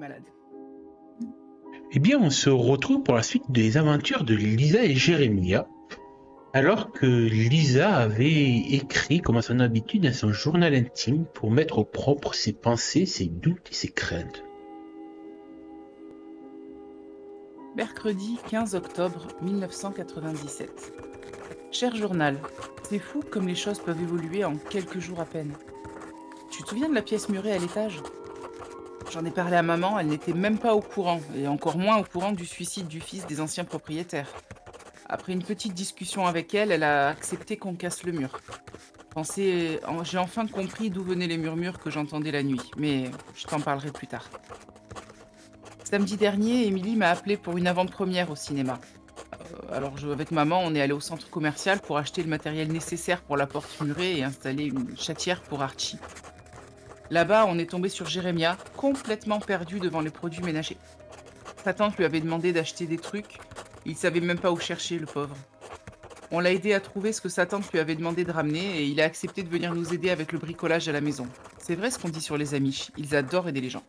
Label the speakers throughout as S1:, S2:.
S1: malade.
S2: Eh bien, on se retrouve pour la suite des aventures de Lisa et Jérémia, alors que Lisa avait écrit, comme à son habitude, dans son journal intime pour mettre au propre ses pensées, ses doutes et ses craintes.
S1: Mercredi 15 octobre 1997. Cher journal, c'est fou comme les choses peuvent évoluer en quelques jours à peine. Tu te souviens de la pièce murée à l'étage? J'en ai parlé à maman, elle n'était même pas au courant, et encore moins au courant du suicide du fils des anciens propriétaires. Après une petite discussion avec elle, elle a accepté qu'on casse le mur. J'ai enfin compris d'où venaient les murmures que j'entendais la nuit, mais je t'en parlerai plus tard. Samedi dernier, Émilie m'a appelé pour une avant-première au cinéma. Avec maman, on est allé au centre commercial pour acheter le matériel nécessaire pour la porte murée et installer une chatière pour Archie. Là-bas, on est tombé sur Jérémia, complètement perdu devant les produits ménagers. Sa tante lui avait demandé d'acheter des trucs, il savait même pas où chercher, le pauvre. On l'a aidé à trouver ce que sa tante lui avait demandé de ramener et il a accepté de venir nous aider avec le bricolage à la maison. C'est vrai ce qu'on dit sur les Amish, ils adorent aider les gens.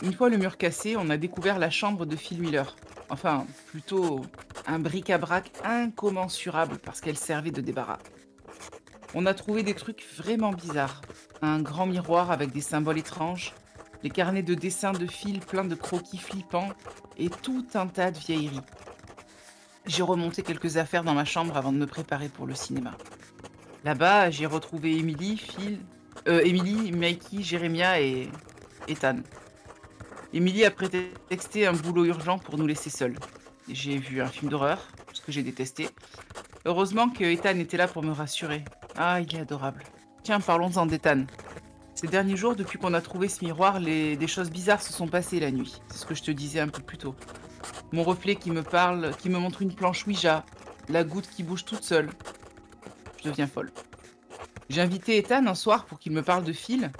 S1: Une fois le mur cassé, on a découvert la chambre de Phil Miller. Enfin, plutôt un bric-à-brac incommensurable parce qu'elle servait de débarras. On a trouvé des trucs vraiment bizarres. Un grand miroir avec des symboles étranges, des carnets de dessins de Phil pleins de croquis flippants et tout un tas de vieilleries. J'ai remonté quelques affaires dans ma chambre avant de me préparer pour le cinéma. Là-bas, j'ai retrouvé Emily, Mikey, Jérémia et Ethan. Emily a prétexté un boulot urgent pour nous laisser seuls. J'ai vu un film d'horreur, ce que j'ai détesté. Heureusement que Ethan était là pour me rassurer. Ah, il est adorable. Tiens, parlons-en d'Ethan. Ces derniers jours, depuis qu'on a trouvé ce miroir, des choses bizarres se sont passées la nuit. C'est ce que je te disais un peu plus tôt. Mon reflet qui me parle, qui me montre une planche Ouija, la goutte qui bouge toute seule. Je deviens folle. J'ai invité Ethan un soir pour qu'il me parle de Phil.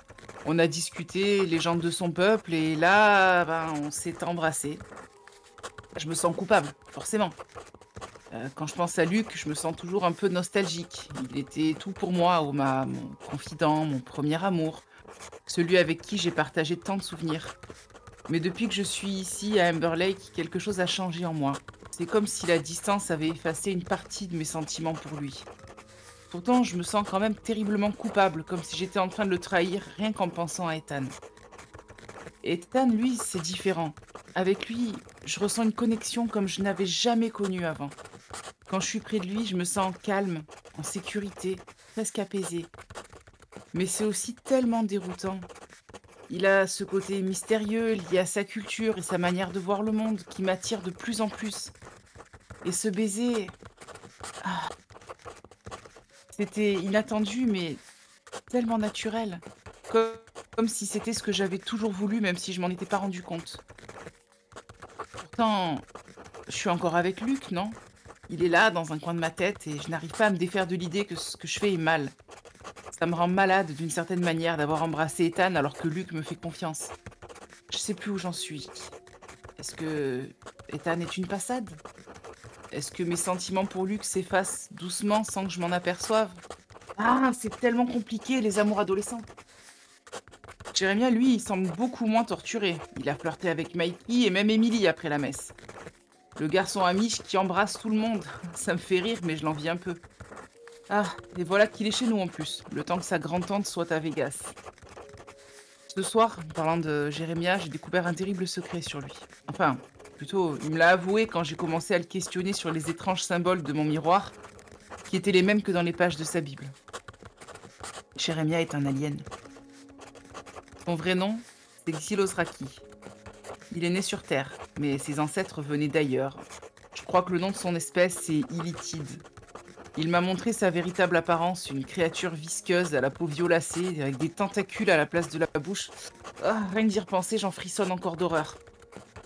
S1: On a discuté légende de son peuple et là, on s'est embrassé. Je me sens coupable, forcément. Quand je pense à Luc, je me sens toujours un peu nostalgique. Il était tout pour moi, mon confident, mon premier amour, celui avec qui j'ai partagé tant de souvenirs. Mais depuis que je suis ici à Amber Lake, quelque chose a changé en moi. C'est comme si la distance avait effacé une partie de mes sentiments pour lui. Pourtant, je me sens quand même terriblement coupable, comme si j'étais en train de le trahir rien qu'en pensant à Ethan. Ethan, lui, c'est différent. Avec lui, je ressens une connexion comme je n'avais jamais connue avant. Quand je suis près de lui, je me sens calme, en sécurité, presque apaisée. Mais c'est aussi tellement déroutant. Il a ce côté mystérieux lié à sa culture et sa manière de voir le monde qui m'attire de plus en plus. Et ce baiser, ah, c'était inattendu mais tellement naturel. Comme si c'était ce que j'avais toujours voulu même si je m'en étais pas rendu compte. Pourtant, je suis encore avec Luc, non? Il est là, dans un coin de ma tête, et je n'arrive pas à me défaire de l'idée que ce que je fais est mal. Ça me rend malade d'une certaine manière d'avoir embrassé Ethan alors que Luc me fait confiance. Je sais plus où j'en suis. Est-ce que Ethan est une passade? Est-ce que mes sentiments pour Luc s'effacent doucement sans que je m'en aperçoive? Ah, c'est tellement compliqué, les amours adolescents. Jérémia, lui, il semble beaucoup moins torturé. Il a flirté avec Mikey et même Emily après la messe. Le garçon amiche qui embrasse tout le monde. Ça me fait rire, mais je l'envie un peu. Ah, et voilà qu'il est chez nous en plus, le temps que sa grand-tante soit à Vegas. Ce soir, en parlant de Jérémia, j'ai découvert un terrible secret sur lui. Enfin, plutôt, il me l'a avoué quand j'ai commencé à le questionner sur les étranges symboles de mon miroir, qui étaient les mêmes que dans les pages de sa Bible. Jérémia est un alien. Son vrai nom, c'est Xylos Raki. Il est né sur Terre, mais ses ancêtres venaient d'ailleurs. Je crois que le nom de son espèce, c'est Illithide. Il m'a montré sa véritable apparence, une créature visqueuse à la peau violacée, avec des tentacules à la place de la bouche. Ah, rien que d'y repenser, j'en frissonne encore d'horreur.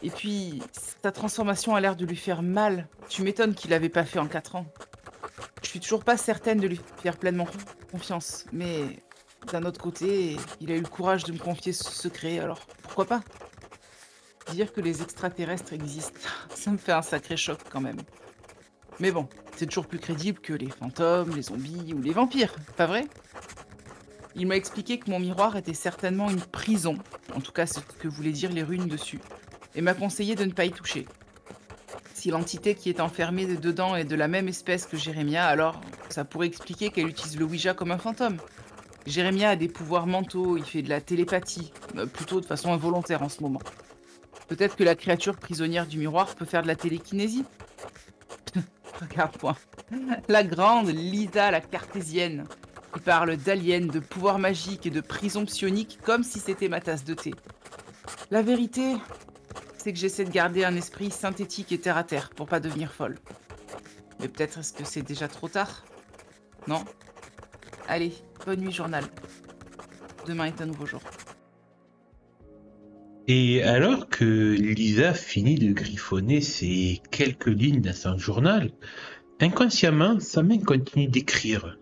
S1: Et puis, sa transformation a l'air de lui faire mal. Tu m'étonnes qu'il l'avait pas fait en 4 ans. Je suis toujours pas certaine de lui faire pleinement confiance, mais d'un autre côté, il a eu le courage de me confier ce secret, alors pourquoi pas? Dire que les extraterrestres existent, ça me fait un sacré choc quand même. Mais bon, c'est toujours plus crédible que les fantômes, les zombies ou les vampires, pas vrai? Il m'a expliqué que mon miroir était certainement une prison En tout cas, c'est ce que voulaient dire les runes dessus. Et m'a conseillé de ne pas y toucher. Si l'entité qui est enfermée dedans est de la même espèce que Jérémia, alors ça pourrait expliquer qu'elle utilise le Ouija comme un fantôme. Jérémia a des pouvoirs mentaux, il fait de la télépathie, plutôt de façon involontaire en ce moment. Peut-être que la créature prisonnière du miroir peut faire de la télékinésie. Regarde-moi. La grande Lisa la cartésienne, qui parle d'aliens, de pouvoirs magiques et de prison psionique comme si c'était ma tasse de thé. La vérité, c'est que j'essaie de garder un esprit synthétique et terre à terre pour pas devenir folle. Mais peut-être est-ce que c'est déjà trop tard? Non? Allez, bonne nuit journal. Demain est un nouveau jour.
S2: Et alors que Lisa finit de griffonner ces quelques lignes dans son journal, inconsciemment, sa main continue d'écrire.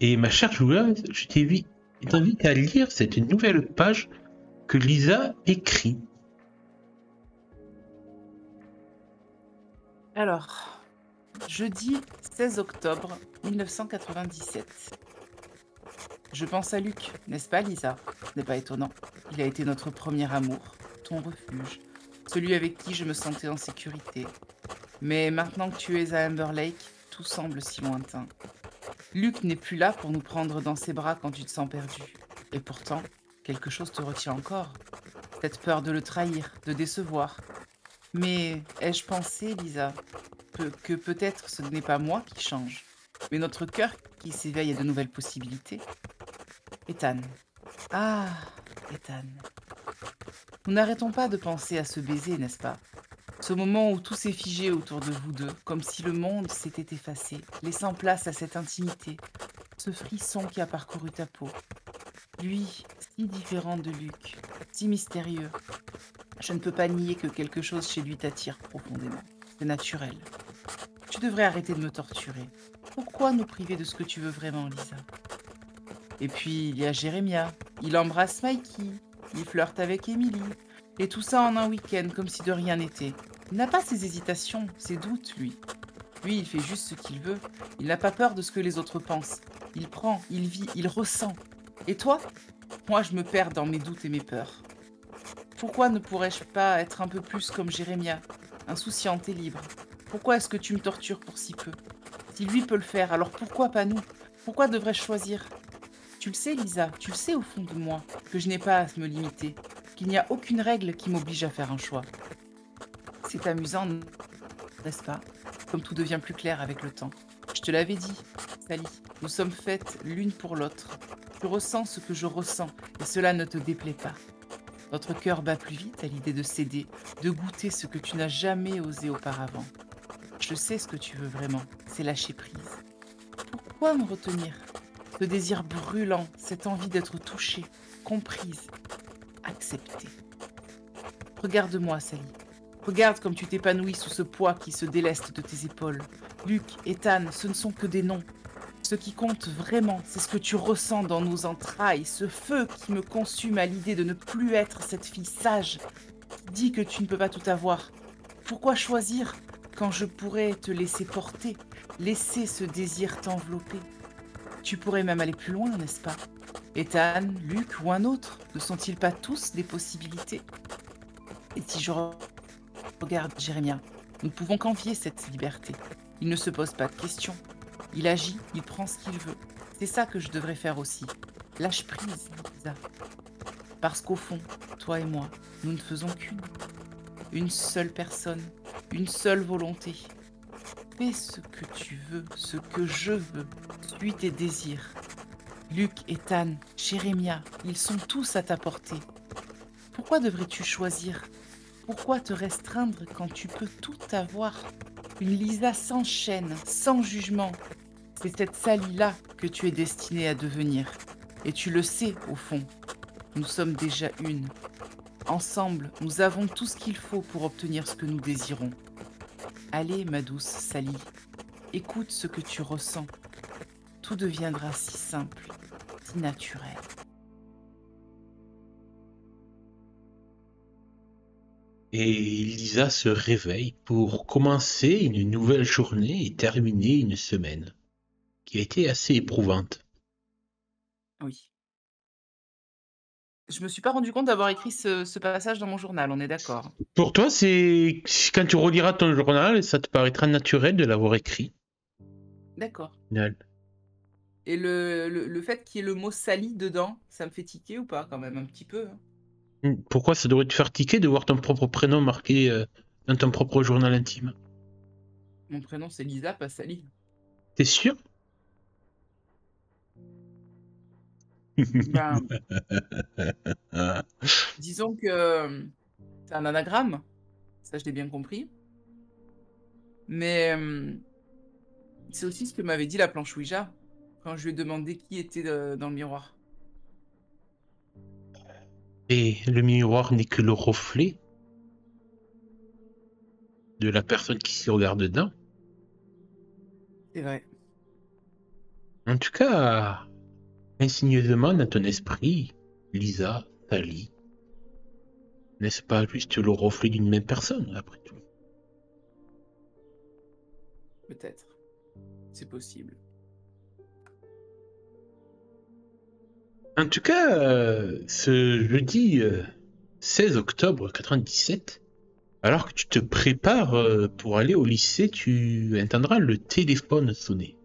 S2: Et ma chère joueuse, je t'invite à lire cette nouvelle page que Lisa écrit.
S1: Alors, jeudi 16 octobre 1997. Je pense à Luc, n'est-ce pas Lisa? Ce n'est pas étonnant. Il a été notre premier amour, ton refuge, celui avec qui je me sentais en sécurité. Mais maintenant que tu es à Amber Lake, tout semble si lointain. Luc n'est plus là pour nous prendre dans ses bras quand tu te sens perdu. Et pourtant, quelque chose te retient encore. Cette peur de le trahir, de décevoir. Mais ai-je pensé, Lisa, que peut-être ce n'est pas moi qui change, mais notre cœur qui s'éveille à de nouvelles possibilités? Ethan. Ah, Ethan. Nous n'arrêtons pas de penser à ce baiser, n'est-ce pas? Ce moment où tout s'est figé autour de vous deux, comme si le monde s'était effacé, laissant place à cette intimité, ce frisson qui a parcouru ta peau. Lui, si différent de Luc, si mystérieux. Je ne peux pas nier que quelque chose chez lui t'attire profondément. C'est naturel. Tu devrais arrêter de me torturer. Pourquoi nous priver de ce que tu veux vraiment, Lisa? Et puis, il y a Jérémia. Il embrasse Mikey. Il flirte avec Emily. Et tout ça en un week-end, comme si de rien n'était. Il n'a pas ses hésitations, ses doutes, lui. Lui, il fait juste ce qu'il veut. Il n'a pas peur de ce que les autres pensent. Il prend, il vit, il ressent. Et toi? Moi, je me perds dans mes doutes et mes peurs. Pourquoi ne pourrais-je pas être un peu plus comme Jérémia, insouciante et libre? Pourquoi est-ce que tu me tortures pour si peu? Si lui peut le faire, alors pourquoi pas nous? Pourquoi devrais-je choisir? Tu le sais, Lisa, tu le sais au fond de moi, que je n'ai pas à me limiter, qu'il n'y a aucune règle qui m'oblige à faire un choix. C'est amusant, n'est-ce pas? Comme tout devient plus clair avec le temps. Je te l'avais dit, Sally, nous sommes faites l'une pour l'autre. Tu ressens ce que je ressens, et cela ne te déplaît pas. Notre cœur bat plus vite à l'idée de céder, de goûter ce que tu n'as jamais osé auparavant. Je sais ce que tu veux vraiment, c'est lâcher prise. Pourquoi me retenir? Ce désir brûlant, cette envie d'être touchée, comprise, acceptée. Regarde-moi, Sally. Regarde comme tu t'épanouis sous ce poids qui se déleste de tes épaules. Luc, Ethan, ce ne sont que des noms. Ce qui compte vraiment, c'est ce que tu ressens dans nos entrailles, ce feu qui me consume à l'idée de ne plus être cette fille sage qui dit que tu ne peux pas tout avoir. Pourquoi choisir quand je pourrais te laisser porter, laisser ce désir t'envelopper? Tu pourrais même aller plus loin, n'est-ce pas? Ethan, Luc ou un autre, ne sont-ils pas tous des possibilités? Et si je regarde Jérémia, nous ne pouvons qu'envier cette liberté. Il ne se pose pas de questions. Il agit, il prend ce qu'il veut. C'est ça que je devrais faire aussi. Lâche prise, Lisa. Parce qu'au fond, toi et moi, nous ne faisons qu'une. Une seule personne, une seule volonté. Fais ce que tu veux, ce que je veux. Suis tes désirs. Luc, Ethan, Jérémia, ils sont tous à ta portée. Pourquoi devrais-tu choisir? Pourquoi te restreindre quand tu peux tout avoir? Une Lisa sans chaîne, sans jugement. C'est cette Sally-là que tu es destinée à devenir. Et tu le sais, au fond. Nous sommes déjà une. Ensemble, nous avons tout ce qu'il faut pour obtenir ce que nous désirons. Allez, ma douce Sally, écoute ce que tu ressens. Tout deviendra si simple, si naturel.
S2: Et Lisa se réveille pour commencer une nouvelle journée et terminer une semaine qui a été assez éprouvante.
S1: Oui. Je me suis pas rendu compte d'avoir écrit ce passage dans mon journal, on est d'accord?
S2: Pour toi, c'est quand tu reliras ton journal, ça te paraîtra naturel de l'avoir écrit.
S1: D'accord.
S2: Final.
S1: Et le fait qu'il y ait le mot «sali» dedans, ça me fait tiquer ou pas quand même? Un petit peu, hein?
S2: Pourquoi ça devrait te faire tiquer de voir ton propre prénom marqué dans ton propre journal intime?
S1: Mon prénom c'est Lisa, pas Sally.
S2: T'es sûr?
S1: Ben,
S2: Ah.
S1: disons que, c'est un anagramme, ça je l'ai bien compris, mais, c'est aussi ce que m'avait dit la planche Ouija, quand je lui ai demandé qui était, dans le miroir.
S2: Et le miroir n'est que le reflet de la personne qui s'y regarde dedans.
S1: C'est vrai.
S2: En tout cas, insigneusement dans ton esprit, Lisa, Sally, n'est-ce pas juste le reflet d'une même personne, après tout?
S1: Peut-être. C'est possible.
S2: En tout cas, ce jeudi 16 octobre 97, alors que tu te prépares pour aller au lycée, tu entendras le téléphone sonner.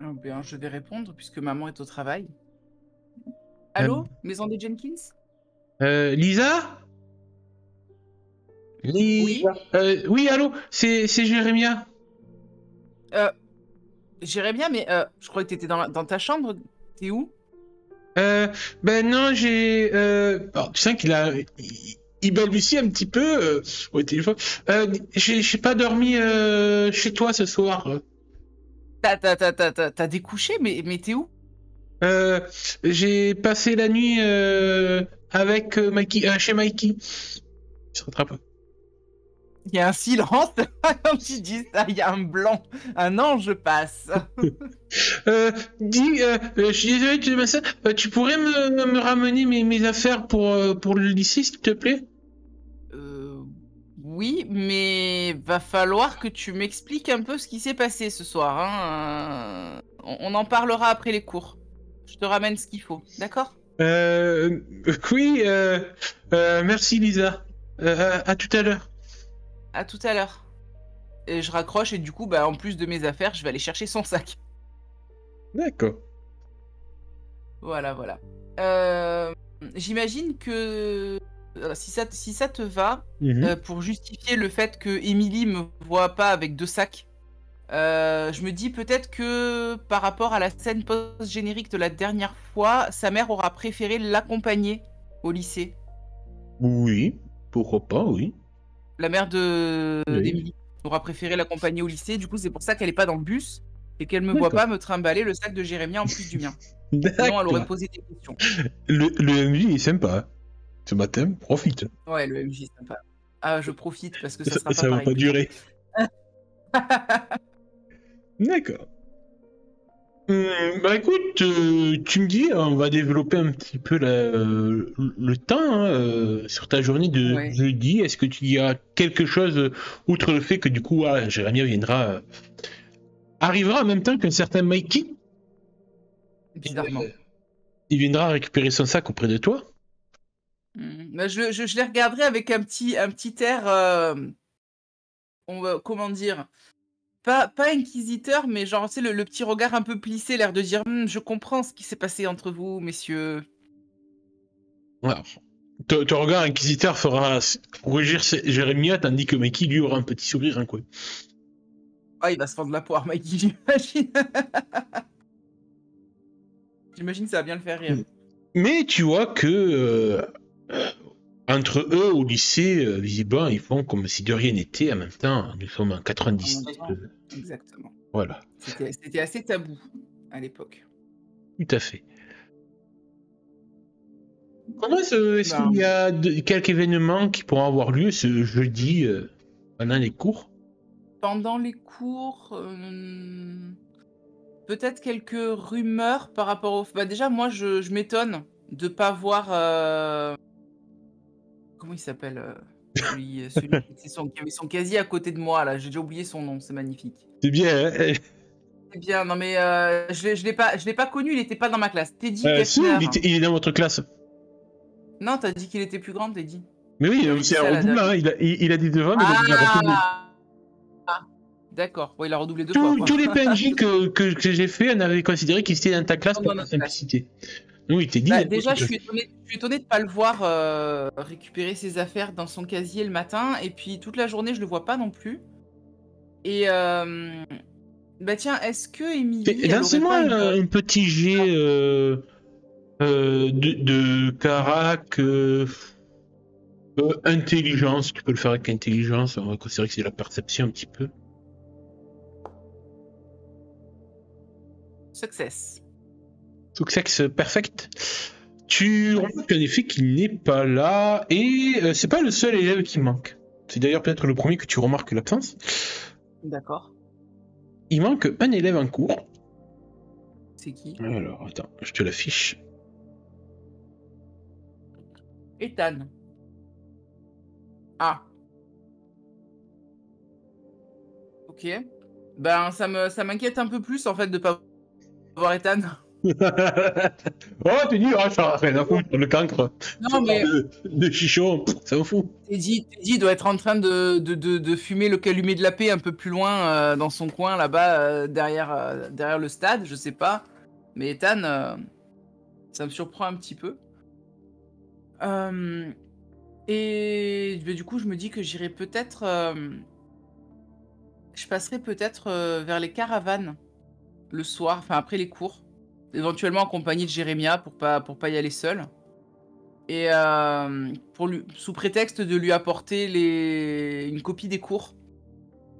S1: Ah bien, je vais répondre puisque maman est au travail.
S2: Euh,
S1: Allô? Maison des Jenkins?
S2: Lisa?
S1: Oui?
S2: Lisa? Oui, allô? C'est Jérémia.
S1: Heu, J'irais bien, mais, je croyais que tu étais dans ta chambre. Tu es où?
S2: Euh, ben non, alors, tu sens il balbutie un petit peu au téléphone. J'ai pas dormi chez toi ce soir.
S1: Tu as découché? Mais tu es où?
S2: Euh, j'ai passé la nuit avec Mikey, chez Mikey. Il se rattrape.
S1: Il y a un silence quand tu dis ça, il y a un blanc. Un ange passe.
S2: Je suis désolé de te demander ça. Tu pourrais me ramener mes affaires pour le lycée, s'il te plaît?
S1: Heu, oui, mais va falloir que tu m'expliques un peu ce qui s'est passé ce soir, hein, on en parlera après les cours. Je te ramène ce qu'il faut, d'accord?
S2: Euh, oui, merci Lisa. À tout à l'heure.
S1: À tout à l'heure. Et je raccroche et du coup, bah, en plus de mes affaires, je vais aller chercher son sac.
S2: D'accord.
S1: Voilà, voilà. J'imagine que, si ça te va,
S2: Mhm.
S1: pour justifier le fait que Émilie me voit pas avec 2 sacs, je me dis peut-être que par rapport à la scène post-générique de la dernière fois, sa mère aura préféré l'accompagner au lycée.
S2: Oui, pourquoi pas, oui.
S1: La mère
S2: Oui.
S1: d'Émilie aura préféré l'accompagner au lycée, du coup, c'est pour ça qu'elle est pas dans le bus et qu'elle me voit
S2: D'accord.
S1: pas me trimballer le sac de Jérémia en plus du mien. Sinon, elle aurait
S2: D'accord.
S1: posé des questions.
S2: Le MJ est sympa, hein. Ce matin, profite.
S1: Ouais, le MJ, sympa. Ah, je profite parce que ça
S2: Ça,
S1: sera pas
S2: ça va
S1: pareil
S2: pas
S1: plus tard.
S2: durer. D'accord. Bah écoute, tu me dis, on va développer un petit peu le temps hein, sur ta journée de
S1: Ouais,
S2: jeudi. Est-ce que tu y as quelque chose, outre le fait que du coup, Jérémie arrivera en même temps qu'un certain Mikey,
S1: bizarrement.
S2: il viendra récupérer son sac auprès de toi?
S1: Bah, je les regarderai avec un petit air, comment dire? Pas inquisiteur, mais genre, tu sais, le petit regard un peu plissé, l'air de dire: «Mmh, je comprends ce qui s'est passé entre vous, messieurs».
S2: Alors, ton regard inquisiteur fera rougir Jérémia, tandis que Mikey, lui, aura un petit sourire en coin.
S1: Ah, il va se fendre la poire, Mikey, j'imagine. J'imagine que ça va bien le faire rire.
S2: Mais tu vois que entre eux au lycée, visiblement, ils font comme si de rien n'était. En même temps, nous sommes en
S1: En même
S2: 97.
S1: temps, exactement.
S2: Voilà,
S1: C'était assez tabou à l'époque.
S2: tout à fait. Est-ce qu'il y
S1: Ben,
S2: a quelques événements qui pourront avoir lieu ce jeudi pendant les cours?
S1: pendant les cours, peut-être quelques rumeurs par rapport au bah, déjà, moi, je m'étonne de pas voir, comment il s'appelle, celui qui avait son casier à côté de moi là, j'ai déjà oublié son nom, c'est magnifique.
S2: C'est bien, hein.
S1: C'est bien. Non, mais je l'ai pas connu, il était pas dans ma classe. Teddy
S2: Si,
S1: Kessler.
S2: il est dans votre classe.
S1: Non, t'as dit qu'il était plus grand, Teddy.
S2: Mais oui,
S1: J'avais dit
S2: c'est un
S1: ça à la dame.
S2: redoublant, hein. Il a des devants, mais il a redoublé.
S1: Ah, d'accord. Ouais, il a redoublé 2 fois, quoi.
S2: Tous les PNJ que j'ai fait, on avait considéré qu'ils étaient dans ta classe
S1: Dans
S2: pour la
S1: notre classe.
S2: simplicité. Oui, Teddy,
S1: Bah,
S2: il a
S1: déjà,
S2: votre
S1: je
S2: classe.
S1: suis étonnée de pas le voir récupérer ses affaires dans son casier le matin, et puis toute la journée, je le vois pas non plus. Et bah tiens, est-ce que Émilie, elle aurait
S2: Lancez-moi
S1: pas une...
S2: un petit jet de carac, intelligence. Tu peux le faire avec intelligence. On va considérer que c'est la perception un petit peu.
S1: Success.
S2: Success perfect. Tu remarques en effet qu'il n'est pas là, et c'est pas le seul élève qui manque. C'est d'ailleurs peut-être le premier que tu remarques l'absence.
S1: D'accord.
S2: Il manque un élève en cours.
S1: C'est qui?
S2: Alors, attends, je te l'affiche.
S1: Ethan. Ah. Ok. Ben, ça m'inquiète un peu plus, en fait, de pas voir Ethan.
S2: Oh, tu dis, oh, ça rien à foutre, le cancre.
S1: Non, mais
S2: De chichon, ça me fout.
S1: Teddy doit être en train de fumer le calumet de la paix un peu plus loin, dans son coin, là-bas, derrière le stade, je sais pas. Mais Ethan, ça me surprend un petit peu. Et bah, du coup, je me dis que j'irai peut-être... je passerai peut-être vers les caravanes le soir, enfin après les cours. Éventuellement en compagnie de Jérémia pour pas y aller seul. Et sous prétexte de lui apporter une copie des cours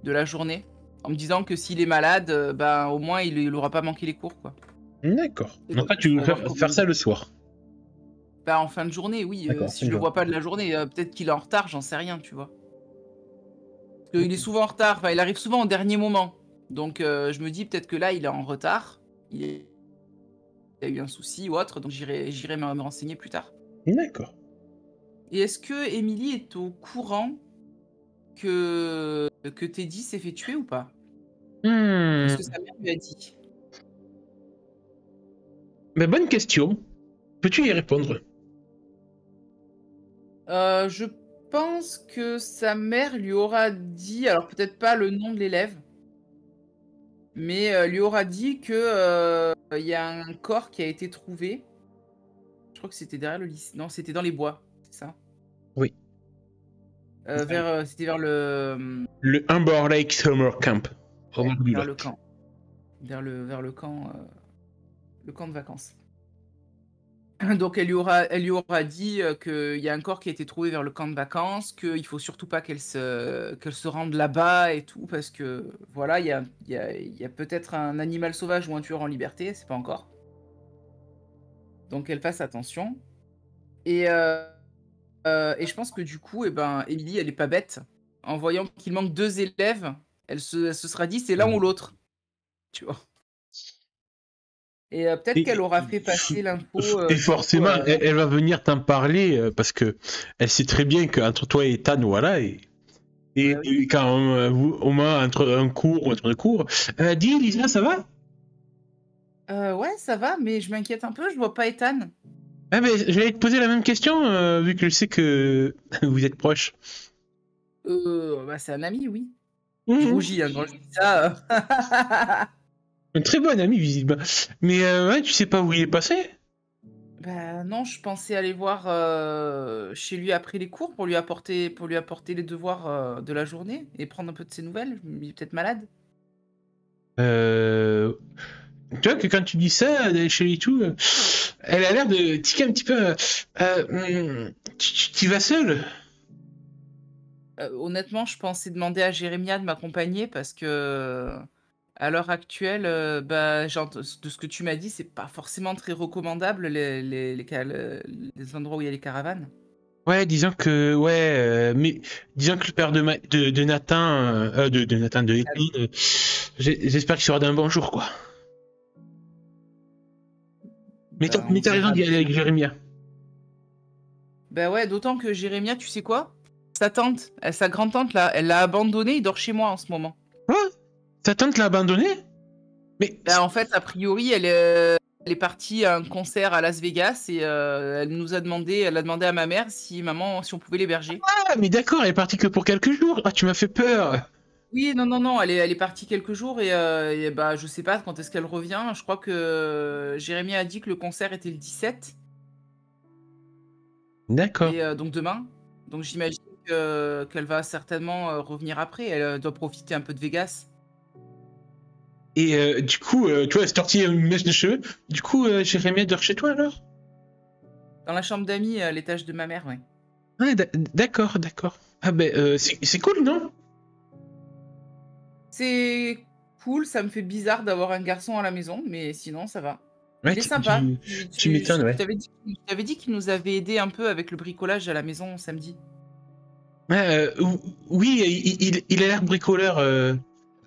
S1: de la journée. En me disant que s'il est malade, ben au moins il aura pas manqué les cours, quoi.
S2: D'accord.
S1: Et
S2: Donc là, tu veux faire ça le soir.
S1: Bah en fin de journée, oui.
S2: D'accord,
S1: Si je le vois pas de la journée, peut-être qu'il est en retard, j'en sais rien, tu vois. Parce qu'il est souvent en retard, enfin il arrive souvent au dernier moment. Donc je me dis peut-être que là il est en retard. Il a eu un souci ou autre, donc j'irai me renseigner plus tard.
S2: D'accord.
S1: Et est-ce que Émilie est au courant que Teddy s'est fait tuer ou pas? Est-ce que sa mère lui a dit?
S2: Mais bonne question. Peux-tu y répondre?
S1: Je pense que sa mère lui aura dit, alors peut-être pas le nom de l'élève, mais lui aura dit que il y a un corps qui a été trouvé. Je crois que c'était derrière le lycée. Non, c'était dans les bois, c'est ça?
S2: Oui.
S1: C'était vers le,
S2: Le Humber Lake Summer Camp.
S1: ouais,
S2: Robert du
S1: vers le
S2: Lac.
S1: camp. Vers le camp de vacances. Donc elle lui aura dit qu'il y a un corps qui a été trouvé vers le camp de vacances, qu'il faut surtout pas qu'elle se rende là-bas et tout, parce que voilà, il y a peut-être un animal sauvage ou un tueur en liberté, c'est pas encore. Donc elle fasse attention. Et je pense que du coup, Émilie, elle est pas bête. En voyant qu'il manque 2 élèves, elle se sera dit c'est l'un ou l'autre, tu vois. Et peut-être qu'elle aura fait passer l'info.
S2: Et forcément, elle va venir t'en parler parce que elle sait très bien qu'entre toi et Ethan, voilà, et
S1: Ouais, oui.
S2: quand au moins entre un cours ou entre deux cours, dis Lisa, ça va?
S1: Ouais, ça va, mais je m'inquiète un peu, je vois pas Ethan.
S2: Ah ben, j'allais te poser la même question vu que je sais que vous êtes proches.
S1: Bah, c'est un ami, oui. Je
S2: Mhm.
S1: rougis, hein, quand je dis ça.
S2: Un très bon ami visiblement. Mais ouais, tu sais pas où il est passé?
S1: Bah, non, je pensais aller voir chez lui après les cours pour lui apporter les devoirs de la journée et prendre un peu de ses nouvelles. Il est peut-être malade.
S2: Tu vois que quand tu dis ça, chez lui tout, elle a l'air de tiquer un petit peu. Tu vas seul?
S1: Honnêtement, je pensais demander à Jérémia de m'accompagner parce que à l'heure actuelle, bah, de ce que tu m'as dit, c'est pas forcément très recommandable les endroits où il y a les caravanes.
S2: Ouais, mais disons que le père de Nathan, de Nathan, de Ethan, j'espère qu'il sera d'un bon jour, quoi. Mais
S1: Bah, on
S2: t'as raison
S1: verra
S2: d'y aller
S1: bien.
S2: avec Jérémia.
S1: Bah ouais, d'autant que Jérémia, tu sais quoi? Sa tante, sa grand-tante là, elle l'a abandonné, il dort chez moi en ce moment.
S2: Quoi? Ta tante l'a abandonné? Mais
S1: Bah, en fait, a priori, elle est partie à un concert à Las Vegas et elle a demandé à ma mère si on pouvait l'héberger.
S2: ah, mais d'accord, elle est partie que pour quelques jours. Ah, tu m'as fait peur.
S1: Oui, non, non, non, elle est partie quelques jours et bah, je sais pas quand est-ce qu'elle revient. Je crois que Jérémie a dit que le concert était le 17
S2: D'accord.
S1: et donc demain. Donc j'imagine qu'elle va certainement, revenir après. Elle, doit profiter un peu de Vegas.
S2: Et du coup, tu vois, elle s'est sortie une mèche de cheveux. Du coup, Jérémy dort chez toi alors?
S1: Dans la chambre d'amis, à l'étage de ma mère, ouais.
S2: Ah, d'accord, d'accord. Ah ben, c'est cool, non?
S1: C'est cool, ça me fait bizarre d'avoir un garçon à la maison, mais sinon ça va.
S2: Ouais,
S1: Il est sympa.
S2: tu m'étonnes,
S1: Je
S2: ouais.
S1: t'avais dit qu'il nous avait aidé un peu avec le bricolage à la maison samedi.
S2: Ouais, oui, il a l'air bricoleur.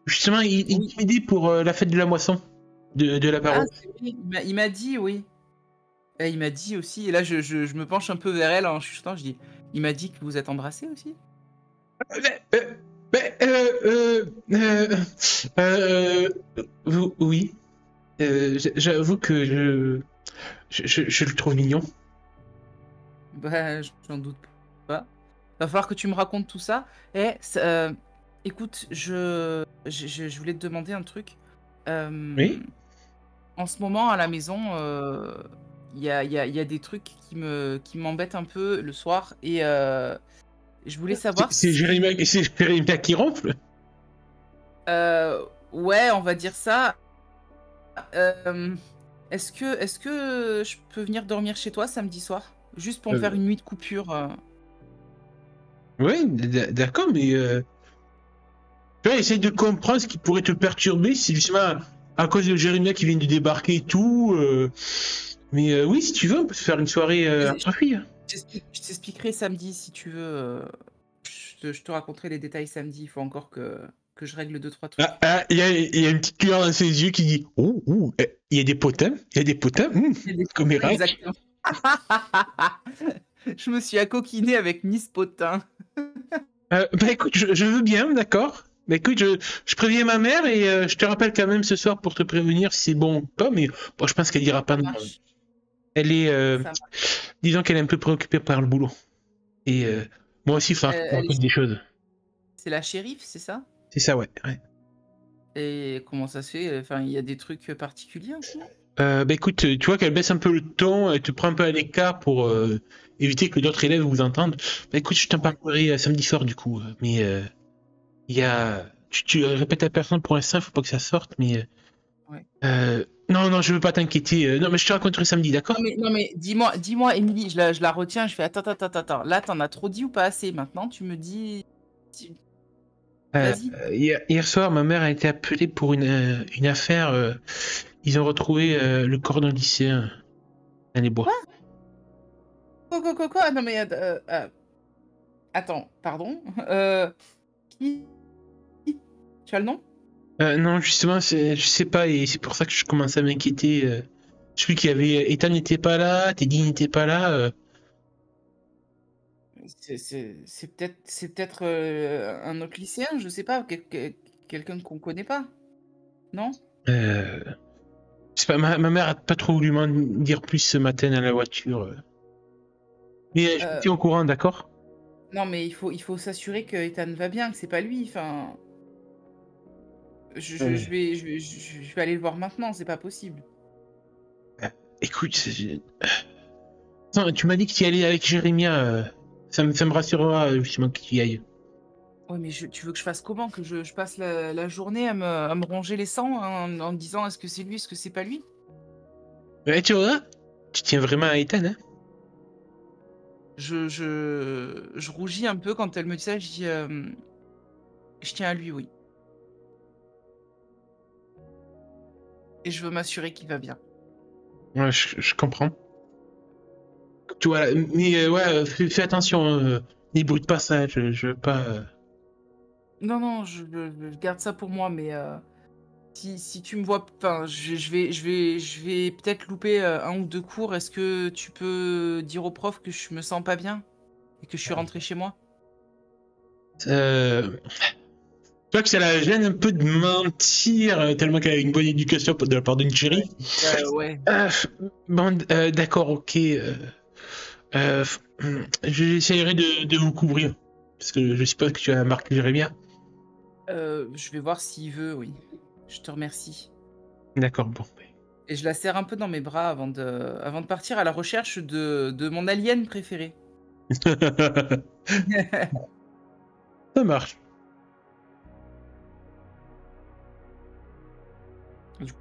S2: Justement, il
S1: Oui.
S2: m'a dit pour la fête de la moisson de la
S1: Ah,
S2: Barreau.
S1: c'est vrai, il m'a dit, oui. Et il m'a dit aussi, et là je me penche un peu vers elle en chuchotant, je dis: «Il m'a dit que vous êtes embrassés aussi?»
S2: Mais, mais, euh, oui. J'avoue que je le trouve mignon.
S1: Bah, j'en doute pas. Va falloir que tu me racontes tout ça. Et écoute, je voulais te demander un truc.
S2: Oui.
S1: En ce moment, à la maison, il y a des trucs qui m'embêtent un peu le soir et je voulais savoir si,
S2: C'est Jérémy qui ronfle.
S1: ouais, on va dire ça. Hem, est-ce que je peux venir dormir chez toi samedi soir? Juste pour me faire
S2: Euh,
S1: une nuit de coupure,
S2: ouais, d'accord, mais tu vois, essaye de comprendre ce qui pourrait te perturber, si justement à cause de Jérémy qui vient de débarquer et tout. Mais oui, si tu veux, on peut se faire une soirée
S1: je
S2: entre filles.
S1: je t'expliquerai samedi si tu veux, je te raconterai les détails samedi. Il faut encore que je règle deux trois
S2: Ah,
S1: trucs.
S2: ah, il y a une petite lueur dans ses yeux qui dit oh, oh, il y a des potins, il y a des potins,
S1: Il y a des
S2: comme Irak.
S1: exactement. Je me suis accoquinée avec Miss Potin.
S2: Bah écoute, je veux bien, d'accord. Bah écoute, je préviens ma mère et je te rappelle quand même ce soir pour te prévenir si c'est bon ou pas, mais bon, je pense qu'elle dira pas
S1: Ça
S2: non.
S1: marche,
S2: Elle est,
S1: ça marche.
S2: disons qu'elle est un peu préoccupée par le boulot. Et moi aussi, il faudra que je me
S1: Elle
S2: raconte
S1: est
S2: des choses.
S1: c'est la shérif, c'est ça?
S2: C'est ça, ouais. Ouais.
S1: Et comment ça se fait? Enfin, il y a des trucs, particuliers en ce moment?
S2: Bah écoute, tu vois qu'elle baisse un peu le ton, elle te prend un peu à l'écart pour éviter que d'autres élèves vous entendent. Bah écoute, je t'en
S1: Ouais,
S2: parlerai samedi soir du coup. Mais il y a. Tu répètes à personne pour l'instant, faut pas que ça sorte, mais.
S1: ouais.
S2: Non, non, je veux pas t'inquiéter. Non, mais je te raconterai samedi,
S1: Non
S2: d'accord?
S1: mais dis-moi Émilie, je la retiens, je fais: «Attends, attends, attends, attends, là, t'en as trop dit ou pas assez? Maintenant, tu me dis tu vas-y».
S2: Hier soir, ma mère a été appelée pour une affaire. Ils ont retrouvé le corps d'un lycéen dans les bois.
S1: Quoi? Quoi? Non mais attends, pardon? Qui? Tu as le nom?
S2: Non, justement, je sais pas, et c'est pour ça que je commence à m'inquiéter. Je sais qu'il y avait. Ethan n'était pas là, Teddy n'était pas là.
S1: C'est peut-être, un autre lycéen, je sais pas, quelqu'un qu'on connaît pas, non?
S2: Euh, je sais pas, ma mère a pas trop voulu m'en dire plus ce matin dans la voiture. Mais je me
S1: Heu,
S2: tiens au courant, d'accord?
S1: non mais il faut s'assurer que Ethan va bien, que c'est pas lui, enfin,
S2: Euh,
S1: je vais aller le voir maintenant, c'est pas possible.
S2: euh, écoute, attends, tu m'as dit que tu y allais avec Jérémia. Ça me rassurera justement que tu y ailles.
S1: Ouais, mais tu veux que je fasse comment? Que je passe la journée à me ronger les sangs en me disant: «Est-ce que c'est lui? Est-ce que c'est pas lui?»
S2: Ouais, tu vois, tu tiens vraiment à Ethan, hein?
S1: Je rougis un peu quand elle me dit ça, je dis: «Je tiens à lui, oui, et je veux m'assurer qu'il va bien».
S2: Ouais, je comprends. Tu vois, mais ouais, fais attention, les bruits de passage, je veux pas.
S1: Non, non, je garde ça pour moi, mais si tu me vois, enfin, je vais peut-être louper, 1 ou 2 cours. Est-ce que tu peux dire au prof que je me sens pas bien et que je suis rentrée chez moi?
S2: Euh, vois que ça la gêne un peu de mentir, tellement qu'elle a une bonne éducation de la part d'une chérie.
S1: Ouais.
S2: Bon, d'accord, ok. Euh, J'essaierai de vous couvrir. Parce que je suppose que tu as marqué Jérémia.
S1: Je vais voir s'il veut, oui. Je te remercie.
S2: D'accord, bon.
S1: Et je la serre un peu dans mes bras avant de partir à la recherche de mon alien préféré.
S2: Ça marche.
S1: Du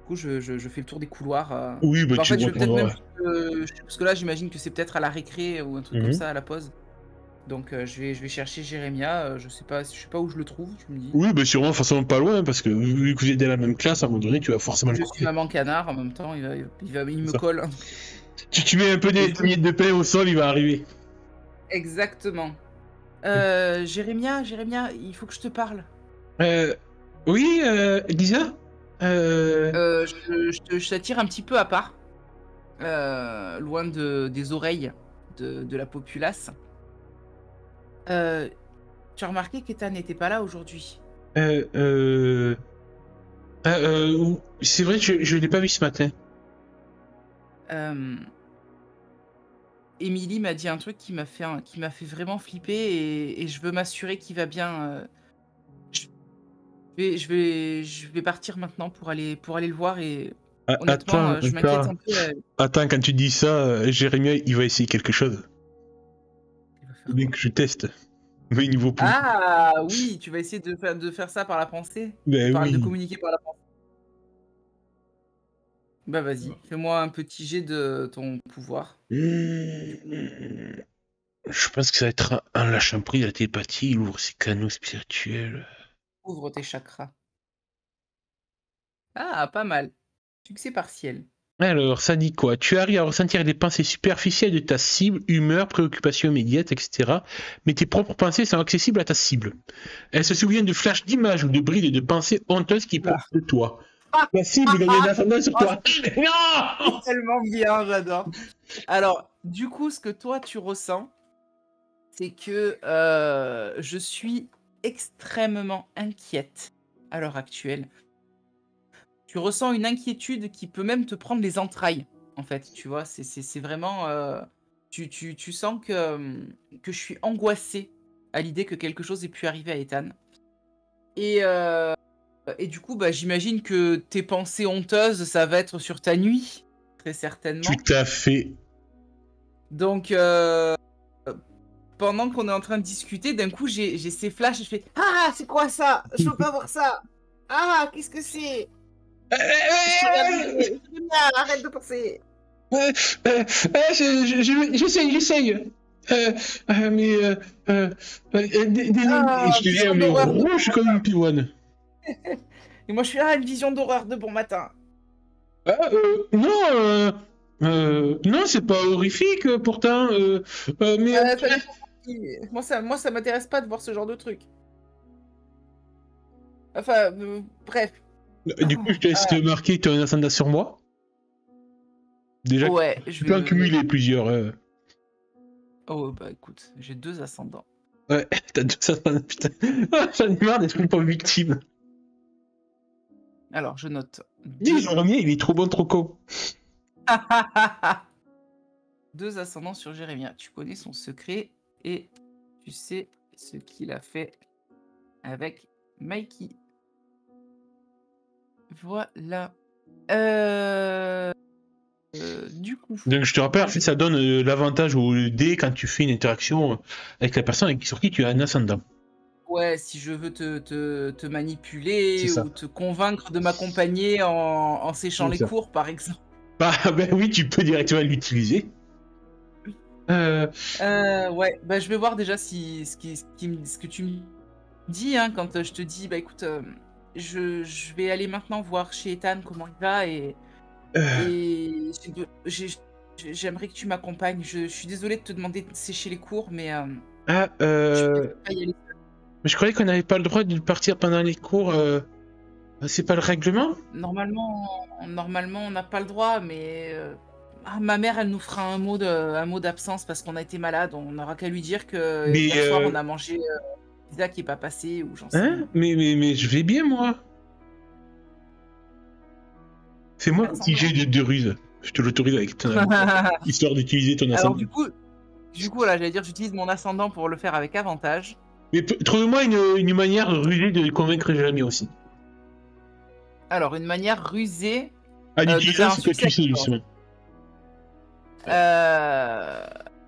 S1: coup, je fais le tour des couloirs.
S2: Oui, bah
S1: Bah, en
S2: tu
S1: fait, je vais peut-être même
S2: retrouveras.
S1: juste, parce que là, j'imagine que c'est peut-être à la récré ou un truc comme
S2: Mhm.
S1: ça, à la pause. Donc, je vais chercher Jérémia. Je sais pas où je le trouve, tu me dis.
S2: Oui, bah sûrement forcément pas loin, parce que vu que vous êtes dans la même classe, à un moment donné, tu vas forcément le
S1: Je suis
S2: croiser.
S1: maman canard en même temps. Il
S2: C'est
S1: me
S2: ça.
S1: colle, hein.
S2: Tu mets un peu
S1: Et
S2: des miettes de pain au sol, il va arriver.
S1: exactement. Jérémia, il faut que je te parle.
S2: Euh, oui, Lisa
S1: Je t'attire un petit peu à part, loin des oreilles de la populace. Euh, Tu as remarqué qu'Ethan n'était pas là aujourd'hui.
S2: euh, euh, c'est vrai, je l'ai pas vu ce matin.
S1: Euh, Émilie m'a dit un truc qui m'a fait vraiment flipper et je veux m'assurer qu'il va bien. Je je vais partir maintenant pour aller le voir et honnêtement,
S2: Attends,
S1: je m'inquiète
S2: attends,
S1: un peu.
S2: attends, quand tu dis ça, Jérémie, il va essayer quelque chose.
S1: Il va
S2: Faut
S1: faire
S2: bien
S1: quoi?
S2: que je teste. Mais niveau plus.
S1: Ah oui, tu vas essayer de faire ça par la pensée?
S2: Ben
S1: De
S2: oui.
S1: communiquer par la pensée. Bah vas-y, fais-moi un petit jet de ton pouvoir.
S2: Je pense que ça va être un lâchant prise de la télépathie, il ouvre ses canaux spirituels.
S1: Ouvre tes chakras. Ah, pas mal. Succès partiel.
S2: Alors, ça dit quoi? Tu arrives à ressentir des pensées superficielles de ta cible, humeur, préoccupations immédiates, etc. Mais tes propres pensées sont accessibles à ta cible. Elle se souvient de flashs d'images ou de brides de pensées honteuses qui
S1: Oula.
S2: profitent de toi.
S1: Ah,
S2: La cible gagne un ascendant sur
S1: oh,
S2: toi.
S1: c'est
S2: Non!
S1: tellement bien, j'adore. Alors, du coup, ce que toi tu ressens, c'est que je suis extrêmement inquiète à l'heure actuelle. Tu ressens une inquiétude qui peut même te prendre les entrailles, en fait, tu vois? C'est vraiment, tu sens que je suis angoissée à l'idée que quelque chose ait pu arriver à Ethan et du coup, bah, j'imagine que tes pensées honteuses, ça va être sur ta nuit, très
S2: Tout
S1: certainement.
S2: à fait.
S1: Donc pendant qu'on est en train de discuter, d'un coup, j'ai ces flashs et je fais: «Ah! C'est quoi ça? Je veux pas voir ça! Ah! Qu'est-ce que c'est? Je t'ai abusé! Julien, arrête de penser!»
S2: J'essaye. Mais
S1: Ah!
S2: je deviens
S1: Vision
S2: mais
S1: d'horreur de
S2: rouge
S1: bon
S2: comme une pivoine.
S1: et moi je suis: «Ah! Une vision d'horreur de bon matin!»
S2: Non, non, c'est pas horrifique pourtant. Mais
S1: Ça dépend pour qui. Moi ça m'intéresse pas de voir ce genre de truc. Enfin, bref.
S2: du coup, je te laisse
S1: Ah,
S2: marquer ton ascendant sur moi. Déjà,
S1: ouais, je
S2: tu
S1: vais
S2: peux en
S1: me
S2: cumuler plusieurs.
S1: oh, bah, écoute, j'ai 2 ascendants.
S2: Ouais, t'as deux ascendants, putain. Ah, j'en ai marre d'être une pauvre victime.
S1: Alors je note
S2: Dis,
S1: 2
S2: Jérémie, il est trop bon, trop con.
S1: 2 ascendants sur Jérémia. Tu connais son secret et tu sais ce qu'il a fait avec Mikey. Voilà. Du coup,
S2: Donc, je te rappelle, en
S1: moi
S2: fait, ça donne l'avantage ou le dé quand tu fais une interaction avec la personne sur qui tu as un ascendant.
S1: ouais, si je veux te
S2: C'est
S1: manipuler
S2: ça.
S1: ou te convaincre de m'accompagner en séchant
S2: C'est
S1: les
S2: ça.
S1: cours, par exemple.
S2: Bah, ben oui, tu peux directement l'utiliser. Euh,
S1: Ouais, bah, je vais voir déjà si ce que tu me dis, hein, quand, je te dis: «Bah, écoute, je vais aller maintenant voir chez Ethan comment il va
S2: euh,
S1: et j'aimerais que tu m'accompagnes. Je suis désolée de te demander de sécher les cours, mais,
S2: ah,
S1: je préfère pas y aller seule».
S2: mais je croyais qu'on n'avait pas le droit de partir pendant les cours. C'est pas le règlement?
S1: Normalement, on n'a pas le droit, mais, ma mère, elle nous fera un mot d'absence parce qu'on a été malade. On n'aura qu'à lui dire que
S2: Mais
S1: hier soir, on a mangé, Lisa qui est pas passée ou j'en sais
S2: Hein?
S1: rien.
S2: Mais je vais bien, moi. Fais-moi un
S1: Fais
S2: petit
S1: semblant.
S2: jet de ruse. Je te l'autorise avec ton histoire d'utiliser ton
S1: Alors
S2: ascendant.
S1: du coup, là, j'allais dire, j'utilise mon ascendant pour le faire avec avantage.
S2: Mais trouve-moi une manière rusée de convaincre Jérémy aussi.
S1: Alors, une manière rusée
S2: En
S1: de
S2: utilisant
S1: faire un
S2: ce que
S1: succès
S2: tu sais,
S1: avec force.
S2: justement.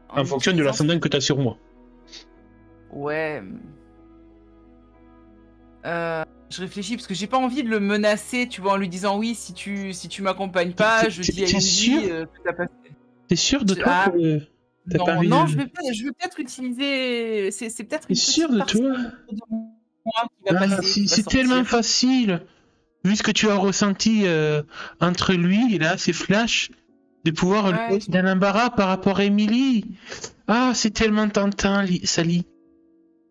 S2: En
S1: En
S2: fonction de
S1: utilisant ce
S2: l'ascendant
S1: que...
S2: que tu as sur moi.
S1: Ouais. Je réfléchis parce que j'ai pas envie de le menacer, tu vois, en lui disant oui, si tu m'accompagnes pas, je dis à
S2: T'es sûr?
S1: Emily que t'as pas...
S2: T'es sûr de toi
S1: Ah,
S2: que t'as pas
S1: non,
S2: envie
S1: non,
S2: de...
S1: je vais peut-être utiliser... C'est peut-être
S2: T'es
S1: une
S2: sûr
S1: petite
S2: de
S1: partie
S2: toi?
S1: de moi qui va
S2: Ah,
S1: passer, qui va
S2: c'est tellement
S1: sortir.
S2: facile. Vu ce que tu as ressenti entre lui et là, ces flashs, de pouvoir le
S1: Ouais,
S2: mettre dans l'embarras par rapport à Emily. Ah, c'est tellement tentant, Sally.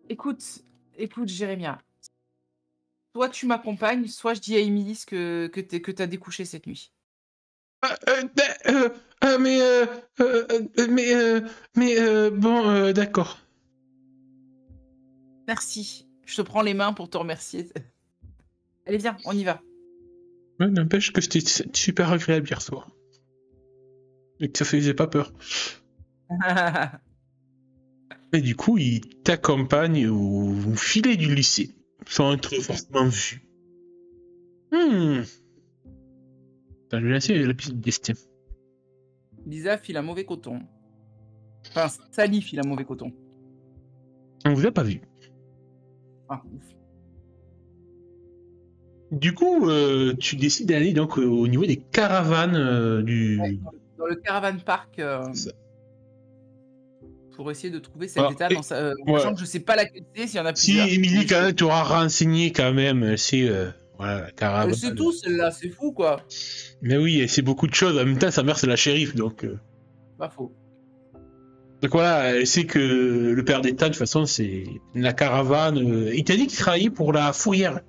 S1: écoute, Jérémia, soit tu m'accompagnes, soit je dis à Emily que t'as découché cette nuit.
S2: Ben, euh, mais, euh, euh, euh, mais, euh, bon, d'accord.
S1: Merci. Je te prends les mains pour te remercier. Allez, viens, on y va.
S2: Ouais, n'empêche que c'était super agréable hier soir. Et que ça faisait pas peur. Et du coup, il t'accompagne au filet du lycée, sans être forcément vu. Attends, je vais lancer la piste de destin.
S1: Lisa file un mauvais coton. Enfin, Sally file un mauvais coton.
S2: On vous a pas vu.
S1: Ah, ouf.
S2: Du coup, tu décides d'aller donc au niveau des caravanes
S1: Ouais,
S2: du...
S1: dans le caravan park
S2: Ça.
S1: pour essayer de trouver cette
S2: Ah,
S1: état,
S2: et-
S1: sachant
S2: ouais.
S1: que je sais pas laquelle c'est, s'il y en a
S2: Si
S1: plusieurs.
S2: Émilie, quand même, t'auras renseigné quand même, c'est voilà, la
S1: Elle sait tout,
S2: caravane.
S1: celle-là, c'est fou, quoi.
S2: Mais oui, c'est beaucoup de choses. En même temps, sa mère, c'est la shérif, donc...
S1: Pas faux.
S2: Donc voilà, elle sait que le père d'État, de toute façon, c'est la caravane. Il t'a dit qu'il travaillait pour la fourrière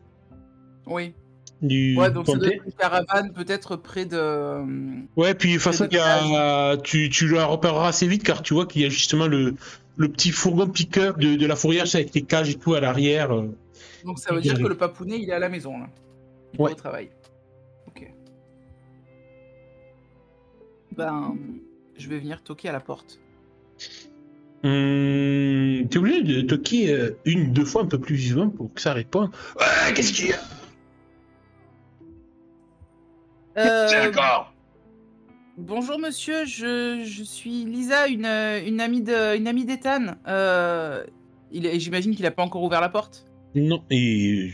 S1: Oui.
S2: du
S1: Ouais, donc ça doit
S2: comté.
S1: être une caravane peut-être près de...
S2: Ouais, puis de toute
S1: près
S2: façon,
S1: de plage.
S2: tu la repéreras assez vite car tu vois qu'il y a justement le petit fourgon pick-up de la fourrière avec les cages et tout à l'arrière.
S1: Donc ça
S2: Qui
S1: veut dire que
S2: garé.
S1: le papounet, il est à la maison, là. Il est pas
S2: Ouais.
S1: au travail. Ok. Ben, je vais venir toquer à la porte.
S2: T'es obligé de toquer une, deux fois un peu plus vivant pour que ça réponde. Ouais, qu'est-ce qu'il y a? C'est
S1: Euh,
S2: d'accord.
S1: Bonjour monsieur, je suis Lisa, une amie d'Ethan. J'imagine qu'il a pas encore ouvert la porte.
S2: Non, et il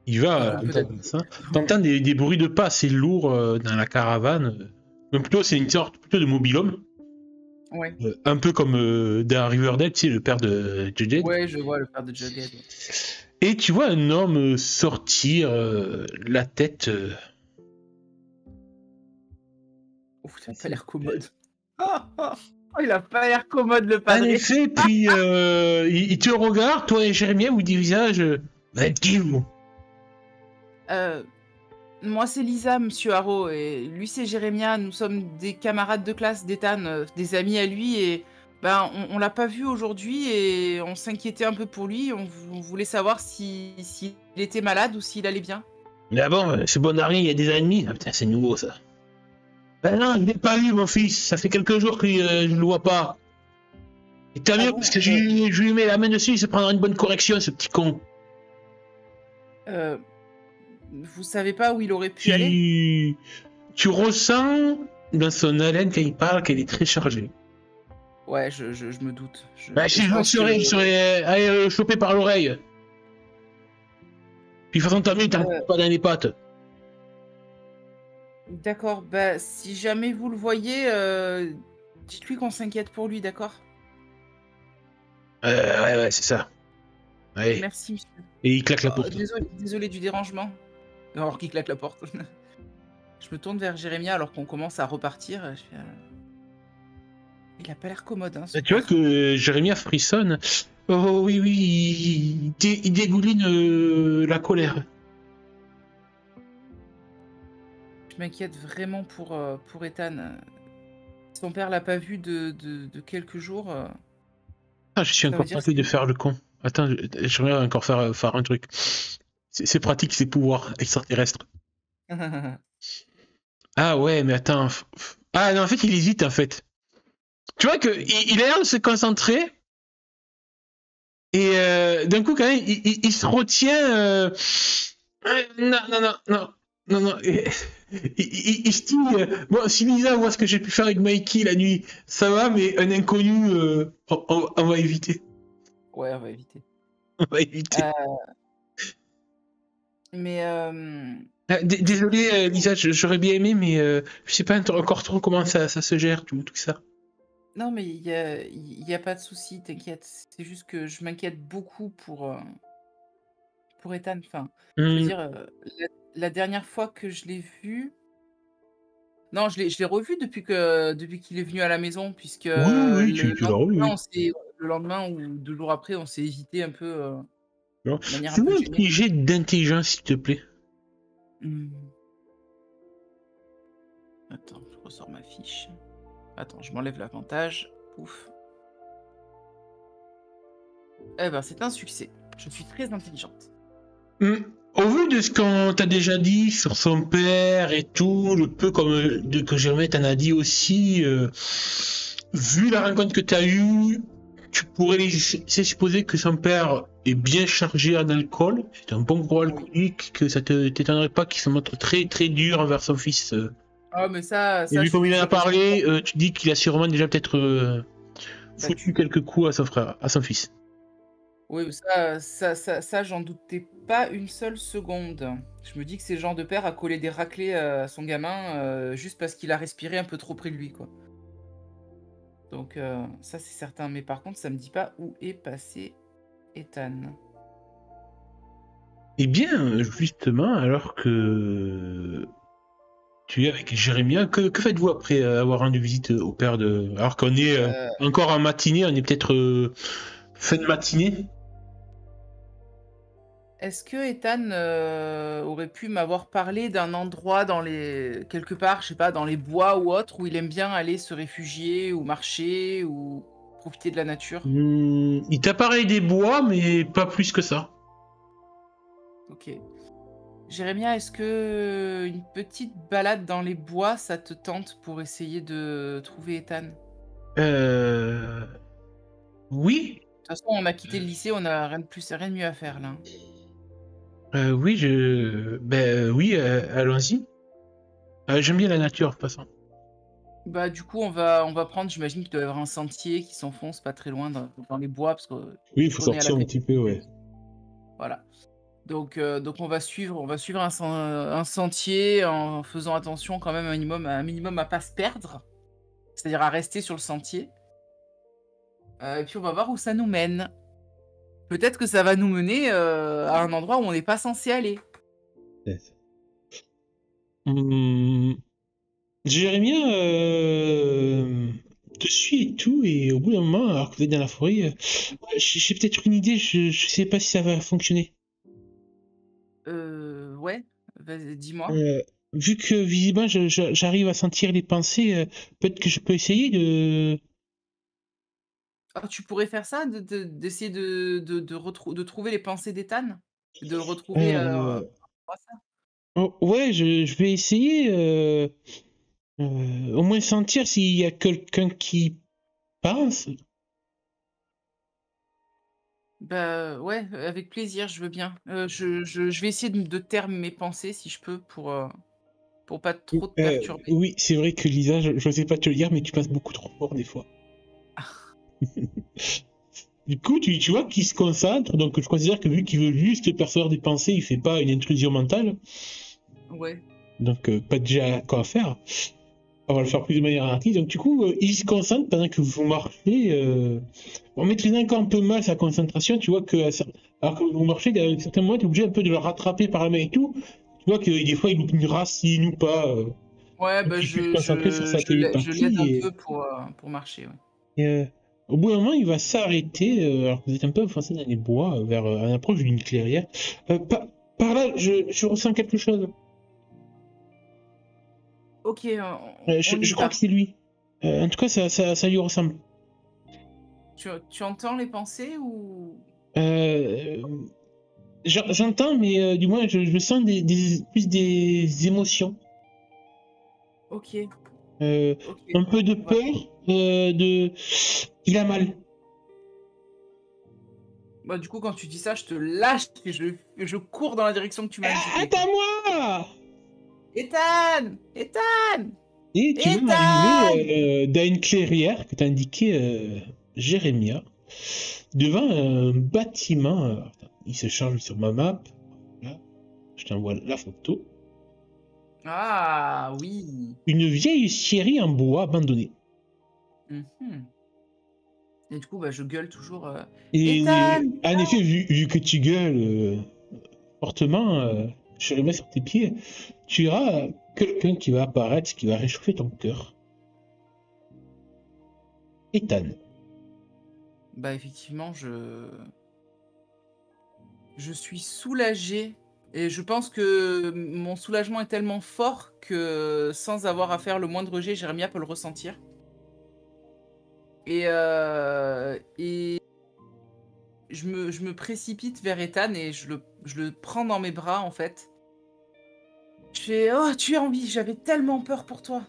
S1: Il
S2: va
S1: doute peut-être.
S2: entendre ça. T'entends des bruits de pas assez lourds dans la caravane. Mais plutôt, c'est une sorte plutôt de mobil-homme.
S1: Ouais.
S2: Un peu comme dans Riverdale, tu sais, le père de Jughead.
S1: Ouais, je vois le père de Jughead. Ouais.
S2: Et tu vois un homme sortir la tête.
S1: Ouf, il a pas l'air commode. Oh, il a pas l'air commode le
S2: En
S1: padré.
S2: effet, puis il te regarde, toi et Jérémie, vous dites visage. Qui vous?
S1: Moi c'est Lisa, monsieur Haro, et lui c'est Jérémia. Nous sommes des camarades de classe d'Ethan, des amis à lui, et ben on l'a pas vu aujourd'hui et on s'inquiétait un peu pour lui. On voulait savoir s'il était malade ou s'il allait bien.
S2: Ah bon, c'est bon rien, il y a des ennemis. Ah putain, c'est nouveau ça. Ben non, je l'ai pas vu, mon fils. Ça fait quelques jours que je le vois pas. Et tant
S1: Ah
S2: mieux,
S1: bon,
S2: parce que je lui mets la main dessus, il se prendra une bonne correction, ce petit con.
S1: vous savez pas où il aurait pu aller?
S2: Tu ressens dans son haleine quand il parle qu'elle est très chargée.
S1: Ouais, je me doute.
S2: Bah,
S1: Et
S2: si
S1: je
S2: je
S1: pense que...
S2: serais allé le choper par l'oreille. Puis de toute façon, t'as vu, t'as pas dans les pattes.
S1: D'accord, bah si jamais vous le voyez, dites-lui qu'on s'inquiète pour lui, d'accord?
S2: Ouais, c'est ça. Ouais.
S1: Merci, monsieur.
S2: Et il claque la porte.
S1: Désolé du dérangement. Alors qu'il claque la porte. Je me tourne vers Jérémia alors qu'on commence à repartir. Je fais, il a pas l'air commode, hein, ce
S2: Tu vois
S1: père.
S2: que Jérémie frissonne. Oh oui, il dégouline la colère.
S1: Je m'inquiète vraiment pour Ethan. Son père l'a pas vu de quelques jours.
S2: Ah, je suis
S1: Ça veut
S2: encore
S1: dire
S2: tenté de faire le con. Attends, j'aimerais encore faire un truc. C'est pratique, ces pouvoirs extraterrestres. Ah ouais, mais attends. Ah non, en fait, il hésite, en fait. Tu vois que il a l'air de se concentrer, et d'un coup, quand même, il se retient. Non, non, non, non. Non, non. Il se dit, bon, si Lisa voit ce que j'ai pu faire avec Mikey la nuit, ça va, mais un inconnu, on va éviter.
S1: Ouais, on va éviter.
S2: On va éviter.
S1: Mais
S2: Désolé, Lisa, j'aurais bien aimé, mais je sais pas encore trop comment ça se gère, tout ça.
S1: non, mais il y a pas de souci, t'inquiète. C'est juste que je m'inquiète beaucoup pour Ethan. Enfin, je veux
S2: Hmm.
S1: dire, la dernière fois que je l'ai vu, non, je l'ai revu depuis qu'il est venu à la maison, puisque
S2: Oui, oui,
S1: le
S2: tu l'as revu,
S1: lendemain,
S2: oui.
S1: le lendemain ou 2 jours après, on s'est hésité un peu,
S2: Non.
S1: de manière un peu
S2: Fais-moi un
S1: gênée.
S2: petit jet d'intelligence, s'il te plaît.
S1: Mmh. Attends, je ressors ma fiche. Attends, je m'enlève l'avantage. Pouf. Eh ben, c'est un succès. Je suis très intelligente.
S2: Hmm. Au vu de ce qu'on t'a déjà dit sur son père et tout, le peu que Germain t'en a dit aussi, vu la rencontre que t'as eue, tu pourrais laisser supposer que son père est bien chargé en alcool, c'est un bon gros
S1: Oui.
S2: alcoolique, que ça t'étonnerait pas qu'il se montre très très dur envers son fils.
S1: Ah, mais ça
S2: Et
S1: ça,
S2: vu
S1: je
S2: comme il en a
S1: suis quasiment
S2: parlé, tu dis qu'il a sûrement déjà peut-être foutu
S1: battue.
S2: quelques coups à son frère, à son fils.
S1: Oui, ça, j'en doutais pas une seule seconde. Je me dis que c'est le genre de père à coller des raclées à son gamin, juste parce qu'il a respiré un peu trop près de lui, quoi. Donc ça, c'est certain. Mais par contre, ça me dit pas où est passé Ethan.
S2: Eh bien, justement, alors que tu es avec Jérémia, que faites-vous après avoir rendu visite au père de... Alors qu'on est
S1: Heu,
S2: encore en matinée, on est peut-être fin de matinée.
S1: Est-ce que Ethan, aurait pu m'avoir parlé d'un endroit quelque part, je sais pas, dans les bois ou autre, où il aime bien aller se réfugier ou marcher ou profiter de la nature?
S2: Il t'a parlé des bois, mais pas plus que ça.
S1: OK. Jérémia, est-ce que une petite balade dans les bois, ça te tente pour essayer de trouver Ethan?
S2: Euh... Oui,
S1: De toute façon, on a quitté le lycée, on a rien de mieux à faire là, hein.
S2: oui, oui, allons-y. J'aime bien la nature, de toute façon.
S1: Bah, du coup, on va prendre, j'imagine qu'il doit y avoir un sentier qui s'enfonce pas très loin dans les bois parce que
S2: Oui, il
S1: tu
S2: faut
S1: connais à la
S2: sortir un petit peu,
S1: canicule.
S2: ouais.
S1: Voilà. Donc on va suivre un sentier en faisant attention quand même un minimum à pas se perdre, c'est-à-dire à rester sur le sentier, et puis on va voir où ça nous mène. Peut-être que ça va nous mener, à un endroit où on n'est pas censé aller.
S2: Yes. Hum, Jérémia te suit et tout, et au bout d'un moment, alors que vous êtes dans la forêt, j'ai peut-être une idée, je sais pas si ça va fonctionner.
S1: Ouais, vas-y, dis-moi.
S2: Euh, Vu que visiblement j'arrive à sentir les pensées, peut-être que je peux essayer de...
S1: Ah, tu pourrais faire ça? D'essayer de trouver les pensées d'Ethan? De le retrouver,
S2: Euh,
S1: grâce à ça?
S2: oh, ouais, je vais essayer, au moins sentir s'il y a quelqu'un qui pense.
S1: Bah, ouais, avec plaisir, je veux bien. Je vais essayer de taire mes pensées si je peux pour pas trop te perturber.
S2: Oui, c'est vrai que Lisa, je sais pas te le dire, mais tu passes beaucoup trop fort des fois. Du coup, tu vois qu'il se concentre, donc je considère que vu qu'il veut juste percevoir des pensées, il fait pas une intrusion mentale,
S1: Ouais.
S2: donc pas déjà quoi faire. On va le faire plus de manière rapide. Donc du coup, il se concentre pendant que vous marchez, en maîtrisant encore un peu mal sa concentration, tu vois que alors que vous marchez, à un certain moment, tu es obligé un peu de le rattraper par la main et tout. Tu vois que des fois, il loupe une racine ou pas,
S1: Ouais,
S2: pour
S1: bah,
S2: qu'il puisse se
S1: je
S2: concentrer sur
S1: je
S2: sa
S1: je l'ai je l'aide un
S2: télépathie.
S1: peu pour marcher, ouais.
S2: Et, au bout d'un moment, il va s'arrêter, alors que vous êtes un peu enfoncé dans les bois, vers à l'approche d'une clairière. Par là, je ressens quelque chose.
S1: OK, on y
S2: Je crois
S1: va.
S2: que c'est lui. En tout cas, ça lui ressemble.
S1: Tu entends les pensées ou?
S2: Euh, J'entends, mais du moins, je sens plus des émotions.
S1: Ok,
S2: Euh,
S1: ok.
S2: un peu de
S1: Ouais.
S2: peur, Il a mal.
S1: Bah, du coup, quand tu dis ça, je te lâche et je cours dans la direction que tu m'as
S2: Ah,
S1: indiquée, quoi.
S2: attends-moi!
S1: Ethan! Ethan!
S2: Et tu vas
S1: Ethan!
S2: arriver dans une clairière que t'a indiqué Jérémia, devant un bâtiment. Attends, il se charge sur ma map. Là, je t'envoie la photo.
S1: Ah, oui.
S2: Une vieille scierie en bois abandonnée.
S1: Mhm. Et du coup, bah, je gueule toujours.
S2: Et
S1: Ethan!
S2: en effet, vu que tu gueules fortement, je remets sur tes pieds, tu auras quelqu'un qui va apparaître, qui va réchauffer ton cœur. Ethan.
S1: Bah, effectivement, je suis soulagée et je pense que mon soulagement est tellement fort que sans avoir à faire le moindre jet, Jérémia peut le ressentir. Et je me précipite vers Ethan et je le prends dans mes bras, en fait. Je fais: «Oh, tu es en vie, j'avais tellement peur pour toi!»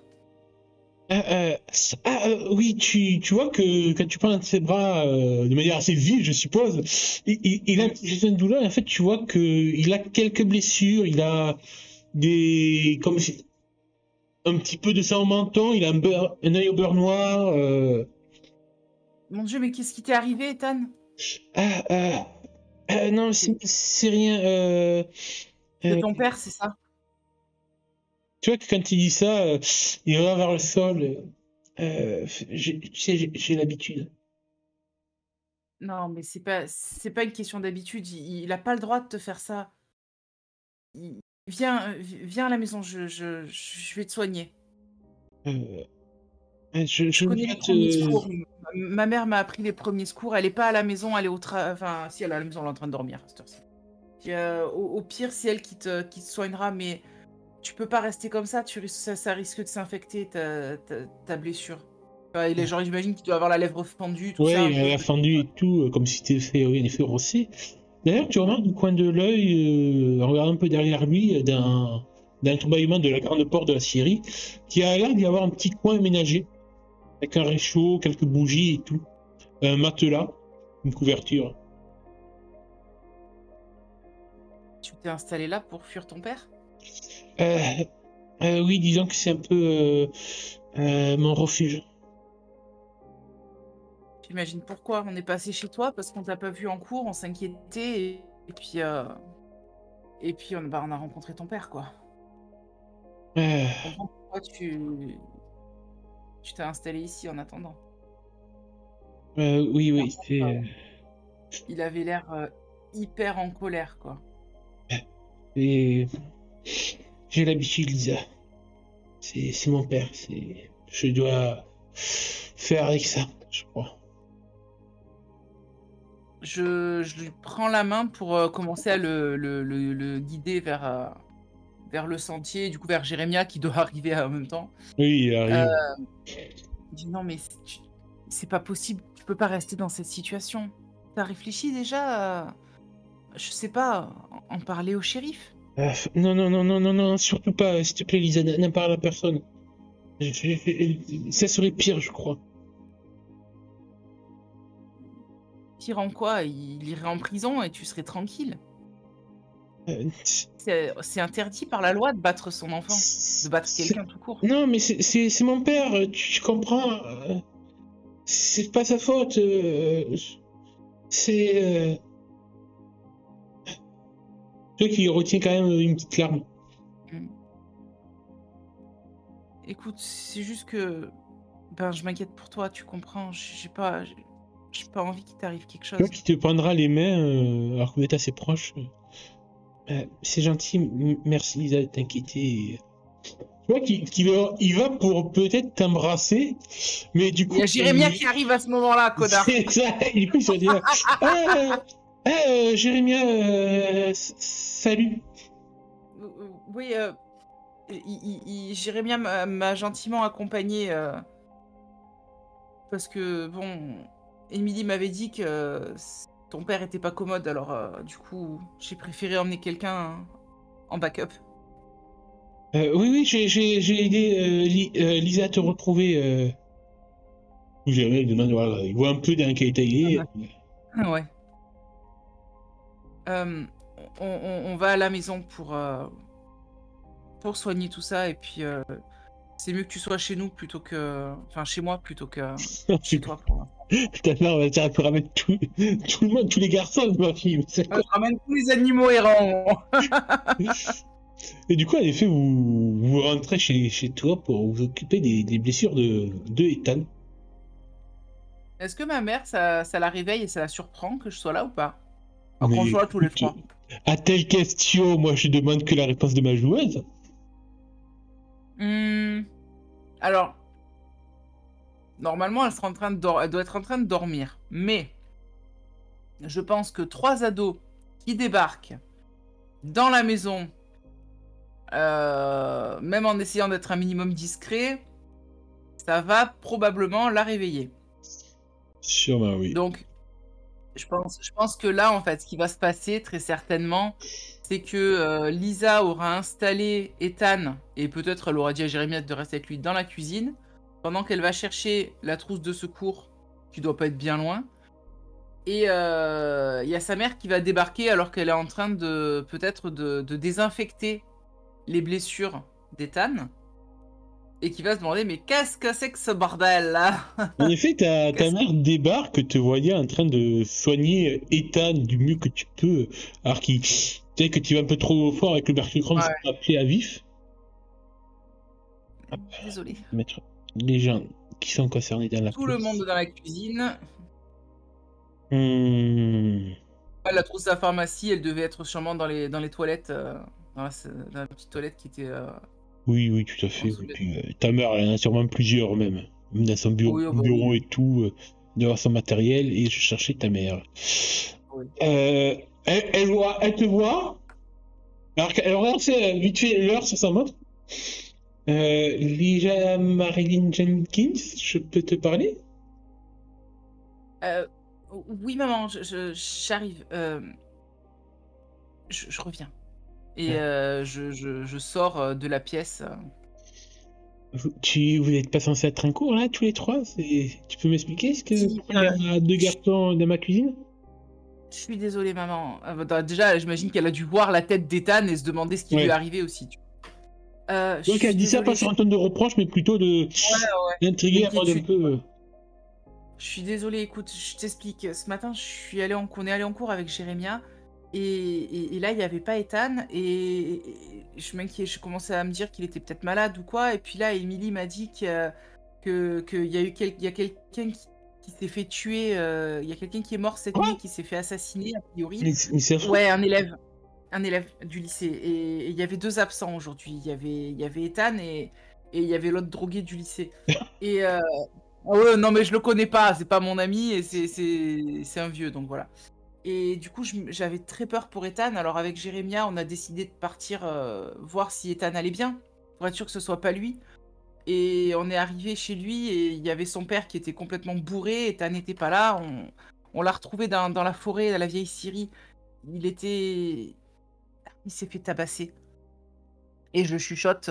S2: Oui, tu vois que quand tu prends dans ses bras de manière assez vive, je suppose, il a
S1: Mmh.
S2: une douleur. Et en fait, tu vois que il a quelques blessures, il a un petit peu de sang au menton, il a un œil au beurre noir.
S1: Mon Dieu, mais qu'est-ce qui t'est arrivé, Ethan?
S2: Ah, non,
S1: C'est
S2: c'est rien.
S1: c'est
S2: Euh,
S1: ton père, c'est ça?
S2: Tu vois que quand il dit ça, il va vers le sol. Tu sais, j'ai l'habitude.
S1: Non, mais c'est pas une question d'habitude, il a pas le droit de te faire ça. I viens à la maison, je vais te soigner.
S2: Euh,
S1: Je
S2: je veux
S1: connais
S2: bien
S1: les premiers
S2: te.
S1: secours. Ma mère m'a appris les premiers secours. Elle est pas à la maison, elle est enfin, si, elle est à la maison, elle est en train de dormir à cette heure-ci. Puis, au pire, c'est elle qui te soignera, mais tu peux pas rester comme ça, ça risque de s'infecter ta blessure. Et les gens, j'imagine qu'il doit avoir la lèvre fendue, tout ça
S2: Ouais,
S1: un
S2: il
S1: peu.
S2: a fendu et tout, comme si c'était fait, oui, en effet, rosser. D'ailleurs, tu remarques du coin de l'œil, en regardant un peu derrière lui, dans l'entrebâillement de la grande porte de la scierie, qu'il a l'air d'y avoir un petit coin aménagé, avec un réchaud, quelques bougies et tout. Un matelas, une couverture.
S1: Tu t'es installé là pour fuir ton père?
S2: Euh, oui, disons que c'est un peu mon refuge.
S1: J'imagine pourquoi. On est passé chez toi parce qu'on t'a pas vu en cours, on s'inquiétait et puis on a rencontré ton père, quoi.
S2: Euh,
S1: Je comprends pourquoi tu t'es installé ici en attendant.
S2: oui,
S1: Par
S2: oui,
S1: contre,
S2: c'est.
S1: il avait l'air, hyper en colère, quoi.
S2: Et j'ai l'habitude, Lisa. C'est mon père. Je dois faire avec ça, je crois.
S1: Je lui prends la main pour, commencer à le guider vers le sentier, du coup vers Jérémia qui doit arriver en même temps.
S2: Oui, il
S1: Heu,
S2: arrive.
S1: je dis: «Non mais c'est pas possible, tu peux pas rester dans cette situation. Tu as réfléchi déjà à, je sais pas, en parler au shérif?»
S2: Non, non, non, non, non, non, surtout pas, s'il te plaît, Lisa, n'en parle à personne. Ça serait pire, je crois.
S1: Pire en quoi? Il irait en prison et tu serais tranquille.
S2: Euh,
S1: C'est interdit par la loi de battre son enfant, de battre quelqu'un tout court.
S2: Non, mais c'est mon père, tu comprends. C'est pas sa faute. C'est. Toi qui retient quand même une petite larme.
S1: Mmh. Écoute, c'est juste que, ben, je m'inquiète pour toi, tu comprends? J'ai pas envie qu'il t'arrive quelque
S2: Toi
S1: chose.
S2: qui te prendra les mains alors que vous êtes assez proches. C'est gentil, merci Lisa de t'inquiéter. Tu vois il va pour peut-être t'embrasser, mais du
S1: Il y
S2: coup,
S1: a Jérémia qui arrive à ce moment-là, connard!
S2: c'est ça, et du coup, ils se dit, Jérémia, salut.
S1: Oui, Jérémia m'a gentiment accompagné parce que bon, Émilie m'avait dit que ton père était pas commode, alors du coup, j'ai préféré emmener quelqu'un en backup.
S2: Oui, j'ai aidé Lisa à te retrouver. Jamais, il demande, voilà, il voit un peu dans quel état il est.
S1: Ouais. On va à la maison pour soigner tout ça et puis c'est mieux que tu sois chez nous plutôt que... Enfin, chez moi plutôt que chez toi pour l'instant.
S2: Ta mère va dire, elle peut ramener tout le monde, tous les garçons de ma fille. C'est quoi?
S1: Je ramène tous les animaux errants.
S2: Et du coup, en effet, vous rentrez chez toi pour vous occuper des blessures de Ethan.
S1: Est-ce que ma mère, ça la réveille et ça la surprend que je sois là ou pas? Alors qu'on
S2: Mais
S1: soit là tous les
S2: écoute,
S1: trois.
S2: à telle question, moi je demande que la réponse de ma joueuse.
S1: Alors, normalement, elle doit être en train de dormir. Mais je pense que 3 ados qui débarquent dans la maison, même en essayant d'être un minimum discret, ça va probablement la réveiller.
S2: Sûrement, oui.
S1: Donc, je pense que là, en fait, ce qui va se passer, très certainement, c'est que Lisa aura installé Ethan, et peut-être elle aura dit à Jérémy de rester avec lui dans la cuisine, pendant qu'elle va chercher la trousse de secours, qui doit pas être bien loin. Et il y a sa mère qui va débarquer alors qu'elle est en train de peut-être de désinfecter les blessures d'Ethan. Et qui va se demander, mais qu'est-ce que c'est que ce bordel là?
S2: En effet, ta
S1: Qu'est-ce-
S2: mère débarque, te voyait en train de soigner Ethan du mieux que tu peux, alors qu'il peut-être que tu vas un peu trop fort avec le mercurochrome, ça
S1: Ouais,
S2: m'a appelé à vif.
S1: désolé.
S2: Mettre les gens qui sont concernés dans la
S1: Tout le
S2: pièce.
S1: monde dans la cuisine.
S2: Hmm.
S1: La trousse à pharmacie, elle devait être sûrement dans les toilettes, dans la petite toilette qui était
S2: Oui, oui, tout à
S1: en
S2: fait.
S1: dessous
S2: Et
S1: de
S2: puis, ta mère, elle en a sûrement plusieurs même. Même dans son bureau,
S1: Oui, oh bah
S2: bureau
S1: oui.
S2: et tout, devant son matériel, et je cherchais ta mère.
S1: Oui.
S2: Elle te voit, alors qu'elle regarde vite fait l'heure sur sa montre. Lisa Marilyn Jenkins, je peux te parler?
S1: Euh, oui, maman, j'arrive. Je reviens. Et je sors de la pièce.
S2: Vous n'êtes pas censé être en cours là, tous les trois? Tu peux m'expliquer ce que
S1: Si,
S2: il y a deux garçons dans ma cuisine?
S1: je suis désolée, maman. Bah, déjà, j'imagine qu'elle a dû voir la tête d'Ethan et se demander ce qui lui est
S2: Ouais.
S1: arrivé aussi. Je
S2: Donc elle
S1: suis
S2: dit ça pas
S1: désolée.
S2: sur un ton de reproche, mais plutôt
S1: Ouais, ouais.
S2: d'intriguer à mode un
S1: L'inquiétude.
S2: peu.
S1: Je suis désolée, écoute, je t'explique. Ce matin, on est allé en cours avec Jérémia et là, il n'y avait pas Ethan et je m'inquiète, je commençais à me dire qu'il était peut-être malade ou quoi. Et puis là, Émilie m'a dit qu'il y a il y a quelqu'un qui s'est fait tuer, il y a quelqu'un qui est mort cette nuit,
S2: Quoi?
S1: qui s'est fait assassiner, a priori.
S2: Mais c'est affreux.
S1: Ouais, un élève du lycée. Et il y avait 2 absents aujourd'hui. Il y avait Ethan et il y avait l'autre drogué du lycée. Et ah ouais, non, mais je le connais pas, c'est pas mon ami et c'est un vieux, donc voilà. Et du coup, j'avais très peur pour Ethan. Alors avec Jérémia, on a décidé de partir voir si Ethan allait bien, pour être sûr que ce soit pas lui. Et on est arrivé chez lui et il y avait son père qui était complètement bourré. Ethan n'était pas là. On l'a retrouvé dans la forêt, à la vieille Syrie. Il s'est fait tabasser. Et je chuchote,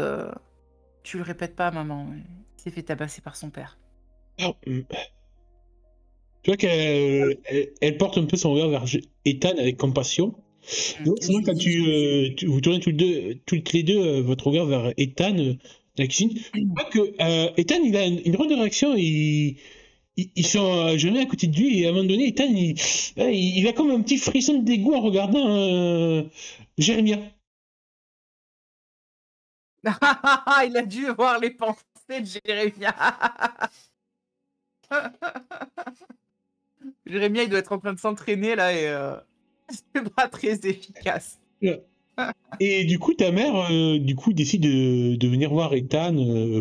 S1: tu le répètes pas, maman. Il s'est fait tabasser par son père.
S2: Ah, tu vois qu'elle porte un peu son regard vers Ethan avec compassion. Donc,
S1: Et
S2: c'est vrai
S1: je lui
S2: quand
S1: dis,
S2: vous tournez toutes les deux votre regard vers Ethan dans la cuisine. Je vois que Ethan, il a une drôle de réaction. Ils sont jamais à côté de lui et à un moment donné, Ethan, il a comme un petit frisson de dégoût en regardant Jérémia.
S1: il a dû voir les pensées de Jérémia. Jérémia, il doit être en train de s'entraîner là et c'est pas très efficace.
S2: Et du coup, ta mère, du coup, décide de venir voir Ethan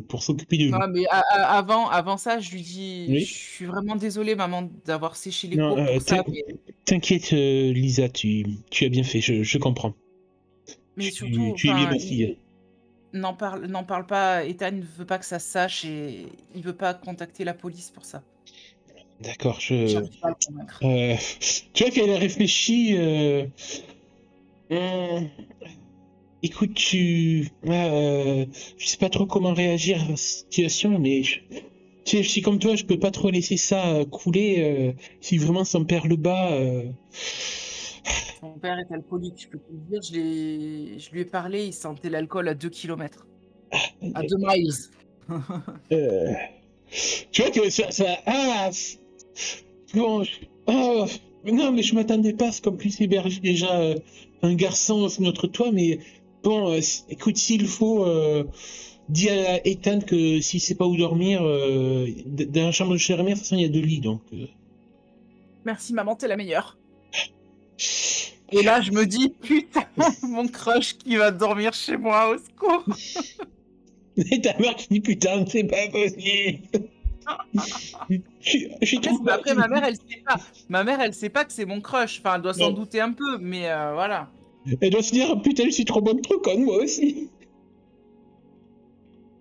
S2: pour s'occuper de lui.
S1: Non, mais avant ça, je lui dis, je
S2: Oui.
S1: suis vraiment désolée, maman, d'avoir séché les
S2: Non,
S1: cours pour ça,
S2: t'inquiète, Lisa, tu as bien fait, je comprends.
S1: mais surtout,
S2: Tu es bien
S1: enfin,
S2: ma fille.
S1: n'en parle pas. Ethan ne veut pas que ça se sache et il veut pas contacter la police pour ça.
S2: D'accord,
S1: J'arrive pas à le convaincre.
S2: tu vois qu'elle a réfléchi. Hum, Écoute, je sais pas trop comment réagir à cette situation, mais tu sais, je suis comme toi, je peux pas trop laisser ça couler. Si vraiment son père le bat,
S1: Son père est alcoolique, je peux te le dire. Je lui ai parlé, il sentait l'alcool à 2 kilomètres. À 2 miles.
S2: euh, tu vois que bon, ah, non, mais je m'attendais pas à ce qu'on puisse héberger déjà un garçon sous notre toit, mais bon, écoute, s'il faut, dis à Ethan que s'il sait pas où dormir, dans la chambre de chez Rémi, de toute façon, il y a 2 lits, donc.
S1: Merci maman, t'es la meilleure. Et là, je me dis, putain, mon crush qui va dormir chez moi, au secours.
S2: Et ta mère qui dit putain, c'est pas possible. Je suis trop
S1: Après,
S2: fatigué.
S1: ma mère, elle sait pas. Ma mère, elle sait pas que c'est mon crush. Enfin, elle doit s'en
S2: Non.
S1: douter un peu, mais voilà.
S2: Elle doit se dire putain, je suis trop bonne trop conne, moi aussi.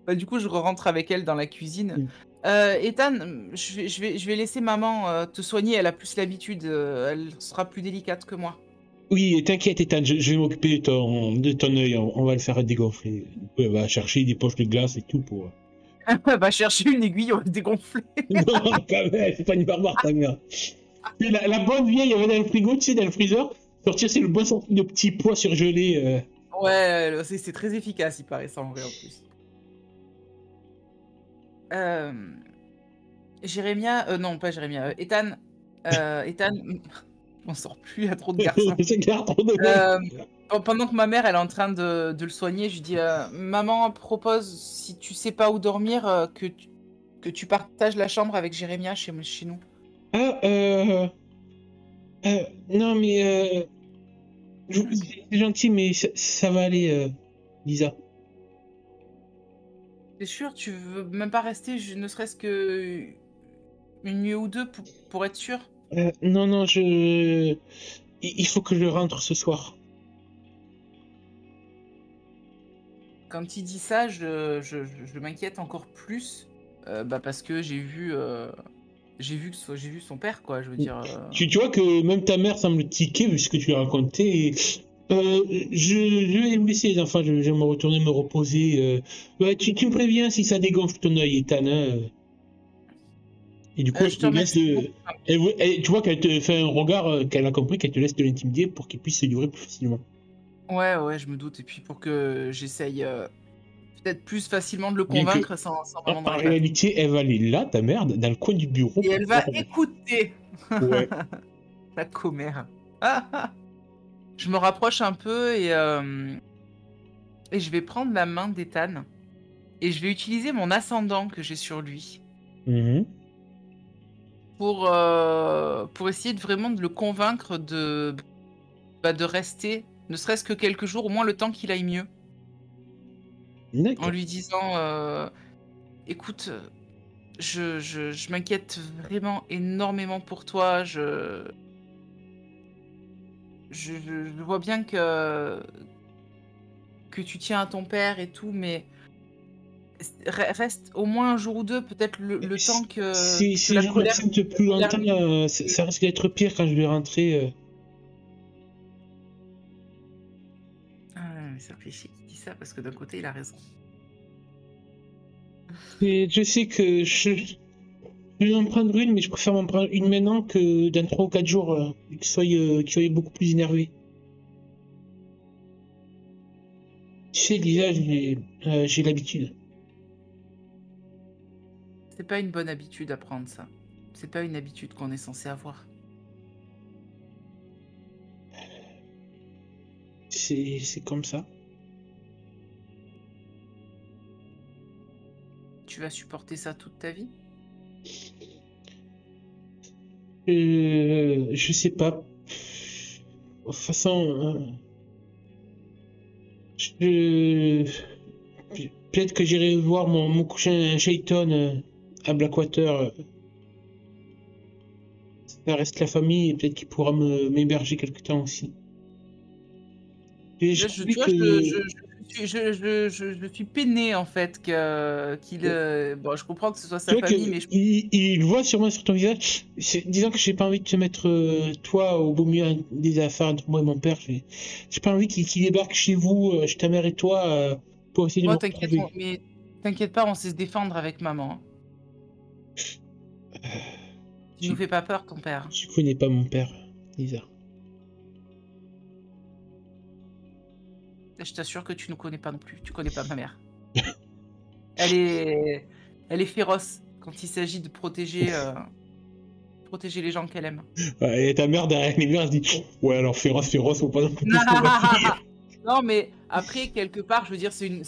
S1: Bah, du coup, je rentre avec elle dans la cuisine. Ethan, je vais laisser maman te soigner. Elle a plus l'habitude. Elle sera plus délicate que moi.
S2: Oui, t'inquiète, Ethan, je vais m'occuper de ton œil, on va le faire dégonfler. Du coup, elle va chercher des poches de glace et tout pour.
S1: Elle va chercher une aiguille, on va le dégonfler.
S2: Non, quand même, c'est pas une barbare, ta mère. La bonne vieille, elle va dans le frigo, tu sais, dans le freezer, sortir, c'est le bon sorti de petits pois surgelés.
S1: Ouais, c'est très efficace, il paraît ça en vrai en plus. Jérémia, non pas Jérémia, Ethan, Ethan, je m'en sors plus, il y a trop de garçons.
S2: C'est clair, trop de
S1: Pendant que ma mère elle est en train de le soigner, je lui dis maman propose si tu sais pas où dormir que tu partages la chambre avec Jérémia chez nous.
S2: Ah, non, mais c'est gentil, mais ça va aller, Lisa.
S1: T'es sûr, tu veux même pas rester ne serait-ce que une nuit ou deux pour être sûr?
S2: Non, non, il faut que je rentre ce soir.
S1: Quand il dit ça, je m'inquiète encore plus parce que j'ai vu son père quoi. Je veux dire.
S2: Tu vois que même ta mère semble tiquer vu ce que tu lui as raconté. Je vais vous laisser les enfants, je vais me retourner me reposer. Ouais, tu me préviens si ça dégonfle ton œil, Ethan. Et du coup, elle
S1: Je
S2: te
S1: te
S2: laisse
S1: remercie
S2: de.
S1: beaucoup.
S2: Tu vois qu'elle te fait un regard, qu'elle a compris, qu'elle te laisse de l'intimider pour qu'il puisse se livrer plus facilement.
S1: Ouais, je me doute. Et puis pour que j'essaye peut-être plus facilement de le
S2: Bien que,
S1: convaincre sans
S2: en
S1: vraiment dans les pattes.
S2: réalité, elle va aller là, ta mère, dans le coin du bureau
S1: Et
S2: pour
S1: elle va
S2: voir.
S1: écouter
S2: Ouais.
S1: la commère. Je me rapproche un peu et je vais prendre la main d'Ethan et je vais utiliser mon ascendant que j'ai sur lui
S2: Mhm.
S1: pour essayer vraiment de le convaincre de rester, ne serait-ce que quelques jours, au moins le temps qu'il aille mieux, en
S2: D'accord.
S1: lui disant écoute, je m'inquiète vraiment énormément pour toi, je vois bien que tu tiens à ton père et tout, mais reste au moins un jour ou deux, peut-être le temps que
S2: Si
S1: la
S2: je
S1: colère
S2: m'absente plus longtemps,
S1: termine.
S2: ça risque d'être pire quand je vais rentrer.
S1: Ah, mais ça fait chier qu'il dit ça, parce que d'un côté, il a raison.
S2: Et je sais que je vais en prendre une, mais je préfère m'en prendre une maintenant que dans 3 ou 4 jours, qu'il soit beaucoup plus énervé. Tu sais, Lisa, j'ai l'habitude.
S1: C'est pas une bonne habitude à prendre, ça. C'est pas une habitude qu'on est censé avoir.
S2: C'est comme ça.
S1: Tu vas supporter ça toute ta vie?
S2: Je sais pas. De toute façon, peut-être que j'irai voir mon cousin Shayton à Blackwater. Ça reste la famille et peut-être qu'il pourra m'héberger quelque temps aussi. Et je
S1: Là,
S2: crois
S1: tu vois,
S2: que.
S1: je suis je suis peinée en fait qu'il bon, je comprends que ce soit
S2: Tu
S1: sa
S2: vois que
S1: famille, mais
S2: il voit sûrement sur ton visage. Disons que j'ai pas envie de te mettre toi au beau milieu des affaires entre moi et mon père. J'ai pas envie qu'il débarque chez vous, chez ta mère et toi, pour essayer de me
S1: moi t'inquiète,
S2: retrouver.
S1: mais t'inquiète pas, on sait se défendre avec maman, hein. Il nous
S2: Tu,
S1: fait pas peur ton père.
S2: tu connais pas mon père, Lisa.
S1: Je t'assure que tu ne connais pas non plus, tu connais pas ma mère. Elle est elle est féroce quand il s'agit de protéger les gens qu'elle aime.
S2: Ouais, et ta mère derrière les murs, elle se dit ouais, alors féroce, féroce, faut pas non plus tester ma fille.
S1: Non, mais après, quelque part, je veux dire, moi,
S2: Mais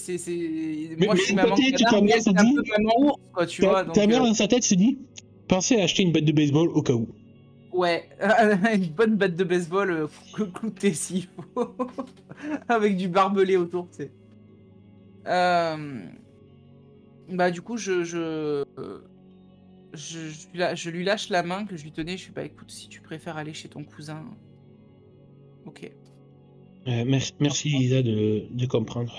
S1: je suis
S2: d'un
S1: maman
S2: côté, ta
S1: canard, mais
S2: mère
S1: elle,
S2: se
S1: c'est un peu
S2: dit,
S1: maman ours, quoi, tu vois.
S2: ta
S1: Donc,
S2: mère dans sa tête se dit, pensez à acheter une batte de baseball au cas où.
S1: ouais, une bonne batte de baseball cloutée s'il faut, avec du barbelé autour, tu sais. Bah, du coup, je lui lâche la main que je lui tenais. Je suis bah, écoute, si tu préfères aller chez ton cousin, ok.
S2: Merci Lisa de comprendre.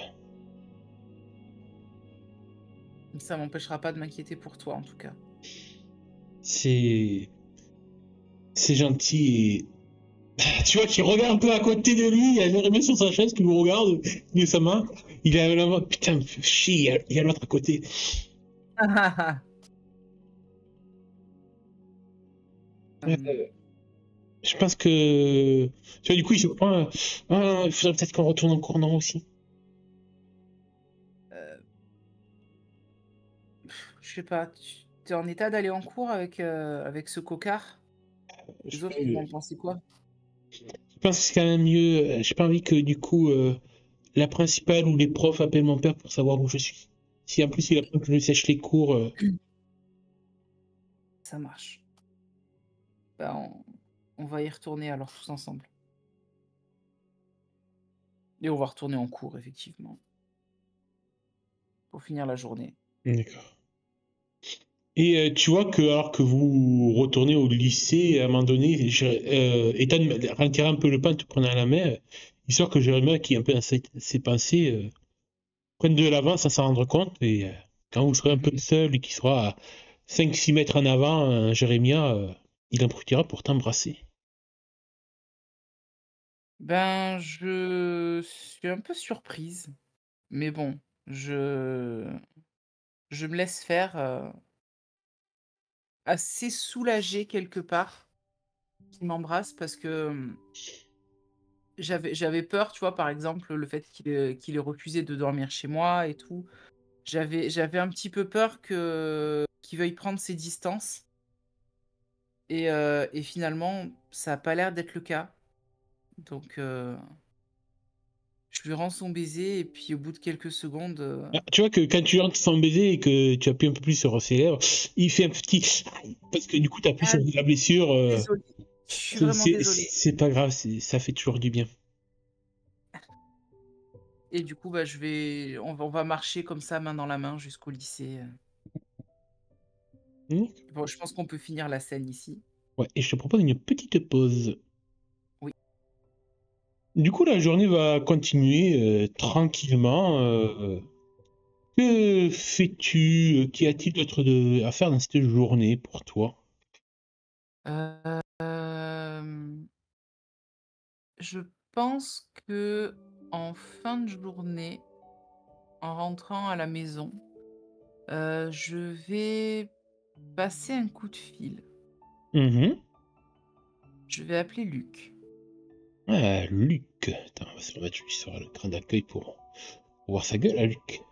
S1: Ça m'empêchera pas de m'inquiéter pour toi, en tout cas.
S2: C'est gentil et tu vois qu'il regarde un peu à côté de lui, il a Jérémy sur sa chaise qui nous regarde, il a sa main, il a la main, putain, me fait chier, il y a l'autre à côté.
S1: Hum,
S2: Je pense que, tu vois, du coup, il se prend, il faudrait peut-être qu'on retourne en cours, non, aussi.
S1: euh, je sais pas, tu es en état d'aller en cours avec ce cocard? Les autres, ils vont en
S2: Je
S1: penser quoi?
S2: pense que c'est quand même mieux, j'ai pas envie que, du coup, la principale ou les profs appellent mon père pour savoir où je suis. Si en plus il apprend que je sèche les cours,
S1: Ça marche. Bah, on va y retourner alors tous ensemble. Et on va retourner en cours, effectivement, pour finir la journée.
S2: d'accord. Et tu vois que alors que vous retournez au lycée, à un moment donné, Ethan retirait un peu le pain, te prenant à la main, histoire que Jérémy, qui est un peu dans ses pensées, prenne de l'avance sans s'en rendre compte. Et quand vous serez un peu seul et qu'il sera à 5-6 mètres en avant, Jérémy, il en profitera pour t'embrasser.
S1: Ben, je suis un peu surprise, mais bon, je je me laisse faire, assez soulagée quelque part qu'il m'embrasse parce que, j'avais peur, tu vois? Par exemple, le fait qu'il ait refusé de dormir chez moi et tout. J'avais un petit peu peur qu'il veuille prendre ses distances et finalement, ça a pas l'air d'être le cas. Donc, je lui rends son baiser et puis au bout de quelques secondes,
S2: Ah, tu vois que quand tu rentres son baiser et que tu appuies un peu plus sur ses lèvres, il fait un petit aïe, parce que du coup tu appuies
S1: ah,
S2: sur la blessure.
S1: désolée, je suis vraiment désolée.
S2: C'est pas grave, ça fait toujours du bien.
S1: Et du coup, bah, on va marcher comme ça, main dans la main jusqu'au lycée.
S2: Hmm.
S1: Bon, je pense qu'on peut finir la scène ici.
S2: Ouais, et je te propose une petite pause.
S1: Oui.
S2: Du coup, la journée va continuer tranquillement. Que fais-tu? Qu'y a-t-il d'autre à faire dans cette journée pour toi?
S1: Hem, je pense que en fin de journée, en rentrant à la maison, je vais passer un coup de fil.
S2: Mhm.
S1: Je vais appeler Luc.
S2: Ah, Luc. Attends, on va se remettre lui sur l'écran d'accueil pour voir sa gueule, à Luc.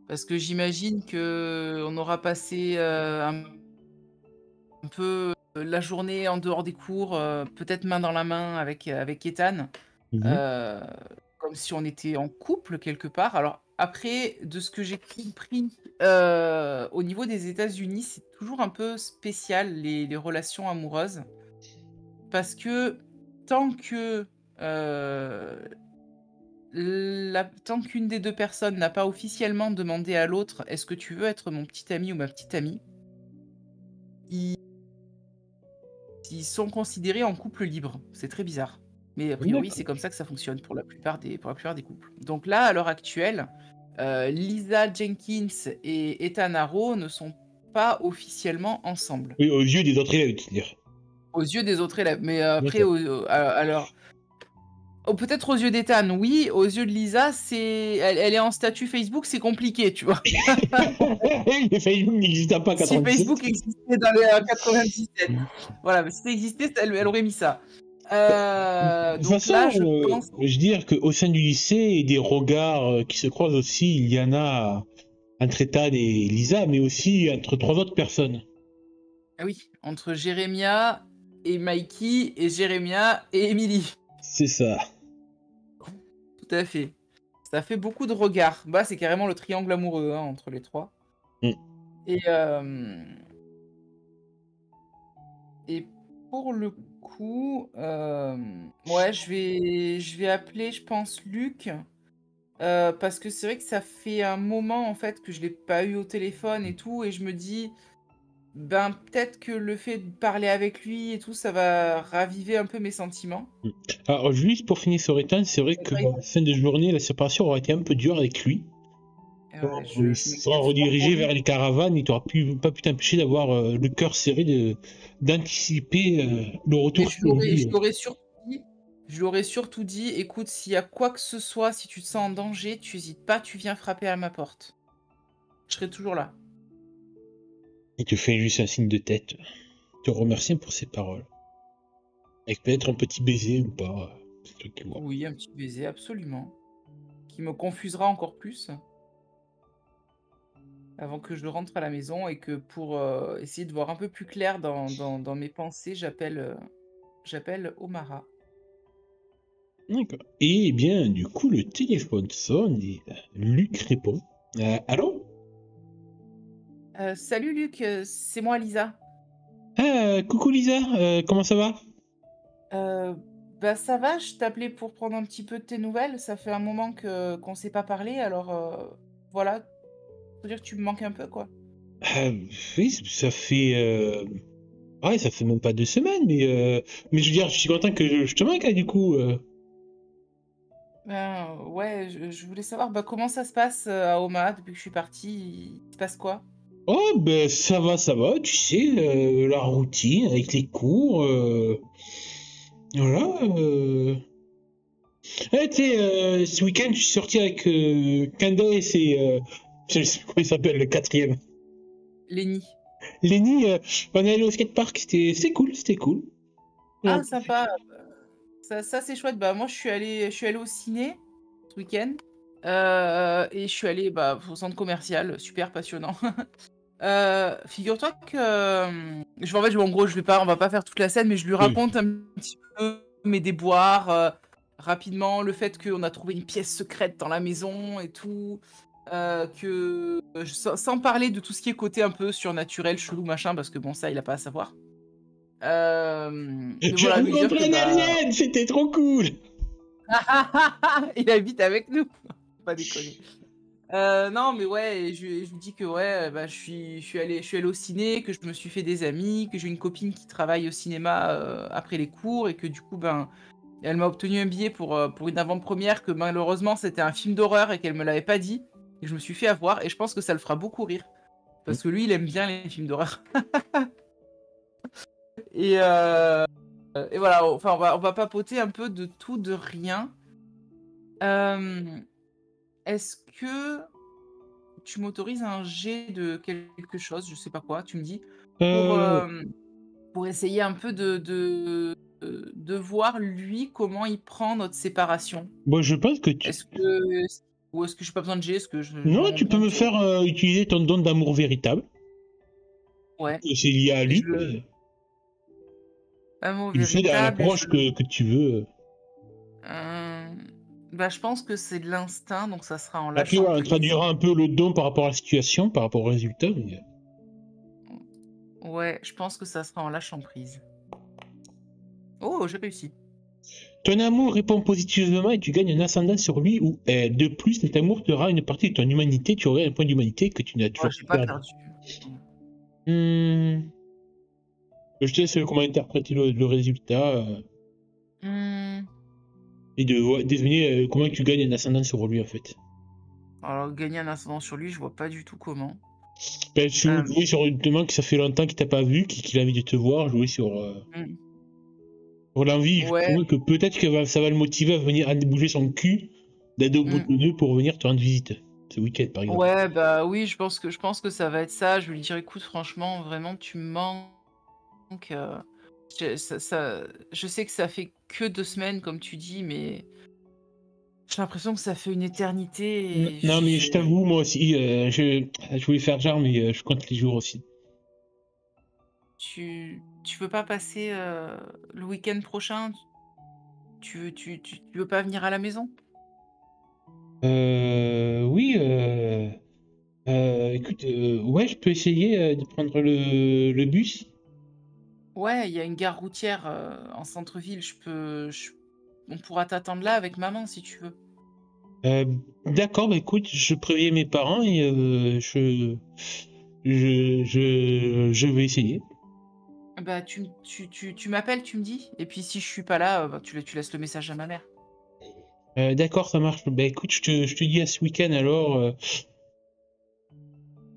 S1: Parce que j'imagine qu'on aura passé, un peu, la journée en dehors des cours, peut-être main dans la main avec Ethan,
S2: Mhm.
S1: heu, comme si on était en couple quelque part. Alors après, de ce que j'ai compris, au niveau des États-Unis, c'est toujours un peu spécial les relations amoureuses. Parce que tant que, heu, tant qu'une des 2 personnes n'a pas officiellement demandé à l'autre: «Est-ce que tu veux être mon petit ami ou ma petite amie?» ils ils sont considérés en couple libre. C'est très bizarre. Mais a priori, c'est
S2: D'accord.
S1: comme ça que ça fonctionne pour la plupart des couples. Donc là, à l'heure actuelle, Lisa Jenkins et Ethan Haro ne sont pas officiellement ensemble.
S2: Oui, aux yeux des autres élèves, tu veux dire.
S1: Aux yeux des autres élèves. Mais après,
S2: D'accord.
S1: alors, peut-être aux yeux d'Ethan, oui. Aux yeux de Lisa, elle est en statut Facebook, c'est compliqué, tu vois.
S2: Le Facebook n'existait pas en
S1: Si
S2: 97.
S1: Facebook existait dans les 97. Voilà, si ça existait, elle aurait mis ça.
S2: De toute
S1: Donc là,
S2: façon,
S1: je pense.
S2: je veux dire qu'au sein du lycée, et des regards qui se croisent aussi, il y en a entre Ethan et Lisa, mais aussi entre trois autres personnes.
S1: Ah oui, entre Jérémia et Mikey et Jérémia et Emily.
S2: C'est ça.
S1: Tout à fait. Ça fait beaucoup de regards. Bah, c'est carrément le triangle amoureux, hein, entre les trois.
S2: Mm.
S1: Et, et pour le coup, ouais, je vais appeler, je pense, Luc. Parce que c'est vrai que ça fait un moment, en fait, que je l'ai pas eu au téléphone et tout. Et je me dis, ben, peut-être que le fait de parler avec lui et tout, ça va raviver un peu mes sentiments.
S2: Alors, juste pour finir sur Ethan, c'est vrai que en fin de journée, la séparation aurait été un peu dure avec lui. Il
S1: Je
S2: sera
S1: m'inquiète fort pour
S2: redirigé
S1: lui.
S2: vers les caravanes, il t'aura pas pu t'empêcher d'avoir le cœur serré, d'anticiper le
S1: Et
S2: retour
S1: je
S2: sur lui.
S1: lui aurais surtout dit, écoute, s'il y a quoi que ce soit, si tu te sens en danger, tu hésites pas, tu viens frapper à ma porte. Je serai toujours là.
S2: Il te fait juste un signe de tête, te remerciant pour ses paroles. Avec peut-être un petit baiser ou pas, c'est toi qui vois.
S1: Oui, un petit baiser, absolument. Qui me confusera encore plus avant que je rentre à la maison et que pour essayer de voir un peu plus clair dans mes pensées, j'appelle Omara.
S2: D'accord. Et bien, du coup, le téléphone sonne et Luc répond. Allô?
S1: Salut Luc, c'est moi Lisa.
S2: Ah, coucou Lisa, comment ça va?
S1: Euh, Bah ça va, je t'appelais pour prendre un petit peu de tes nouvelles. Ça fait un moment qu'on s'est pas parlé, alors voilà, faut dire que tu me manques un peu, quoi.
S2: Ah, oui, ça fait... Ouais, ça fait même pas 2 semaines, mais je veux dire, je suis content que je te manque, hein, du coup.
S1: Ben ouais, je voulais savoir bah, comment ça se passe à Omaha depuis que je suis partie. Il se passe quoi?
S2: Oh, ben ça va, tu sais, la routine avec les cours, voilà. Ah, tu sais, ce week-end, je suis sorti avec Candace et... je sais plus comment il s'appelle, le quatrième.
S1: Lenny.
S2: Lenny, on est allé au skatepark, c'était cool, c'était cool. On a
S1: Ah
S2: profité.
S1: sympa, ça c'est chouette. Bah moi je suis allée au ciné ce week-end et je suis allée bah, au centre commercial, super passionnant. Figure-toi que en fait, en gros, on va pas faire toute la scène, mais je lui
S2: Oui.
S1: raconte un petit peu mes déboires rapidement, le fait qu'on a trouvé une pièce secrète dans la maison et tout, que sans parler de tout ce qui est côté un peu surnaturel, chelou, machin, parce que bon, ça, il a pas à savoir. Mais
S2: J'ai
S1: voilà, lui dire que
S2: rencontré un
S1: bah
S2: alien, c'était trop cool.
S1: il habite avec nous, faut pas déconner. Non, mais ouais, et je lui dis que ouais, bah, je suis allée au ciné, que je me suis fait des amis, que j'ai une copine qui travaille au cinéma après les cours et que du coup, ben, elle m'a obtenu un billet pour une avant-première, que malheureusement c'était un film d'horreur et qu'elle me l'avait pas dit. Et je me suis fait avoir et je pense que ça le fera beaucoup rire. Parce que lui, il aime bien les films d'horreur. Et, et voilà, enfin, on va papoter un peu de tout, de rien. Euh, Est-ce que tu m'autorises un jet de quelque chose, je sais pas quoi, tu me dis, pour,
S2: Euh,
S1: pour essayer un peu de voir lui comment il prend notre séparation.
S2: bon, je pense que tu...
S1: Est-ce que ou est-ce que j'ai pas besoin de jet, est-ce que je m'en
S2: Non,
S1: rends
S2: tu peux me
S1: compte?
S2: faire utiliser ton don d'amour véritable.
S1: Ouais,
S2: Et c'est lié à
S1: et
S2: lui.
S1: je le amour
S2: Tu le fais à
S1: véritable et je
S2: l'approche
S1: le
S2: que tu veux.
S1: bah, je pense que c'est de l'instinct, donc ça sera en
S2: Après,
S1: lâchant
S2: voilà, on
S1: prise.
S2: traduira un peu le don par rapport à la situation, par rapport au résultat.
S1: Ouais, je pense que ça sera en lâchant prise. Oh, j'ai réussi.
S2: Ton amour répond positivement et tu gagnes un ascendant sur lui ou elle. De plus, cet amour te rend une partie de ton humanité. Tu aurais un point d'humanité que tu n'as
S1: Oh,
S2: toujours
S1: j'ai
S2: pas
S1: pas
S2: perdu.
S1: perdu.
S2: Hmm. Je te laisse comment interpréter le résultat.
S1: Mmh.
S2: Et de ouais, deviner comment tu gagnes un ascendant sur lui en fait.
S1: Alors, gagner un ascendant sur lui, je vois pas du tout comment.
S2: Ben, tu
S1: Euh,
S2: jouer sur justement que ça fait longtemps qu'il t'a pas vu, qu'il a envie de te voir, jouer
S1: mm,
S2: sur l'envie, je
S1: ouais,
S2: trouvais que peut-être que ça va le motiver à venir à bouger son cul d'un deux bout
S1: mm,
S2: de deux pour venir te rendre visite. Ce week-end par exemple.
S1: ouais, bah oui, je pense que ça va être ça. Je vais lui dire, écoute, franchement, vraiment, tu me manques. Je sais que ça fait que 2 semaines, comme tu dis, mais j'ai l'impression que ça fait une éternité et
S2: Non mais je t'avoue, moi aussi, je voulais faire genre, mais je compte les jours aussi.
S1: tu veux pas passer le week-end prochain? Tu veux pas venir à la maison?
S2: Oui, écoute, ouais, je peux essayer de prendre le bus.
S1: Ouais, il y a une gare routière en centre-ville. On pourra t'attendre là avec maman si tu veux.
S2: Euh, d'accord, bah écoute, je préviens mes parents et je vais essayer.
S1: Bah, tu m'appelles, tu me dis, et puis si je suis pas là, bah, tu laisses le message à ma mère.
S2: D'accord, ça marche. Bah écoute, je te dis à ce week-end alors.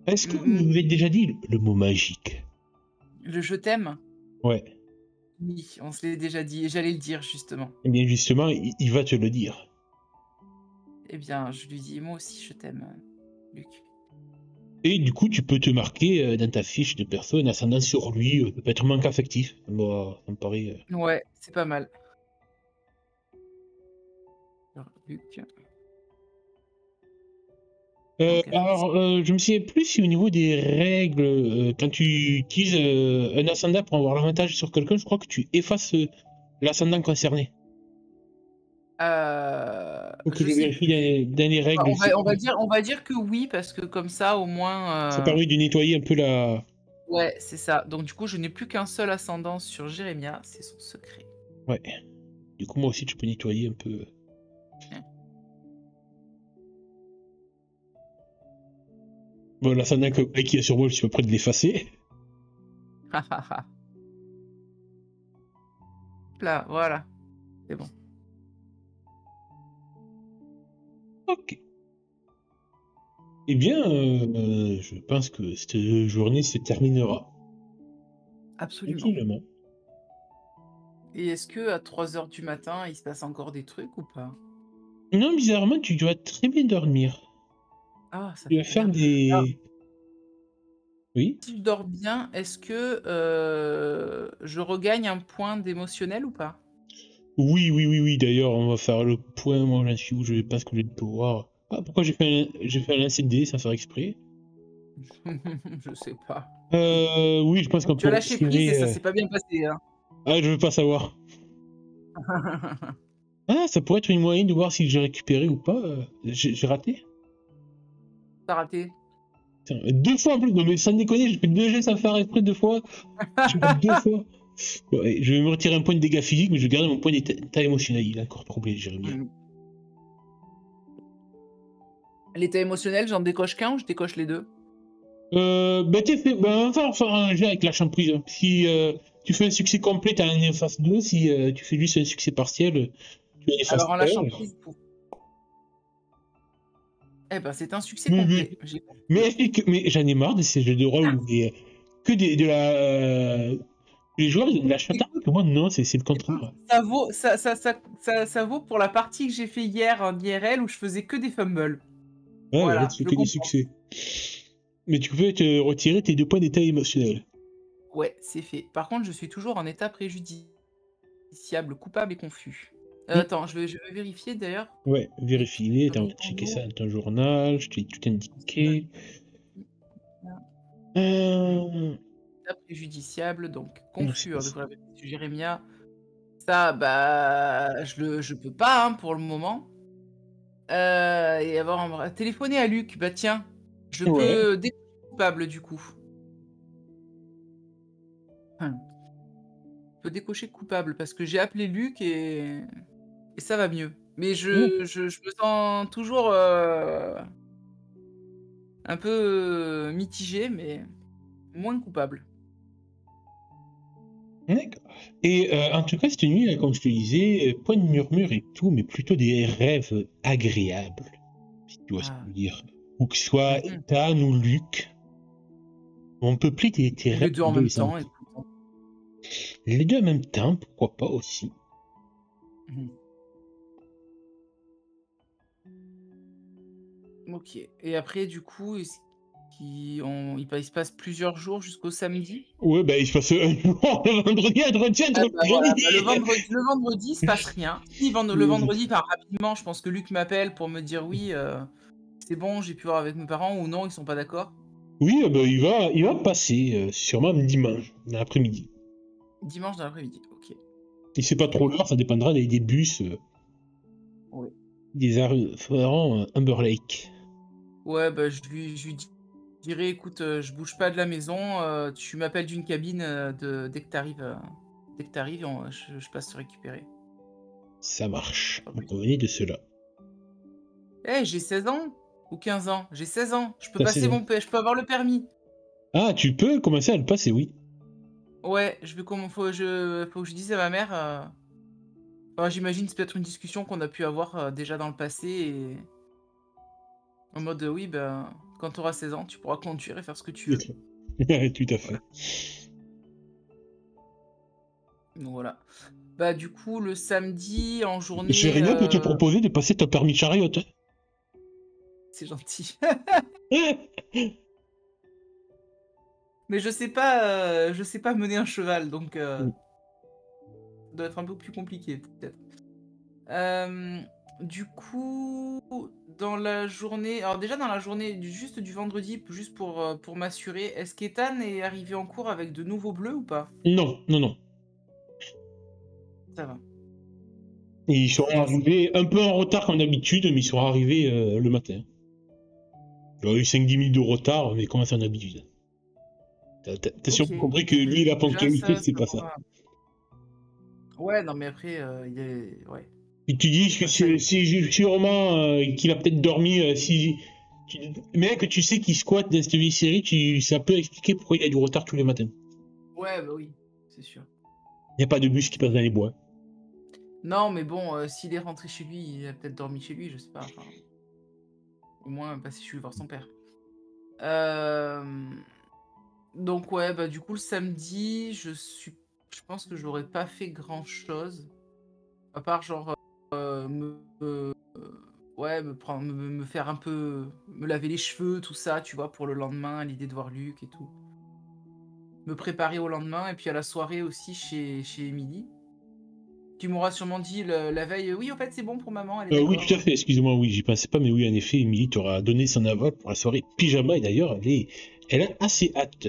S2: Est-ce que vous
S1: Mmh,
S2: vous avez déjà dit le mot magique?
S1: le «je t'aime»,
S2: Ouais.
S1: oui, on se l'est déjà dit et j'allais le dire justement.
S2: Eh bien justement, il va te le dire.
S1: Eh bien, je lui dis: «Moi aussi je t'aime, Luc».
S2: Et du coup, tu peux te marquer dans ta fiche de perso un ascendant sur lui, peut-être un manque affectif. Moi, ça me paraît.
S1: Ouais, c'est pas mal. Alors Luc, manque affectif.
S2: Alors, je me souviens plus si au niveau des règles, quand tu utilises un ascendant pour avoir l'avantage sur quelqu'un, je crois que tu effaces l'ascendant concerné. Faut que
S1: Je
S2: je
S1: sais
S2: vérifie
S1: plus.
S2: dans les
S1: Bah,
S2: règles.
S1: on va dire que oui, parce que comme ça au
S2: Ça
S1: moins,
S2: permet de nettoyer un peu la.
S1: ouais, c'est ça. Donc du coup, je n'ai plus qu'un seul ascendant sur Jérémia, c'est son secret.
S2: Ouais. Du coup, moi aussi, tu peux nettoyer un peu.
S1: Hein.
S2: Bon, l'ascendant qui est sur moi, je suis pas prêt de l'effacer.
S1: Là, voilà, c'est bon.
S2: Ok. Eh bien, je pense que cette journée se terminera
S1: Absolument.
S2: tranquillement.
S1: Et est-ce que à 3 heures du matin, il se passe encore des trucs ou pas?
S2: Non, bizarrement, tu dois très bien dormir.
S1: Ah, ça
S2: Tu vas
S1: fait
S2: faire
S1: bien. Alors,
S2: des. Oui.
S1: si je dors bien, est-ce que, je regagne un point d'émotionnel ou pas?
S2: Oui, oui, oui, oui. D'ailleurs, on va faire le point. Moi, j'en suis où je pense que je vais pouvoir. Ah, pourquoi j'ai fait un lancer de dés sans faire exprès?
S1: Je sais pas.
S2: Oui, je pense qu'on
S1: Tu as
S2: peut
S1: lâché prise et
S2: retirer.
S1: ça s'est pas bien passé, hein?
S2: Ah, je veux pas savoir. Ah, ça pourrait être une moyenne de voir si j'ai récupéré ou pas. J'ai raté.
S1: Tu raté.
S2: Tiens, deux fois en plus. Non, mais sans déconner, j'ai fait deux jets sans faire exprès deux fois. J'ai fait deux fois. Ouais, je vais me retirer un point de dégâts physiques, mais je vais garder mon point d'état émotionnel. Il est encore troublé, Jérémy.
S1: Mmh. L'état émotionnel, j'en décoche qu'un ou je décoche les 2?
S2: Bah, t'es fait. Bah, on va faire un jet avec la champrise. Si tu fais un succès complet, t'as un efface 2. Si tu fais juste un succès partiel, tu as un efface
S1: Alors en lâchant
S2: 1.
S1: prise pour eh ben, c'est un succès
S2: Mais,
S1: complet. J'ai
S2: mais j'en ai marre de ces jeux de rôle où que de la. Les joueurs, ils ont de la chata.
S1: écoute,
S2: Que moi, non, c'est le
S1: écoute,
S2: contraire.
S1: ça vaut pour la partie que j'ai fait hier en IRL où je faisais que des fumbles.
S2: Ouais, bah là,
S1: Voilà,
S2: tu fais
S1: je
S2: que des
S1: compense.
S2: succès. Mais tu peux te retirer tes deux points d'état émotionnel.
S1: Ouais, c'est fait. Par contre, je suis toujours en état préjudiciable, coupable et confus.
S2: Hmm.
S1: Attends, je vais vérifier d'ailleurs.
S2: Ouais, vérifie-les. Attends, on va checker ça
S1: Toujours
S2: dans ton journal. Je t'ai tout indiqué. Euh...
S1: état préjudiciable, donc
S2: Non, c'est
S1: confus,
S2: pas
S1: alors,
S2: ça.
S1: de la Jérémia. Ça, bah, je peux pas, hein, pour le moment. Et avoir téléphoner à Luc, bah tiens, je
S2: Ouais.
S1: peux décocher coupable du coup. Enfin, je peux décocher coupable parce que j'ai appelé Luc et ça va mieux. Mais
S2: Hmm.
S1: je me sens toujours, un peu, mitigée, mais moins coupable.
S2: D'accord. Et en tout cas, cette nuit, comme je te disais, point de murmure et tout, mais plutôt des rêves agréables, si tu vois ce que je
S1: Ah.
S2: veux dire. Ou que ce soit
S1: Mmh.
S2: Ethan ou Luc, on peut plier tes
S1: Ou
S2: rêves
S1: les 2 en même
S2: d'adolescent.
S1: temps, écoute, hein.
S2: Les deux en même temps, pourquoi pas aussi.
S1: Mmh. OK et après du coup, est-ce il se passe plusieurs jours jusqu'au samedi?
S2: Ouais, bah, il se passe un jour, le vendredi, entretien
S1: Ah
S2: entre
S1: bah, voilà, bah,
S2: jeudi.
S1: le vendredi, il se passe rien. Si le vendredi, enfin rapidement, je pense que Luc m'appelle pour me dire: «Oui, c'est bon, j'ai pu voir avec mes parents» ou non, ils sont pas d'accord.
S2: Oui, bah, il va passer, sûrement dimanche, dans l'après-midi.
S1: Dimanche dans l'après-midi, OK.
S2: Et c'est pas trop l'heure, ça dépendra des bus,
S1: Oui.
S2: des arriveront Humber Lake.
S1: Ouais, bah, je lui dirai: «Écoute, je bouge pas de la maison, tu m'appelles d'une cabine, dès que tu arrives, je passe te récupérer».
S2: Ça marche.
S1: Pas
S2: On
S1: plus.
S2: convenait de cela.
S1: Eh, j'ai 16 ans ou 15 ans, j'ai 16 ans,
S2: T'as 16 ans.
S1: je peux avoir le permis.
S2: Ah, tu peux commencer à le passer, oui.
S1: Ouais, je vais comment faut que je dise à ma mère, enfin, j'imagine c'est peut-être une discussion qu'on a pu avoir, déjà dans le passé et en mode, «Oui, ben, quand tu auras 16 ans, tu pourras conduire et faire ce que tu veux».
S2: Tout à
S1: Voilà,
S2: fait.
S1: donc voilà. Bah, du coup, le samedi en journée,
S2: Jérémia peut te proposer de passer ton permis de chariot.
S1: c'est gentil. Mais je sais pas mener un cheval, donc ça doit être un peu plus compliqué peut-être. Du coup, dans la journée alors déjà dans la journée du vendredi, juste pour m'assurer, est-ce qu'Ethan est arrivé en cours avec de nouveaux bleus ou pas?
S2: Non, non, non.
S1: Ça va,
S2: Ils
S1: c'est
S2: seront
S1: déjà ça.
S2: arrivés un peu en retard comme d'habitude, mais ils seront arrivés le matin. Il y a eu 5-10 minutes de retard, mais comme c'est en habitude. T'as
S1: OK,
S2: sûrement compris que lui, la
S1: déjà
S2: ponctualité,
S1: ça,
S2: c'est
S1: ça
S2: pas ça.
S1: va. Ouais, non mais après, il est ouais,
S2: Et tu dis que
S1: bah, ça
S2: c'est sûrement qu'il a peut-être dormi. Si, mais que tu sais qu'il squatte dans cette vieille série, ça peut expliquer pourquoi il a du retard tous les matins.
S1: ouais, bah, oui, c'est sûr,
S2: Il n'y a pas de bus qui passe
S1: c'est
S2: dans
S1: sûr.
S2: les bois.
S1: Non mais bon, s'il est rentré chez lui, il a peut-être dormi chez lui, je sais pas, enfin, au moins passer chez lui voir son père. Hem Donc ouais, bah, du coup, le samedi, je pense que j'aurais pas fait grand-chose, à part genre, ouais, me faire un peu me laver les cheveux, tout ça, tu vois? Pour le lendemain, à l'idée de voir Luc et tout. Me préparer au lendemain et puis à la soirée aussi chez Émilie. Tu m'auras sûrement dit le la veille: «Oui, en fait, c'est bon pour maman, elle est
S2: Oui, tout à
S1: d'accord».
S2: fait, excuse-moi, oui, j'y pensais pas, mais oui, en effet, Emily t'aura donné son aval pour la soirée pyjama, et d'ailleurs, elle a assez hâte.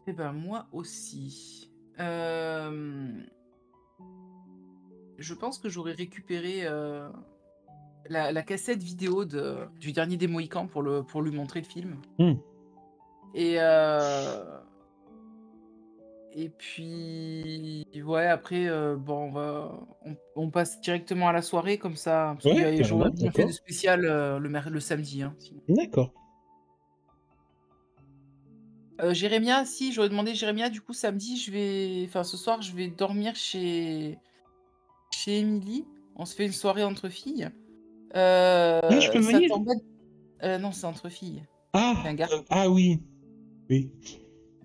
S1: Et ben, moi aussi. Je pense que j'aurais récupéré, la cassette vidéo du dernier des Mohicans pour lui montrer le film
S2: Hmm.
S1: et et puis ouais après, bon on passe directement à la soirée comme ça, parce qu'il y
S2: Ouais,
S1: a j'aurais
S2: carrément,
S1: rien fait de
S2: d'accord.
S1: spécial, le samedi, hein, sinon.
S2: D'accord.
S1: Jérémia, si j'aurais demandé Jérémia du coup samedi ce soir je vais dormir chez Émilie. On se fait une soirée entre filles.
S2: Ah, je peux
S1: Ça
S2: venir?
S1: t'embête non c'est entre filles, c'est un
S2: Ah,
S1: garçon.
S2: ah oui, oui.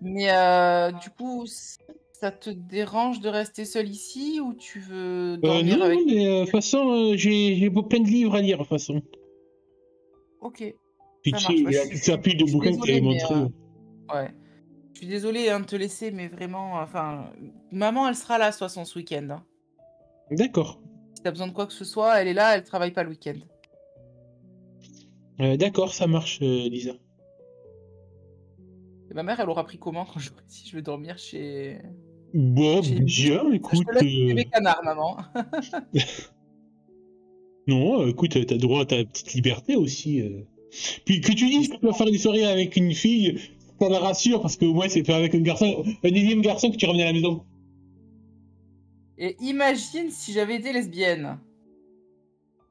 S1: Mais du coup, ça te dérange de rester seul ici ou tu veux
S2: Non,
S1: dormir
S2: non,
S1: avec
S2: mais de toute façon, j'ai plein de livres à lire, de toute façon.
S1: OK,
S2: Puis
S1: ça
S2: tu sais,
S1: marche. Bah,
S2: il y a toute sa pile de
S1: je suis
S2: bouquins que tu avais
S1: désolée, mais
S2: montré.
S1: ouais, je suis désolée, hein, de te laisser, mais vraiment, enfin, maman, elle sera là de toute façon ce week-end, hein.
S2: D'accord.
S1: Si tu as besoin de quoi que ce soit, elle est là, elle travaille pas le week-end.
S2: D'accord, ça marche, Lisa.
S1: Et ma mère, elle aura pris comment quand j'aurai dit: «Je vais dormir
S2: Bon,
S1: chez Émilie»?
S2: bien,
S1: Je te
S2: écoute.
S1: laisse bébé canard, maman.
S2: Non, écoute, t'as droit à ta petite liberté aussi. Puis que tu dises que tu vas faire une soirée avec une fille, ça me rassure parce que au moins c'est fait avec un garçon, un énième garçon que tu ramènes à la maison.
S1: Et imagine si j'avais été lesbienne.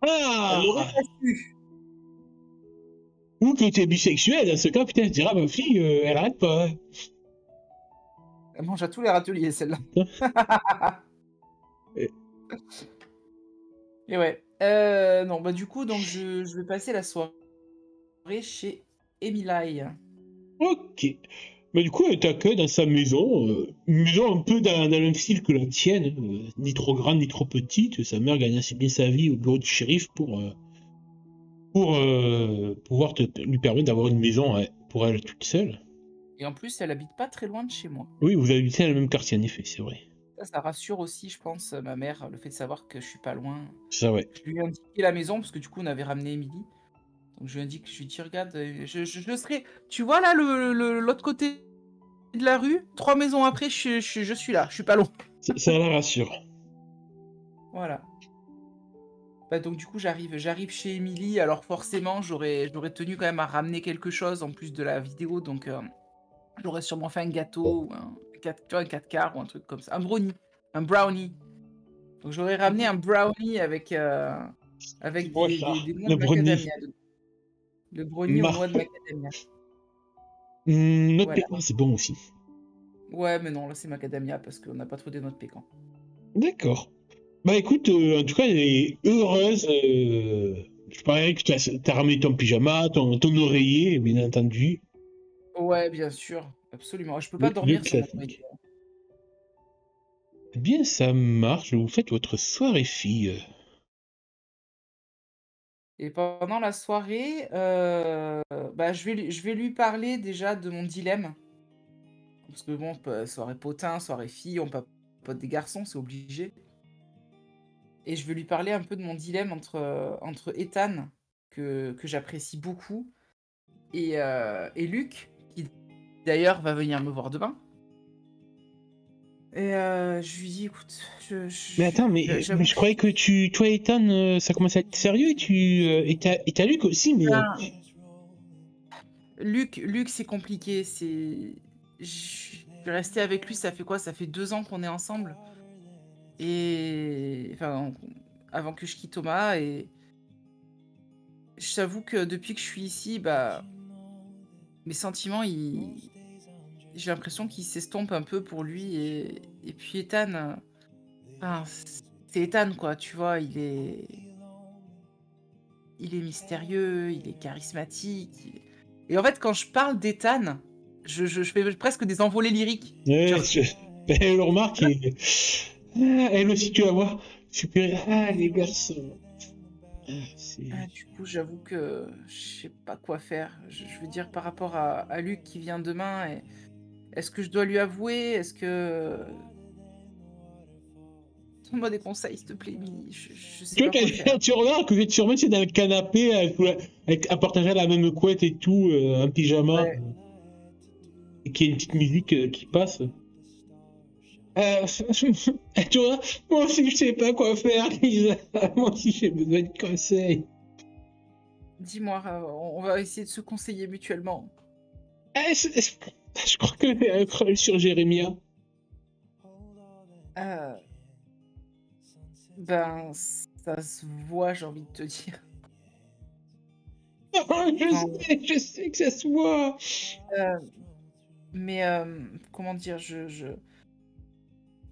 S1: Elle l'aurait
S2: Ah!
S1: pas su.
S2: Ou que tu es bisexuel, dans ce cas, putain, je dirais à ma fille, elle arrête pas. Hein.
S1: Elle mange à tous les râteliers, celle-là.
S2: Et-
S1: Et ouais. Non, bah du coup, donc je vais passer la soirée chez Emily.
S2: Ok. Mais du coup, elle t'accueille dans sa maison, une maison un peu dans le même style que la tienne, ni trop grande ni trop petite. Sa mère gagne assez bien sa vie au bureau du shérif pour pouvoir lui permettre d'avoir une maison pour elle toute seule.
S1: Et en plus, elle habite pas très loin de chez moi.
S2: Oui, vous habitez dans le même quartier, en effet, c'est vrai.
S1: Ça rassure aussi, je pense, ma mère, le fait de savoir que je suis pas loin.
S2: Ça, ouais.
S1: Je lui ai indiqué la maison parce que du coup, on avait ramené Émilie. Donc je lui dis, regarde, je serai. Tu vois là, l'autre côté de la rue, 3 maisons après, je suis là, je suis pas loin.
S2: Ça la rassure.
S1: Voilà. Bah donc du coup, j'arrive chez Émilie. Alors forcément, j'aurais tenu quand même à ramener quelque chose en plus de la vidéo. Donc j'aurais sûrement fait un gâteau, ou tu vois, un 4 quarts ou un truc comme ça. Un brownie. Un brownie. Donc j'aurais ramené un brownie avec
S2: Moi, ça.
S1: des noix
S2: Le
S1: de
S2: brownie.
S1: macadamia dedans. Le brownie aux noix de macadamia.
S2: Notre
S1: Voilà.
S2: pécan, c'est bon aussi.
S1: Ouais, mais non, là c'est macadamia parce qu'on n'a pas trouvé notre pécan.
S2: D'accord. Bah écoute, en tout cas, elle est heureuse. Je parie que tu as ramené ton pyjama, ton oreiller, bien entendu.
S1: Ouais, bien sûr. Absolument. Je peux pas
S2: Le
S1: dormir sans mon oreiller.
S2: classique. Eh bien, ça marche. Vous faites votre soirée fille.
S1: Et pendant la soirée, bah, je vais lui parler déjà de mon dilemme. Parce que bon, soirée potin, soirée fille, on papote des garçons, c'est obligé. Et je vais lui parler un peu de mon dilemme entre Ethan, que j'apprécie beaucoup, et Luc, qui d'ailleurs va venir me voir demain. Et je lui dis, écoute,
S2: Mais attends, mais
S1: j'avoue
S2: je croyais que toi et Ethan, ça commençait à être sérieux et t'as Luc aussi, mais
S1: Luc, c'est compliqué. Je suis restée avec lui, ça fait quoi? Ça fait 2 ans qu'on est ensemble. Et enfin, avant que je quitte Thomas. Et je t'avoue que depuis que je suis ici, bah, mes sentiments, j'ai l'impression qu'ils s'estompent un peu pour lui. Et puis Ethan, enfin, c'est Ethan, quoi, tu vois, il est mystérieux, il est charismatique. Et en fait, quand je parle d'Ethan, je fais presque des envolées lyriques.
S2: ouais,
S1: Genre,
S2: elle le remarque et elle aussi, tu vas voir. Super. Ah, les garçons. Ah,
S1: du coup, j'avoue que je sais pas quoi faire. Je veux dire, par rapport à Luc qui vient demain, est-ce que je dois lui avouer? Est-ce que... Donne-moi des conseils, s'il te plaît, Emily. Je sais
S2: Tu vois,
S1: pas quoi faire.
S2: tu remarques que vous êtes sûrement c'est dans le canapé à partager la même couette et tout, un pyjama,
S1: Ouais.
S2: et qu'il y a une petite musique qui passe. Euh, tu vois, moi aussi je sais pas quoi faire, Lisa. Moi aussi j'ai besoin de conseils.
S1: Dis-moi, on va essayer de se conseiller mutuellement.
S2: Je crois que j'ai un crush sur Jérémia.
S1: Euh, Ben, ça se voit, j'ai envie de te dire. Enfin,
S2: Je sais que ça se voit.
S1: euh, mais comment dire, je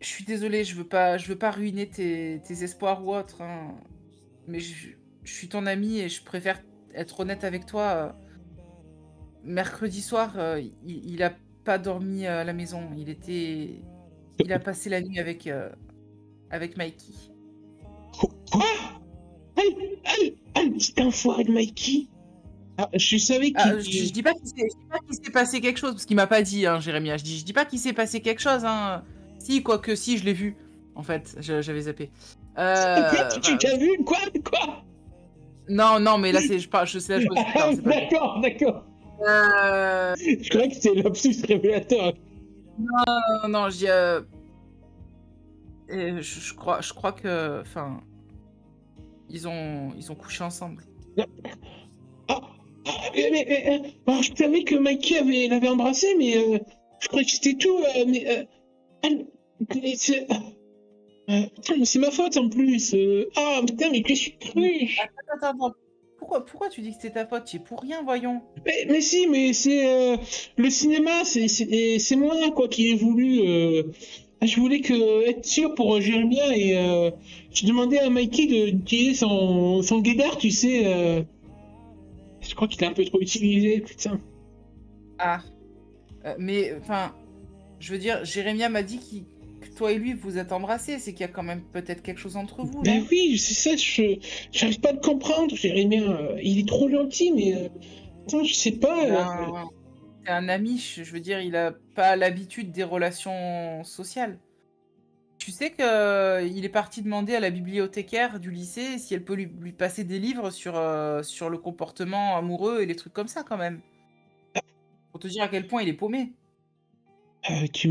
S1: suis désolée, je veux pas ruiner tes espoirs ou autre, hein. Mais je suis ton ami et je préfère être honnête avec toi. Mercredi soir, il a pas dormi à la maison. Il a passé la nuit avec Mikey.
S2: Quoi? Un petit enfoiré de Mikey. Ah, je savais
S1: Ah,
S2: qu'il...
S1: je dis pas je dis pas qu'il s'est passé quelque chose, parce qu'il m'a pas dit, hein, Jérémia. Je dis pas qu'il s'est passé quelque chose, hein. Si, quoique si, je l'ai vu. En fait, j'avais zappé.
S2: Quoi? Tu
S1: Enfin,
S2: t'as vu? Quoi?
S1: non, non, mais là, c'est la chose plus tard, c'est pas le
S2: D'accord.
S1: Euh,
S2: Je croyais que c'était l'absus révélateur.
S1: non, non, je dis, je crois que, enfin, ils ont couché ensemble.
S2: Ah, alors, je savais que Mikey l'avait embrassé, mais je croyais que c'était tout. C'est putain, mais c'est ma faute en plus. Ah putain, mais que je suis cru.
S1: Attends, attends, attends. pourquoi tu dis que c'est ta faute? Tu es pour rien, voyons.
S2: Mais si, mais c'est le cinéma, c'est moi quoi qui ai voulu. Je voulais être sûr pour Jérémia et je demandais à Mikey d'utiliser son guédard, tu sais. Je crois qu'il est un peu trop utilisé, putain.
S1: Ah, mais enfin, je veux dire, Jérémia m'a dit que toi et lui vous êtes embrassés, c'est qu'il y a quand même peut-être quelque chose entre vous,
S2: Ben
S1: non?
S2: oui, c'est ça, j'arrive pas à le comprendre, Jérémia. Il est trop gentil, mais putain, je sais pas.
S1: Ben, c'est un ami, je veux dire, il a pas l'habitude des relations sociales. Tu sais que il est parti demander à la bibliothécaire du lycée si elle peut lui passer des livres sur le comportement amoureux et les trucs comme ça quand même. Pour te dire à quel point il est paumé.
S2: Ouais, tu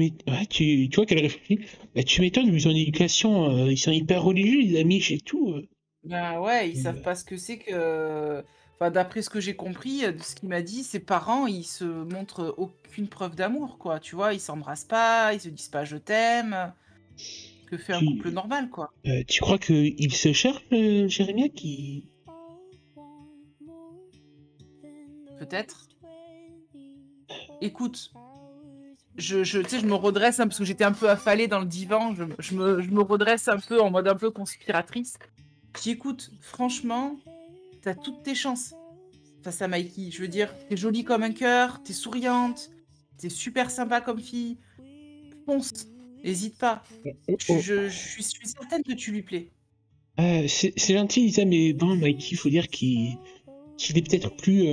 S2: vois qu'elle réfléchit. Bah, tu m'étonnes, vu son éducation, ils sont hyper religieux, les amis, et tout.
S1: Ben ouais, ils savent
S2: Euh,
S1: pas ce que c'est que enfin d'après ce que j'ai compris, de ce qu'il m'a dit, ses parents, ils se montrent aucune preuve d'amour, quoi. Tu vois? Ils s'embrassent pas, ils se disent pas «je t'aime», que fait un couple
S2: tu,
S1: normal, quoi.
S2: tu crois qu'il se cherche, Jérémia, qui...
S1: Peut-être. Écoute, tu sais, je me redresse, hein, parce que j'étais un peu affalée dans le divan, je me redresse un peu en mode un peu conspiratrice. Je dis: «Écoute, franchement, t'as toutes tes chances face à Mikey. Je veux dire, t'es jolie comme un cœur, t'es souriante, t'es super sympa comme fille. Fonce, hésite pas.
S2: Oh,
S1: Je
S2: oh.
S1: je je suis certaine que tu lui plais».
S2: C'est gentil, Lisa, mais bon, Mikey, il faut dire qu'il est peut-être plus...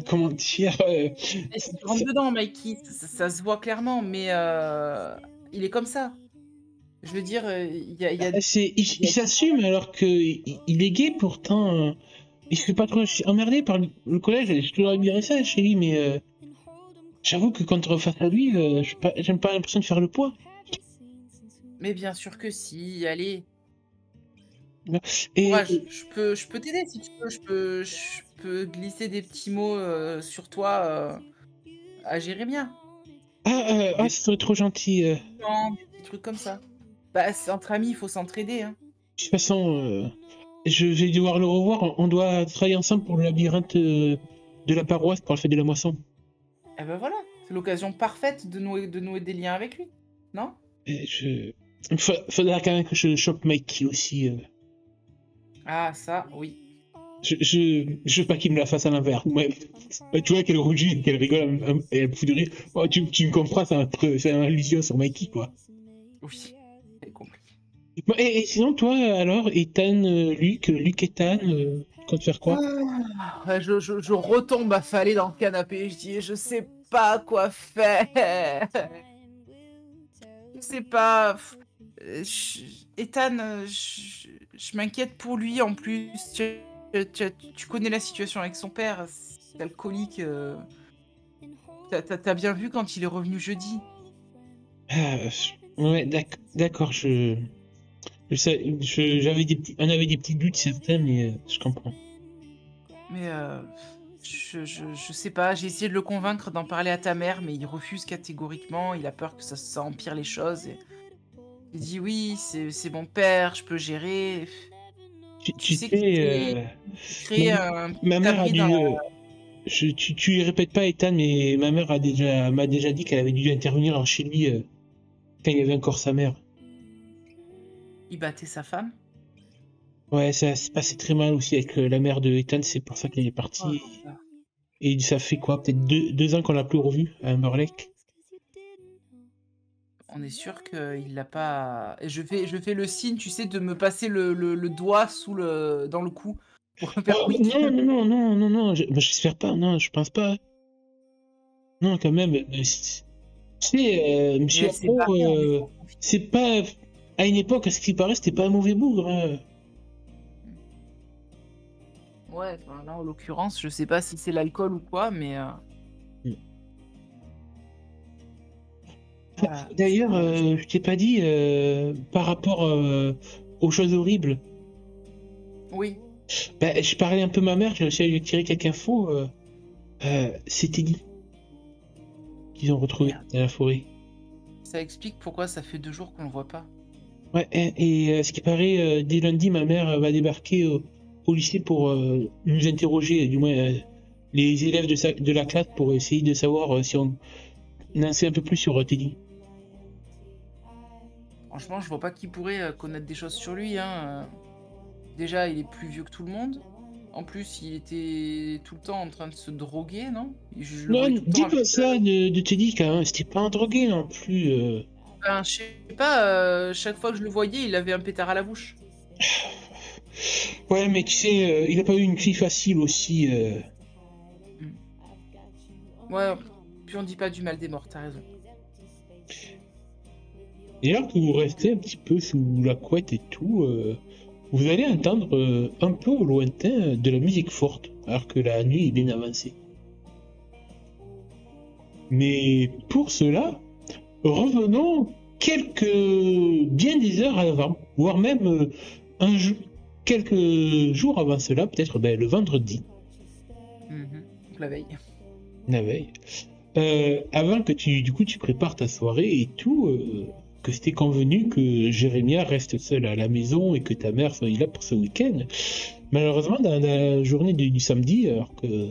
S2: comment dire...
S1: Et si tu rentres dedans, Mikey, ça se voit clairement, mais il est comme ça. Je veux dire, il
S2: Il
S1: y a
S2: s'assume alors que il est gay, pourtant... il se fait pas trop emmerder par le collège, je te dirais ça, chérie, mais... j'avoue que quand on face à lui, j'aime pas l'impression de faire le poids.
S1: mais bien sûr que si, allez,
S2: Et,
S1: courage. Je peux t'aider si tu veux, je peux glisser des petits mots, sur toi, à Jérémia. Des
S2: ce serait trop gentil.
S1: plans, des petits trucs comme ça. Bah, c'est entre amis, il faut s'entraider, hein.
S2: De toute façon, je vais devoir le revoir. On doit travailler ensemble pour le labyrinthe de la paroisse pour la fête de la moisson.
S1: Et ben voilà, c'est l'occasion parfaite de nouer des liens avec lui, non?
S2: Et faudra quand même que je chope Mikey aussi.
S1: Ah ça, oui.
S2: Je veux pas qu'il me la fasse à l'envers. Ouais. Tu vois qu'elle rougit, qu'elle rigole, et elle me fout de rire. Oh, tu me comprends, c'est un allusion sur Mikey, quoi.
S1: Oui, j'ai compris.
S2: Bon, et sinon, toi, alors, Ethan, Luc, Ethan, compte faire quoi?
S1: Ah, ouais, je retombe affalée dans le canapé, je dis: «Je sais pas quoi faire. Je sais pas, Ethan, je m'inquiète pour lui en plus. Tu connais la situation avec son père, c'est alcoolique, tu bien vu quand il est revenu jeudi?»
S2: Ouais, d'accord, on avait des petits doutes certains, mais je comprends.
S1: Mais je sais pas, j'ai essayé de le convaincre d'en parler à ta mère, mais il refuse catégoriquement, il a peur que ça empire les choses et il dit: «Oui, c'est mon père, je peux gérer». Tu
S2: Tu
S1: sais qu'il
S2: sais,
S1: s'est
S2: ma,
S1: créé un
S2: ma
S1: petit
S2: mère a
S1: abri dans
S2: dû.
S1: la
S2: Tu lui répètes pas, Ethan, mais ma mère m'a déjà dit qu'elle avait dû intervenir chez lui quand il y avait encore sa mère.
S1: il battait sa femme.
S2: Ouais, ça se passait très mal aussi avec la mère de Ethan, c'est pour ça qu'elle est
S1: Oh là
S2: partie.
S1: là.
S2: Et ça fait quoi, peut-être 2 ans qu'on l'a plus revu à Humberlake.
S1: On est sûr qu'il l'a pas et je fais le signe, tu sais, de me passer le doigt dans le cou pour faire
S2: Oh,
S1: quick.
S2: non, j'espère pas, non, je pense pas. Non, quand même,
S1: Mais
S2: Monsieur
S1: elle s'est
S2: Arnaud,
S1: barrée en laissant son fils.
S2: c'est pas. À une époque, à ce qui paraît, c'était pas un mauvais bougre. Hein.
S1: Ouais, enfin là, en l'occurrence, je sais pas si c'est l'alcool ou quoi, mais voilà,
S2: D'ailleurs, je t'ai pas dit par rapport aux choses horribles.
S1: oui.
S2: Bah, je parlais un peu à ma mère, j'ai réussi à lui tirer quelques infos. C'est Teddy qu'ils ont retrouvé
S1: Merde.
S2: dans la forêt.
S1: Ça explique pourquoi ça fait 2 jours qu'on le voit pas.
S2: Ouais, et ce qui paraît, dès lundi, ma mère va débarquer au lycée pour nous interroger, du moins les élèves de la classe, pour essayer de savoir si on en sait un peu plus sur Teddy.
S1: Franchement, je vois pas qui pourrait connaître des choses sur lui, hein. Déjà, il est plus vieux que tout le monde. En plus, il était tout le temps en train de se droguer, non? Je le
S2: Non,
S1: voyais tout le temps
S2: dis
S1: avec...
S2: pas ça de Teddy, quand même. C'était pas un drogué non plus.
S1: Ben, je sais pas, chaque fois que je le voyais, il avait un pétard à la bouche.
S2: Ouais, mais tu sais, il a pas eu une fille facile aussi.
S1: Mm. Ouais, puis on dit pas du mal des morts, t'as raison.
S2: Et là que vous restez un petit peu sous la couette et tout, vous allez entendre un peu au lointain de la musique forte, alors que la nuit est bien avancée. Mais pour cela, revenons bien des heures avant, voire même quelques jours avant cela, peut-être le vendredi,
S1: Donc la veille.
S2: la veille. Avant que tu prépares ta soirée et tout, que c'était convenu que Jérémia reste seul à la maison et que ta mère soit là pour ce week-end. Malheureusement, dans la journée du samedi, alors que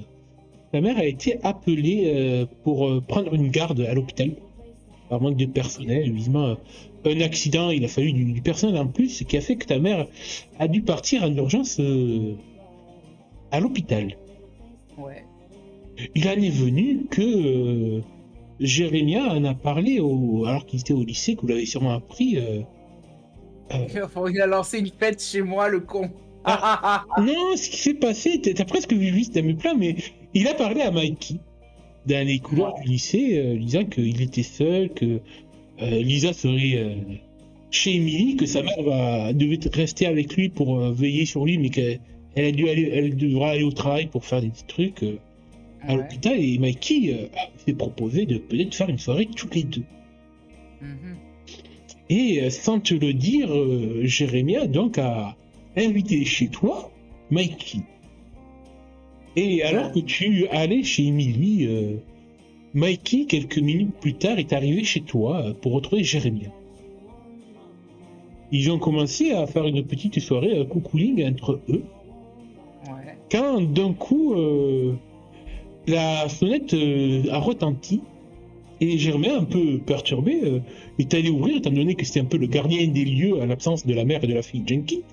S2: ta mère a été appelée pour prendre une garde à l'hôpital, par manque de personnel, évidemment. Un accident, il a fallu du personnel en plus, ce qui a fait que ta mère a dû partir en urgence à l'hôpital.
S1: Ouais.
S2: Il en est venu que Jérémia en a parlé alors qu'il était au lycée, que vous l'avez sûrement appris.
S1: Il a lancé une fête chez moi, le con.
S2: Non, ce qui s'est passé, t'as presque vu juste à mes plans, mais il a parlé à Mikey dans les couloirs du lycée, disant qu'il était seul, que Lisa serait chez Emily, que sa mère devait rester avec lui pour veiller sur lui, mais elle devra aller au travail pour faire des petits trucs à l'hôpital. Et Mikey s'est proposé de peut-être faire une soirée tous les deux. Et sans te le dire, Jérémia donc a invité chez toi Mikey. Et alors que tu allais chez Emily, Mikey, quelques minutes plus tard, est arrivé chez toi pour retrouver Jérémia. Ils ont commencé à faire une petite soirée cocooning entre eux.
S1: Ouais.
S2: Quand d'un coup, la sonnette a retenti et Jérémia, un peu perturbé, est allé ouvrir, étant donné que c'était un peu le gardien des lieux à l'absence de la mère et de la fille Jenkins.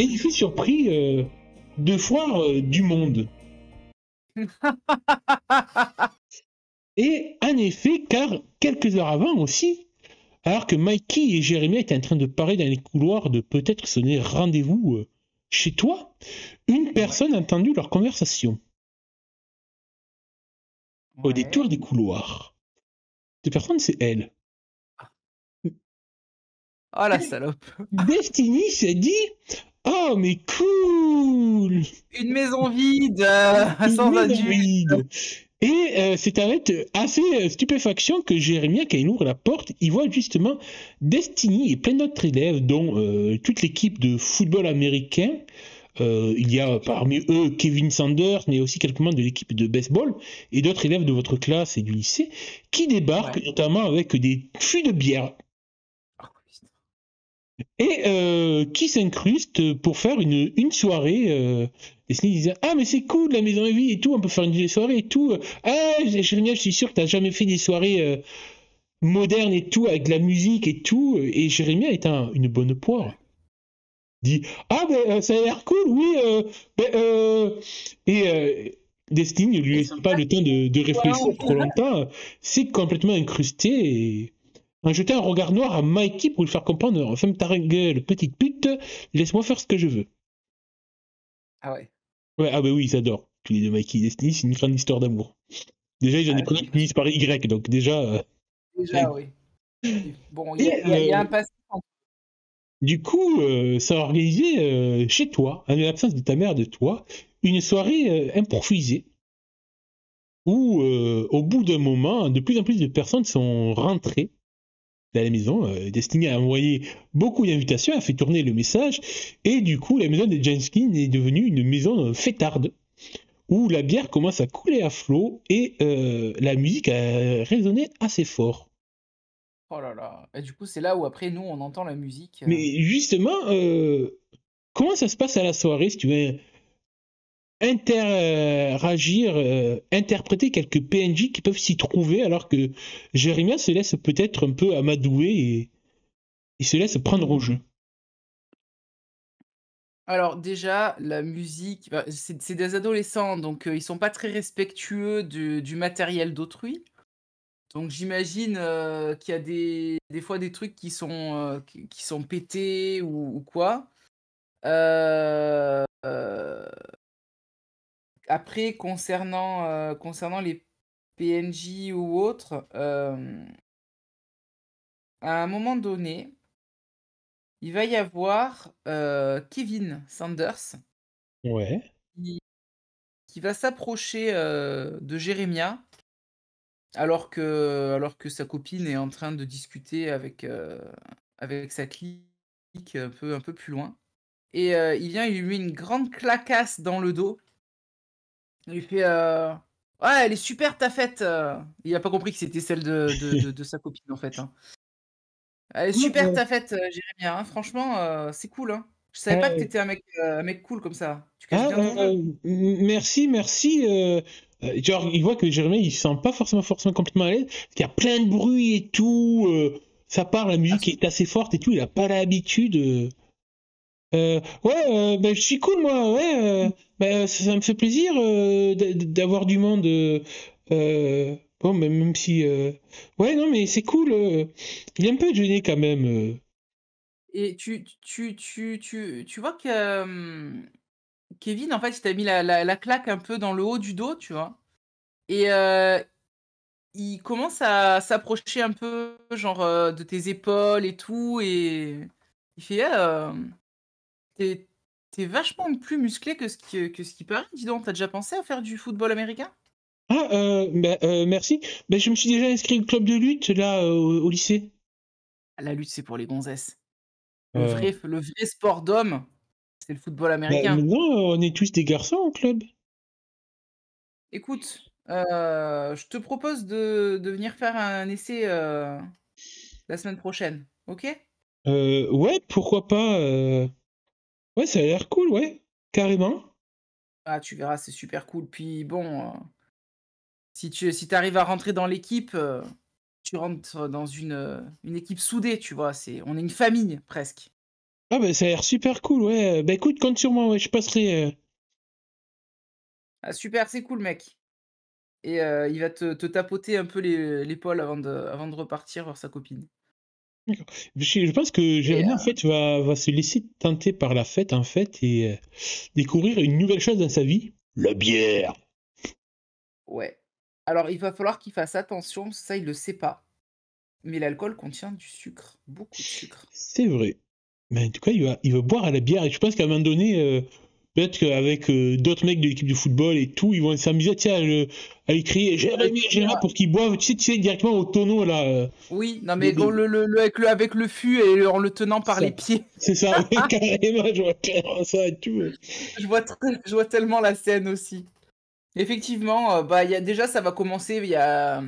S2: Et il fut surpris de voir du monde. Et en effet, car quelques heures avant aussi, alors que Mikey et Jérémia étaient en train de parler dans les couloirs de peut-être sonner rendez-vous chez toi, une personne a entendu leur conversation. Au détour des couloirs. Cette personne, c'est elle.
S1: Oh la salope.
S2: Destiny s'est dit « Oh, mais cool !»
S1: Une maison vide, sans adulte.
S2: Vide. Et c'est avec assez stupéfaction que Jérémia, quand il ouvre la porte, il voit justement Destiny et plein d'autres élèves, dont toute l'équipe de football américain. Il y a parmi eux Kevin Sanders, mais aussi quelques membres de l'équipe de baseball et d'autres élèves de votre classe et du lycée qui débarquent notamment avec des fûts de bière. Et qui s'incrustent pour faire une soirée. Destiny disait « Ah, mais c'est cool, la maison est vide et tout, on peut faire une soirée et tout. Ah, Jérémia, je suis sûr que t'as jamais fait des soirées modernes et tout, avec de la musique et tout. » Et Jérémia est une bonne poire. Dit « Ah, ben, ça a l'air cool, oui. Et Destiny ne lui laisse pas le temps de réfléchir trop longtemps. C'est complètement incrusté et... en jetant un regard noir à Mikey pour lui faire comprendre « Ferme ta gueule, petite pute, laisse-moi faire ce que je veux. »
S1: Ah ouais.
S2: Ouais, ah bah oui, ils adorent. Tous les deux, Mikey et Destiny, c'est une grande histoire d'amour. Déjà, ils ont des prénoms qui finissent par Y, donc déjà...
S1: Déjà, oui. Bon, il y a un passé.
S2: Du coup, ça a organisé chez toi, en l'absence de ta mère de toi, une soirée improvisée où, au bout d'un moment, de plus en plus de personnes sont rentrées à la maison. Destiny a envoyé beaucoup d'invitations, a fait tourner le message, et du coup, la maison de Jenkins est devenue une maison fêtarde, où la bière commence à couler à flot et la musique a résonné assez fort.
S1: Oh là là. Et du coup, c'est là où après, nous, on entend la musique.
S2: Mais justement, comment ça se passe à la soirée si tu veux interagir, interpréter quelques PNJ qui peuvent s'y trouver alors que Jérémia se laisse peut-être un peu amadouer et se laisse prendre au jeu.
S1: Alors déjà, la musique, bah, c'est des adolescents, donc ils sont pas très respectueux du matériel d'autrui. Donc j'imagine, qu'il y a des fois des trucs qui sont pétés ou quoi. Après concernant les PNJ ou autres, à un moment donné, il va y avoir, Kevin Sanders
S2: Ouais.
S1: qui qui va s'approcher, de Jérémia alors que sa copine est en train de discuter avec sa clique un peu plus loin et il vient, il lui met une grande claquasse dans le dos. Il lui fait, «Ouais, elle est super ta fête!» Il a pas compris que c'était celle de sa copine, en fait, hein. «Elle est super ta fête, Jérémia, hein, franchement, c'est cool, hein. Je savais pas que tu étais un mec cool comme ça. Tu caches
S2: Ah,
S1: bien ton jeu».
S2: merci, merci. Genre, il voit que Jérémy, il se sent pas forcément complètement à l'aise. Parce qu'il y a plein de bruit et tout. Ça part, la
S1: Ah
S2: musique
S1: si,
S2: est assez forte et tout. Il a pas l'habitude. Ouais, ben, je suis cool, moi. Ouais, ben, ça me fait plaisir d'avoir du monde. Bon, même si. Ouais, non, mais c'est cool. Il est un peu gêné quand même.
S1: et tu vois que, Kevin, en fait, il t'a mis la claque un peu dans le haut du dos, tu vois? Et il commence à s'approcher un peu, genre, de tes épaules et tout et il fait: «Ah, tu es vachement plus musclé que ce qui paraît, dis donc. Tu as déjà pensé à faire du football américain?»
S2: Ah, ben, merci. Ben, je me suis déjà inscrit au club de lutte, là, au lycée.
S1: La lutte, c'est pour les gonzesses.
S2: Euh,
S1: Le vrai sport d'homme, c'est le football
S2: Ben,
S1: américain.
S2: maintenant, on est tous des garçons au club.
S1: Écoute, je te propose de venir faire un essai, la semaine prochaine, OK?
S2: Ouais, pourquoi pas. Ouais, ça a l'air cool, ouais, carrément.
S1: Ah, tu verras, c'est super cool. Puis bon, si tu arrives à rentrer dans l'équipe, tu rentres dans une équipe soudée, tu vois? On est une famille presque.
S2: Ah, ben, ça a l'air super cool, ouais. Bah, écoute, compte sur moi, ouais, je passerai.
S1: Ah super, c'est cool mec et il va te tapoter un peu l'épaule avant de repartir voir sa copine
S2: D'accord. Je pense que
S1: et
S2: Jérémy, en fait, va se laisser tenter par la fête, en fait, et découvrir une nouvelle chose dans sa vie. La bière.
S1: ouais. Alors il va falloir qu'il fasse attention, parce que ça il le sait pas, mais l'alcool contient du sucre, beaucoup de sucre.
S2: C'est vrai. Mais en tout cas, il va boire à la bière, et je pense qu'à un moment donné, peut-être qu'avec d'autres mecs de l'équipe de football et tout, ils vont s'amuser, tu sais, à lui crier Jérémy, Jérémy, pour qu'ils boivent, tu sais, directement au tonneau, là.
S1: Oui, non
S2: De,
S1: mais
S2: de-
S1: avec le fût et en le tenant par
S2: ça.
S1: les pieds.
S2: C'est ça, ouais, carrément, je vois clairement ça et tout.
S1: Je vois tellement la scène aussi. Effectivement, bah, il y a déjà ça va commencer, il y a,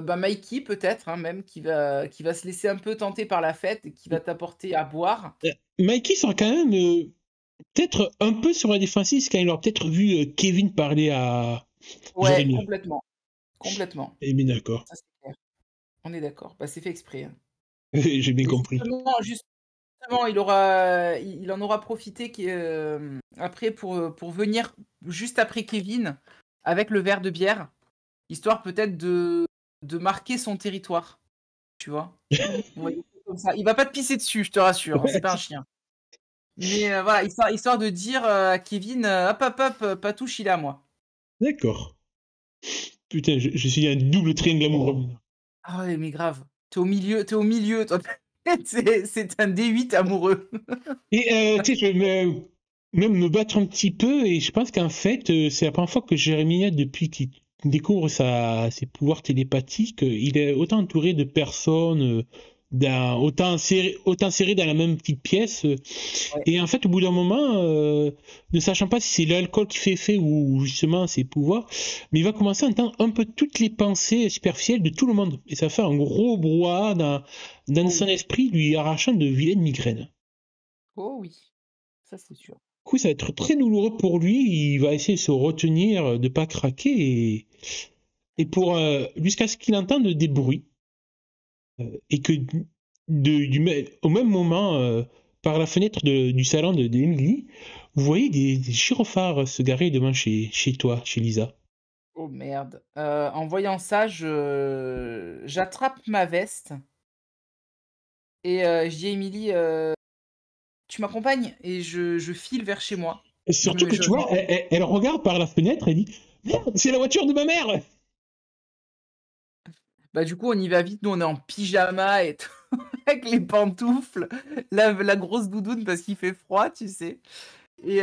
S1: bah, Mikey peut-être, hein, même qui va se laisser un peu tenter par la fête et qui va t'apporter à boire.
S2: Mikey sera quand même peut-être un peu sur la défensive quand il aura peut-être vu Kevin parler à
S1: Ouais,
S2: Jérémy.
S1: complètement, complètement.
S2: Eh bien d'accord,
S1: Ça c'est clair. On est d'accord. Bah, c'est fait exprès, hein.
S2: j'ai bien
S1: Et
S2: compris.
S1: justement, il en aura profité après pour venir juste après Kevin avec le verre de bière, histoire peut-être de marquer son territoire, tu vois? On va dire ça comme ça. Il va pas te pisser dessus, je te rassure, hein, c'est pas un chien. Mais voilà, histoire de dire, à Kevin, «Hop, hop, hop, Patouche, il est à moi».
S2: D'accord. Putain, je suis un double triangle amoureux.
S1: Ah ouais, mais grave. Tu au milieu, toi. C'est un D8 amoureux.
S2: Et tu sais, je vais même me battre un petit peu et je pense qu'en fait, c'est la première fois que Jérémy, depuis qu'il découvre ses pouvoirs télépathiques, il est autant entouré de personnes, autant serré dans la même petite pièce.
S1: Ouais.
S2: Et en fait, au bout d'un moment, ne sachant pas si c'est l'alcool qui fait effet ou justement ses pouvoirs, mais il va commencer à entendre un peu toutes les pensées superficielles de tout le monde. Et ça fait un gros brouhaha dans son
S1: Oui.
S2: esprit, lui arrachant de vilaines migraines.
S1: Oh oui, ça c'est sûr.
S2: Du coup, ça va être très douloureux pour lui. Il va essayer de se retenir, de pas craquer et pour jusqu'à ce qu'il entende des bruits et que au même moment, par la fenêtre du salon d'Emily, vous voyez des gyrophares se garer devant chez toi, chez Lisa.
S1: Oh merde. En voyant ça, je j'attrape ma veste et je dis à Émilie, «Tu m'accompagnes?» et je file vers chez moi.
S2: Et
S1: Je
S2: surtout
S1: me
S2: que
S1: je
S2: tu vois, elle regarde par la fenêtre et dit merde, c'est la voiture de ma mère.
S1: Bah, du coup, on y va vite. Nous, on est en pyjama et tout, avec les pantoufles, la grosse doudoune parce qu'il fait froid, tu sais? Et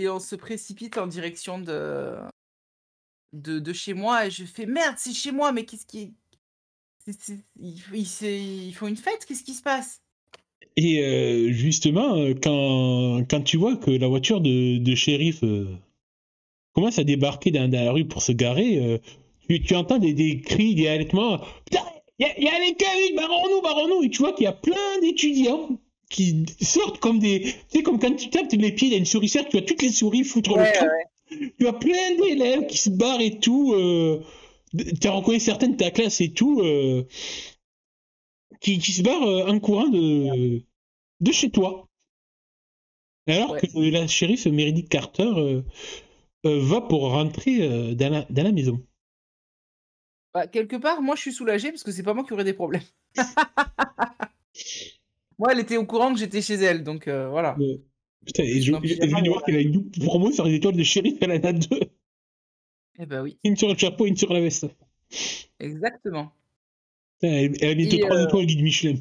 S1: on se précipite en direction de chez moi et je fais: «Merde, c'est chez moi, mais qu'est-ce qui c'est ils font une fête? Qu'est-ce qui se passe?»
S2: Et justement, quand tu vois que la voiture de shérif commence à débarquer dans la rue pour se garer, tu entends des cris, des halètements. Putain, y a les vite, barrons-nous, barrons-nous. Et tu vois qu'il y a plein d'étudiants qui sortent comme des. Tu sais, comme quand tu tapes les pieds dans une souricière, tu vois toutes les souris foutre le
S1: Ouais,
S2: camp.
S1: ouais.
S2: Tu vois plein d'élèves qui se barrent et tout. Tu as reconnu certaines de ta classe et tout, qui se barrent en courant de chez toi. Alors
S1: Ouais.
S2: que la shérif Meredith Carter va pour rentrer dans la maison.
S1: Bah, quelque part, moi, je suis soulagée parce que c'est pas moi qui aurais des problèmes. Moi, elle était au courant que j'étais chez elle, donc voilà.
S2: Euh, Putain,
S1: En
S2: et
S1: plus, on est en
S2: je
S1: pyjama,
S2: viens
S1: il
S2: de
S1: y a
S2: voir qu'elle a une double promo sur les étoiles de shérif, elle en a deux.
S1: eh bah, oui,
S2: Une sur le chapeau, une sur la veste.
S1: exactement.
S2: Putain, elle a bientôt
S1: Et
S2: 3 étoiles guide Michelin.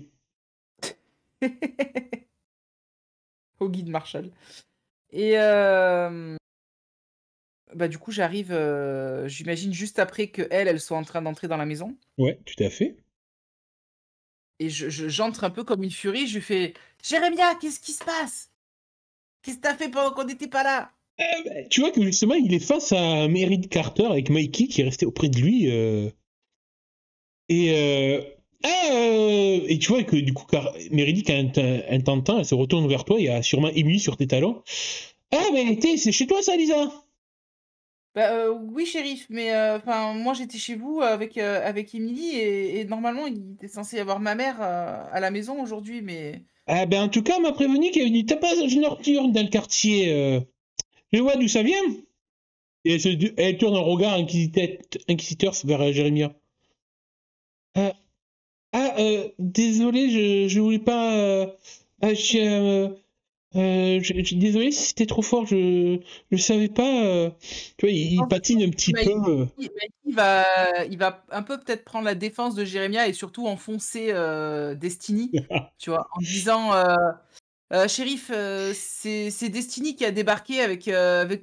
S1: au guide Marshall. Et bah, du coup, j'arrive, j'imagine juste après qu'elle, elle soit en train d'entrer dans la maison
S2: Ouais, tout à fait.
S1: et j'entre un peu comme une furie, je lui fais: «Jérémia, qu'est-ce qui se passe? Qu'est-ce que tu as fait pendant qu'on n'était pas là?»
S2: Tu vois que justement, il est face à Meredith Carter avec Mikey qui est resté auprès de lui. Et, et tu vois que du coup, Meredith, quand elle t'entend, elle se retourne vers toi. Il y a sûrement Emily sur tes talons. Ah, mais c'est chez toi ça, Lisa?
S1: Bah, oui shérif, mais enfin moi j'étais chez vous avec Émilie et normalement il était censé y avoir ma mère, à la maison aujourd'hui, mais
S2: Ah, ben en tout cas, elle m'a prévenu qu'il y avait du tapage nocturne dans le quartier. Je vois d'où ça vient. Et elle tourne un regard inquisiteur vers Jérémia. Euh, Désolé, je voulais pas. Désolé si c'était trop fort, je savais pas. Tu vois, il
S1: je
S2: patine
S1: pense
S2: un
S1: que
S2: petit peu.
S1: il va un peu peut-être prendre la défense de Jérémia et surtout enfoncer, Destiny, tu vois? En disant, «Shérif, c'est Destiny qui a débarqué avec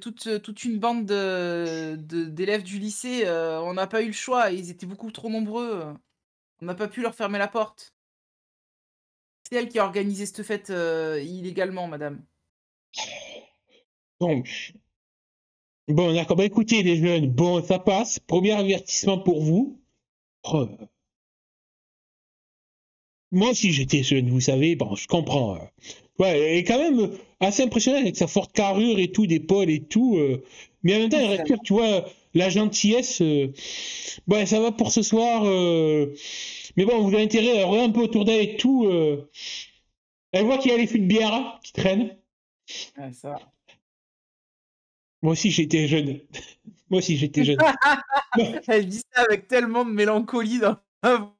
S1: toute une bande d'élèves du lycée, on n'a pas eu le choix, ils étaient beaucoup trop nombreux, on n'a pas pu leur fermer la porte. C'est elle qui a organisé cette fête, illégalement, madame».
S2: Bon, bon, d'accord. Bah écoutez, les jeunes, bon, ça passe. Premier avertissement pour vous. Oh, moi aussi, j'étais jeune, vous savez. Bon, je comprends. Ouais, elle est quand même assez impressionnante avec sa forte carrure et tout, d'épaule et tout. Mais en même temps, elle
S1: Ouf là là.
S2: respire, tu vois, la gentillesse. Ouais, ça va pour ce soir. Mais bon, vous avez intérêt à regarder un peu autour d'elle et tout. Elle voit qu'il y a les fûts de bière qui traînent.
S1: Ouais, ça va.
S2: Moi aussi, j'étais jeune. Moi aussi, j'étais jeune.
S1: Elle dit ça avec tellement de mélancolie dans sa voix.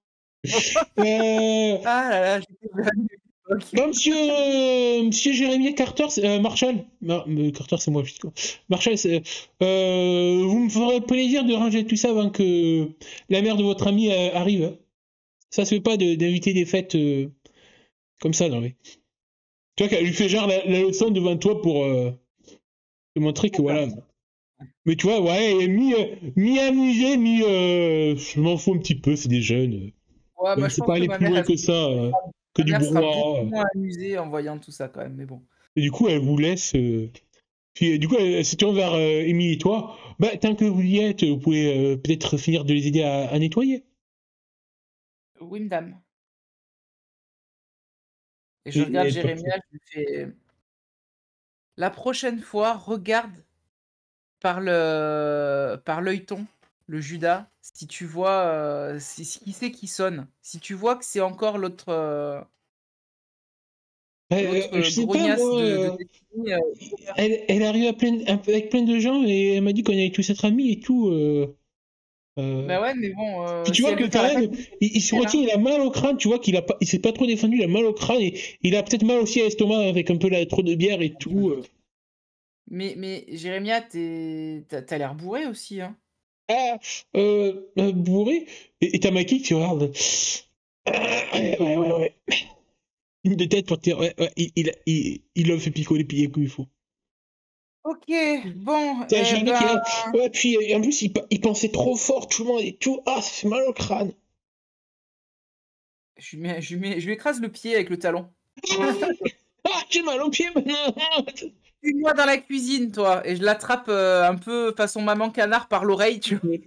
S2: Euh,
S1: Ah là là, j'étais jeune à l'époque.
S2: Bon, monsieur Jérémy Carter, Marshall, Carter c'est moi, putain. Marshall, vous me ferez plaisir de ranger tout ça avant que la mère de votre ami arrive. Ça se fait pas d'inviter des fêtes comme ça, non mais. Tu vois qu'elle lui fait genre la leçon devant toi pour te montrer que
S1: Pour faire
S2: voilà.
S1: ça.
S2: Mais tu vois, ouais, mi amusé, mi je m'en fous un petit peu, c'est des jeunes.
S1: Ouais, bah, je
S2: C'est
S1: pense
S2: pas
S1: que
S2: aller plus loin que ça, que
S1: ma
S2: du
S1: mère sera beaucoup
S2: brouhaha.
S1: moins amusée en voyant tout ça quand même, mais bon.
S2: Et du coup, elle vous laisse. Puis, du coup, elle se tourne vers Émilie et toi. Bah, tant que vous y êtes, vous pouvez peut-être finir de les aider à nettoyer.
S1: Oui, madame. Et je
S2: Et
S1: regarde
S2: elle te
S1: Jérémia, je lui fais: «La prochaine fois, regarde par l'œilleton, le Judas, si tu vois, si qui c'est qui sonne. Si tu vois que c'est encore l'autre
S2: je sais pas,
S1: grognasse
S2: moi,
S1: de Destiny, il faut faire».
S2: elle arrive avec plein de gens et elle m'a dit qu'on allait tous être amis et tout.
S1: Bah ouais, mais bon,
S2: Puis tu
S1: si
S2: vois
S1: elle
S2: que
S1: veut faire
S2: quand
S1: la
S2: même,
S1: tactique, elle
S2: il se
S1: fait, hein.
S2: retient, il a mal au crâne, tu vois qu'il a pas, il s'est pas trop défendu, il a mal au crâne et il a peut-être mal aussi à l'estomac avec un peu trop de bière et
S1: Je me
S2: tout.
S1: doute. Mais Jérémia, tu as l'air bourré aussi, hein?
S2: Ah, bourré. Et t'as Mikey qui te regarde. Ouais. Une de tête pour te dire, ouais, il l'a fait picoler pieds comme il faut.
S1: OK, bon,
S2: T'as
S1: eh
S2: Jérémy qui est
S1: ben,
S2: là. Ouais, puis en plus, il pensait trop fort, tout le monde et tout. Ah, ça fait mal au crâne.
S1: je lui écrase le pied avec le talon.
S2: Ah, j'ai mal aux pieds maintenant.
S1: «Suis-moi dans la cuisine, toi», et je l'attrape, un peu façon maman canard par l'oreille, tu vois?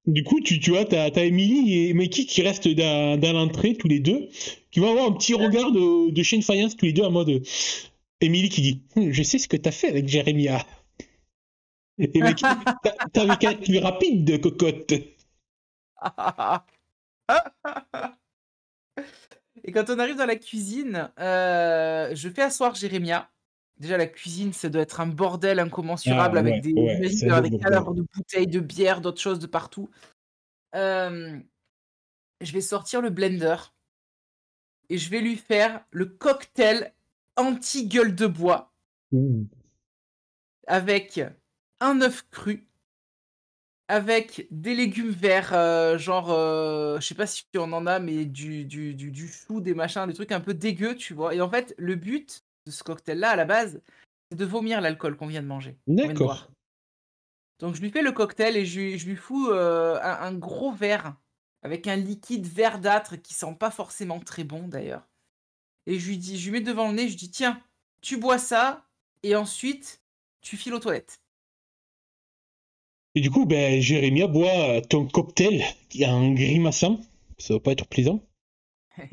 S2: Du coup, tu vois, t'as Emily et Mikey qui restent dans l'entrée, tous les deux, qui vont avoir un petit regard de chaîne faïence, tous les deux, en mode. Emily qui dit Je sais ce que t'as fait avec Jérémia. Et Mikey, t'avais qu'à être plus rapide, cocotte.
S1: Et quand on arrive dans la cuisine, je fais asseoir Jérémia. Déjà la cuisine, ça doit être un bordel
S2: Ah,
S1: incommensurable avec
S2: ouais,
S1: j'imagine
S2: c'est
S1: qu'il
S2: un
S1: doit y avoir
S2: beau
S1: des
S2: bordel.
S1: cadavres de bouteilles, de bière, d'autres choses de partout. Hem, je vais sortir le blender et je vais lui faire le cocktail anti-gueule de bois
S2: Mmh.
S1: avec un œuf cru, avec des légumes verts, genre, je sais pas si on en a, mais du chou, des machins, des trucs un peu dégueux, tu vois? Et en fait, le but de ce cocktail-là, à la base, c'est de vomir l'alcool qu'on vient de manger, qu'on vient de
S2: D'accord.
S1: boire. Donc je lui fais le cocktail et je lui fous, un gros verre avec un liquide verdâtre qui sent pas forcément très bon d'ailleurs, et je lui mets devant le nez, je lui dis: «Tiens, tu bois ça et ensuite tu files aux toilettes».
S2: Et du coup, ben, Jérémia boit ton cocktail en grimaçant. Ça va pas être plaisant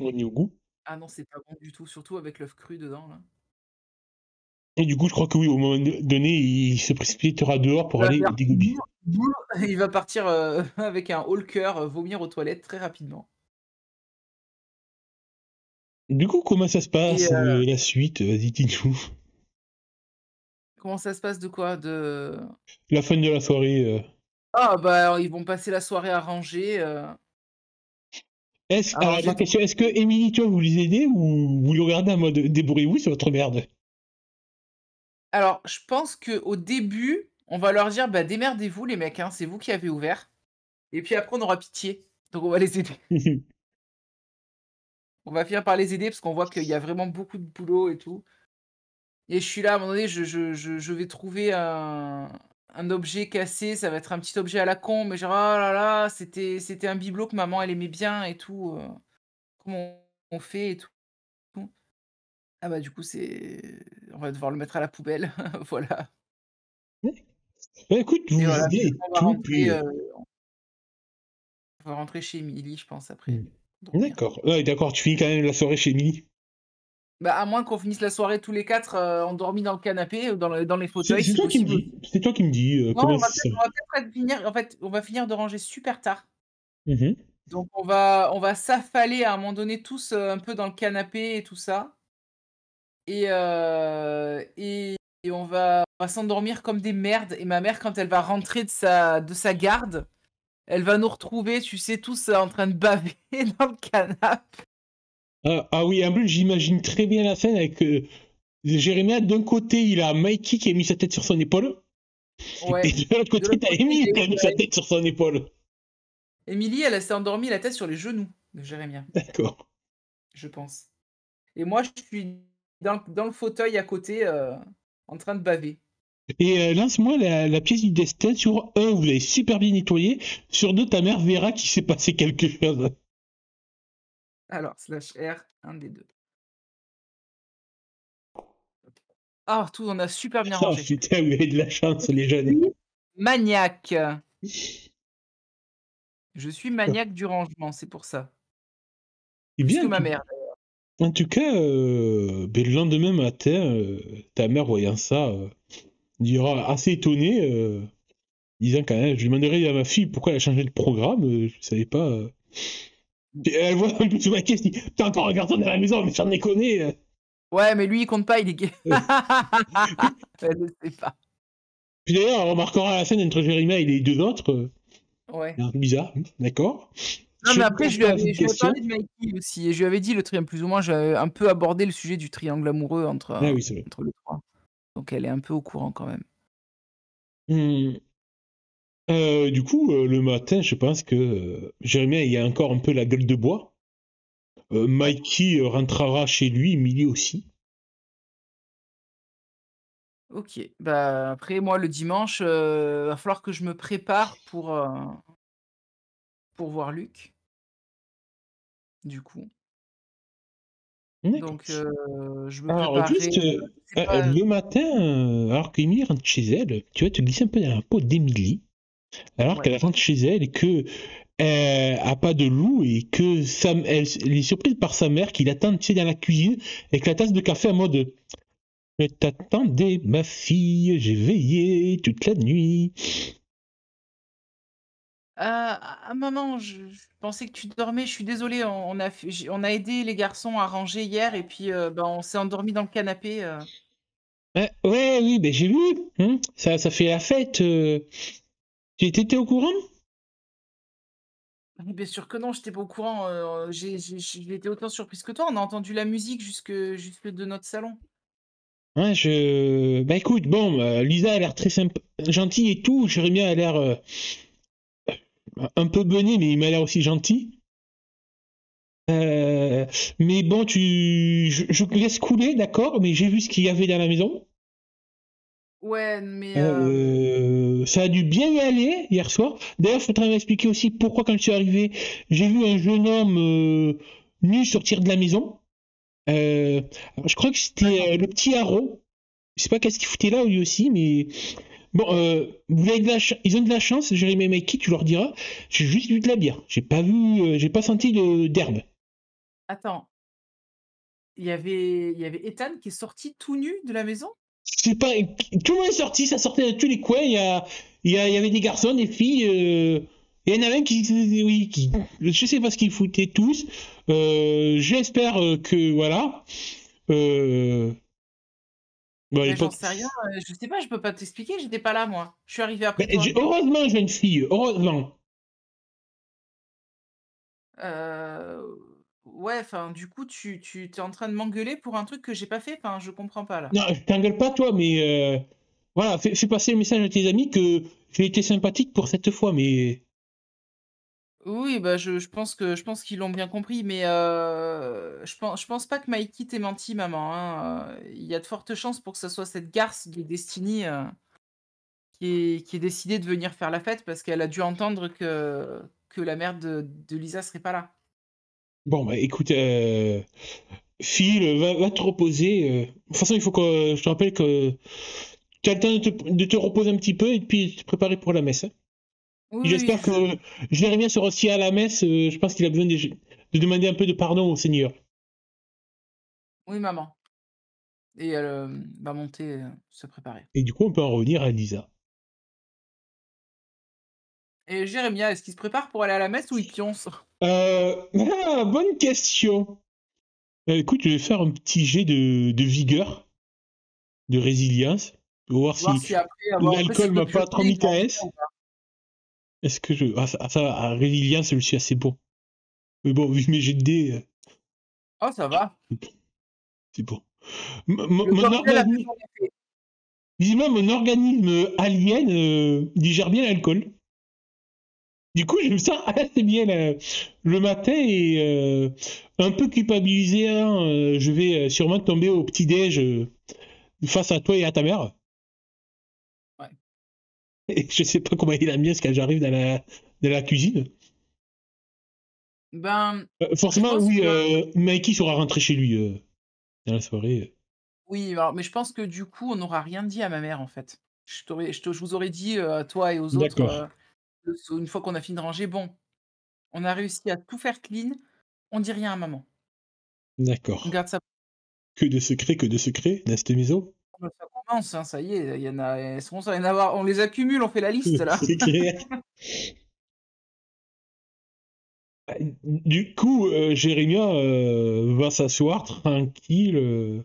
S2: au niveau goût.
S1: Ah non, c'est pas bon du tout, surtout avec l'œuf cru dedans là.
S2: Et du coup, je crois que oui, au moment donné, il se précipitera dehors
S1: Il
S2: pour
S1: va
S2: aller
S1: faire
S2: dégober.
S1: boum, boum, il va partir, avec un haut le cœur, vomir aux toilettes très rapidement.
S2: Du coup, comment ça se
S1: Et
S2: passe, la suite? Vas-y, dis-nous.
S1: comment ça se passe de quoi? De
S2: La fin de la soirée.
S1: Ah bah, ils vont passer la soirée à
S2: Alors,
S1: ranger
S2: ma
S1: tout.
S2: question, est-ce que Émilie, toi, vous les aidez ou vous les regardez en mode débrouillez-vous sur votre merde?
S1: Alors, je pense qu'au début, on va leur dire: «Bah, démerdez-vous les mecs, hein, c'est vous qui avez ouvert», et puis après on aura pitié, donc on va les aider. On va finir par les aider parce qu'on voit qu'il y a vraiment beaucoup de boulot et tout, et je suis là à un moment donné, je vais trouver un objet cassé, ça va être un petit objet à la con, mais genre: «Oh là là, c'était un bibelot que maman elle aimait bien et tout, comment on fait et tout?» Ah bah, du coup, on va devoir le mettre à la poubelle, voilà.
S2: Bah, écoute, vous
S1: Et
S2: vous
S1: voilà,
S2: aidez
S1: puis
S2: et
S1: après
S2: tout, puis.
S1: on va rentrer chez Emily, je pense après,
S2: Hmm.
S1: dormir.
S2: D'accord. Ouais, d'accord, tu finis quand même la soirée chez Émilie.
S1: Bah, à moins qu'on finisse la soirée tous les 4, endormis dans le canapé ou dans les
S2: C'est
S1: fauteuils,
S2: c'est
S1: c'est
S2: toi qui me
S1: possible
S2: dis.
S1: aussi.
S2: C'est toi qui me dis
S1: Non,
S2: comment ça.
S1: on va peut-être finir en fait, on va finir de ranger super tard.
S2: Mhm.
S1: Donc on va s'affaler à un moment donné tous, un peu dans le canapé et tout ça, et on va s'endormir comme des merdes, et ma mère quand elle va rentrer de sa garde, elle va nous retrouver, tu sais, tous, en train de baver dans le canapé.
S2: Ah oui, en plus, j'imagine très bien la scène avec Jérémia. D'un côté, il a Mikey qui a mis sa tête sur son épaule. Et
S1: Ouais.
S2: de l'autre
S1: De
S2: côté,
S1: l'autre
S2: t'as
S1: côté, il
S2: Émilie
S1: y
S2: qui a mis sa
S1: a
S2: tête sur son épaule.
S1: Émilie, elle s'est endormie la tête sur les genoux de Jérémia,
S2: D'accord.
S1: je pense. Et moi, je suis dans le fauteuil à côté, en train de baver.
S2: Et lance-moi la pièce du destin. Sur un, vous avez super bien nettoyé. Sur deux, ta mère verra qu'il s'est passé quelque chose.
S1: Alors, slash R, un des 2. Ah, tout, on a super bien
S2: Oh
S1: rangé.
S2: putain, vous avez de la chance, les
S1: Je
S2: jeunes.
S1: suis maniaque. Je suis maniaque du rangement, c'est pour ça.
S2: C'est
S1: Plus
S2: bien,
S1: que ma mère.
S2: En tout cas, le lendemain matin, ta mère voyant ça, dira assez étonnée, disant quand même, je demanderai à ma fille pourquoi elle a changé de programme, je savais pas.
S1: Mmh.
S2: Et elle voit un peu sous ma caisse, dit, t'as encore un garçon dans la maison, mais sans déconner.
S1: Ouais, mais lui, il compte pas, il est gay.
S2: Euh.
S1: Elle le sait pas.
S2: Puis d'ailleurs, on remarquera la scène entre Jérémie et les deux autres,
S1: Ouais.
S2: bizarre, d'accord.
S1: Non,
S2: Je
S1: mais
S2: te
S1: après,
S2: pose pas la
S1: je lui avais
S2: question.
S1: parlé de Mikey aussi et je lui avais dit le tri plus ou moins, j'avais un peu abordé le sujet du triangle amoureux
S2: Ah oui, c'est vrai.
S1: entre les 3. Donc elle est un peu au courant quand même.
S2: Hmm. Du coup, le matin, je pense que Jérémie, il a encore un peu la gueule de bois.
S1: Ouais.
S2: Mikey rentrera chez lui, Millie aussi.
S1: OK. Bah, après moi le dimanche, va falloir que je me prépare pour voir Luc, du coup.
S2: D'accord.
S1: Donc je me
S2: Alors,
S1: préparerai,
S2: juste
S1: je sais pas.
S2: le matin, alors qu'Émilie rentre chez elle, tu vas te glisser un peu dans la peau d'Émilie, alors
S1: Ouais.
S2: qu'elle rentre chez elle et que a pas de loup et que elle est surprise par sa mère qui l'attend, tu sais, dans la cuisine avec la tasse de café en mode je t'attendais, ma fille, j'ai veillé toute la nuit.
S1: Maman, je pensais que tu dormais, je suis désolée, on a aidé les garçons à ranger hier et puis, bah, on s'est endormi dans le canapé.
S2: Ouais, ouais, oui, ben j'ai vu, hein, ça fait la fête. Tu étais au courant?
S1: Mais bien sûr que non, j'étais pas au courant, j'ai été autant surprise que toi. On a entendu la musique jusque de notre salon.
S2: Ouais, bah écoute, bon, Lisa a l'air très sympa, gentille et tout. Jérémie a l'air un peu bené, mais il m'a l'air aussi gentil. Euh, mais bon, je laisse couler, d'accord, mais j'ai vu ce qu'il y avait dans la maison.
S1: Ouais, mais
S2: Ça a dû bien y aller hier soir. D'ailleurs, il faudrait m'expliquer aussi pourquoi, quand je suis arrivé, j'ai vu un jeune homme nu sortir de la maison. Alors, je crois que
S1: attends,
S2: c'était le petit Haro. Je sais pas qu'est-ce qu'il foutait là, lui aussi, mais bon, vous avez ils ont de la chance, Jérémy et Mikey, tu leur diras. J'ai juste vu de la bière. J'ai pas senti d'herbe.
S1: attends, il y avait Ethan qui est sorti tout nu de la maison?
S2: Je sais pas, tout le monde est sorti, ça sortait de tous les coins. Il y avait des garçons, des filles. Il y en a un oui, je sais pas ce qu'ils foutaient tous. J'espère que voilà. Euh, bon,
S1: Mais j'en sais rien, je sais pas, je peux pas t'expliquer, j'étais pas là moi. Je suis arrivée après toi.
S2: heureusement, jeune fille, heureusement.
S1: Ouais, enfin, du coup, tu es en train de m'engueuler pour un truc que j'ai pas fait? Enfin, je comprends pas là.
S2: Non, je t'engueule pas toi, mais voilà, fais passer le message à tes amis que j'ai été sympathique pour cette fois, mais
S1: Oui, bah, je pense qu'ils l'ont bien compris, mais je pense pas que Mikey t'ait menti, maman, hein, il y a de fortes chances pour que ça soit cette garce de Destiny, qui ait décidé de venir faire la fête parce qu'elle a dû entendre que la mère de Lisa serait pas là.
S2: bon, bah écoute, file, va te reposer. De toute façon, il faut que je te rappelle que tu as le temps de te reposer un petit peu et puis te préparer pour la messe, hein.
S1: Oui, oui,
S2: J'espère que Jérémie sera aussi à la messe. Je pense qu'il a besoin de demander un peu de pardon au Seigneur.
S1: oui, maman, et elle, va monter, se préparer.
S2: Et du coup, on peut en revenir à Lisa.
S1: Et Jérémia, est-ce qu'il se prépare pour aller à la messe ou il pionce?
S2: Bonne question. Écoute, je vais faire un petit jet de vigueur, de résilience, pour voir
S1: Voir
S2: si
S1: si après
S2: l'alcool
S1: s'il peut
S2: m'a pas
S1: pioncer,
S2: trop
S1: il
S2: mis
S1: va en
S2: KS. Est-ce que je. À résilience, je suis assez bon. Mais bon, vu mes jets de dés,
S1: oh ça va,
S2: c'est bon.
S1: le
S2: Mon
S1: cocktail a fait
S2: organisme,
S1: son effet.
S2: dis-moi, mon organisme alien digère bien l'alcool. Du coup, je me sens assez bien le matin et un peu culpabilisé, hein, je vais sûrement tomber au petit-déj face à toi et à ta mère.
S1: Ouais.
S2: Et je sais pas comment il a mis quand j'arrive dans la cuisine.
S1: Ben, je
S2: Forcément,
S1: pense
S2: oui,
S1: que
S2: Mikey sera rentré chez lui dans la soirée.
S1: oui, alors mais je pense que du coup, on n'aura rien dit à ma mère, en fait. Je vous aurais dit, à toi et aux autres,
S2: D'accord.
S1: une fois qu'on a fini de ranger: «Bon, on a réussi à tout faire clean, on dit rien à maman».
S2: D'accord.
S1: On garde ça
S2: Que de secrets dans cette maison.
S1: ça commence, hein, ça y est, il y en a, ça commence à y en avoir, on les accumule, on fait la liste là.
S2: C'est clair. Du coup, Jérémia va s'asseoir tranquille.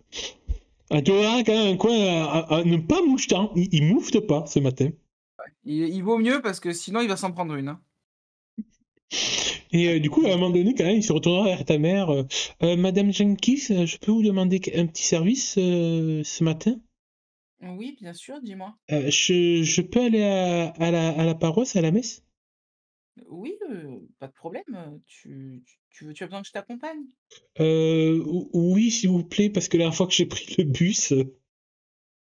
S2: Tu vois, quand même un coin à ne pas mouchetant. Il moufte pas ce matin.
S1: Il vaut mieux parce que sinon il va s'en prendre une, hein.
S2: Et du coup, à un moment donné, quand même, il se retournera vers ta mère. Madame Jenkins, je peux vous demander un petit service ce matin?
S1: Oui, bien sûr, dis-moi.
S2: Je peux aller à la paroisse, à la messe?
S1: Oui, pas de problème, tu as besoin que je t'accompagne?
S2: Oui, s'il vous plaît, parce que la dernière fois que j'ai pris le bus,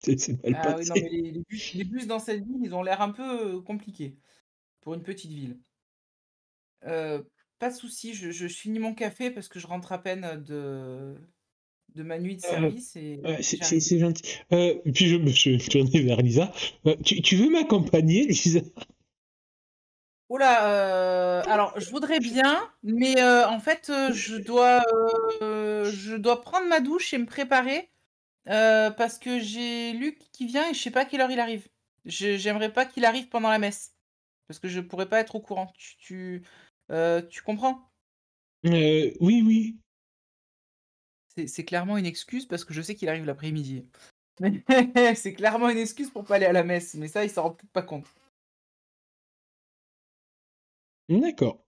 S2: c'est mal
S1: Ah oui, non, mais
S2: passé.
S1: les bus dans cette ville, ils ont l'air un peu, compliqués pour une petite ville. Pas de souci, je finis mon café parce que je rentre à peine de ma nuit de
S2: Euh,
S1: service et
S2: c'est
S1: j'arrive.
S2: gentil. Puis je me suis tourné vers Lisa. Tu veux m'accompagner, Lisa?
S1: Oh là, alors je voudrais bien, mais en fait, je dois prendre ma douche et me préparer, parce que j'ai Luc qui vient et je sais pas à quelle heure il arrive. J'aimerais pas qu'il arrive pendant la messe, parce que je pourrais pas être au courant. Tu comprends?
S2: Oui, oui.
S1: C'est clairement une excuse parce que je sais qu'il arrive l'après-midi. C'est clairement une excuse pour pas aller à la messe, mais ça, il s'en rend peut-être pas compte.
S2: D'accord.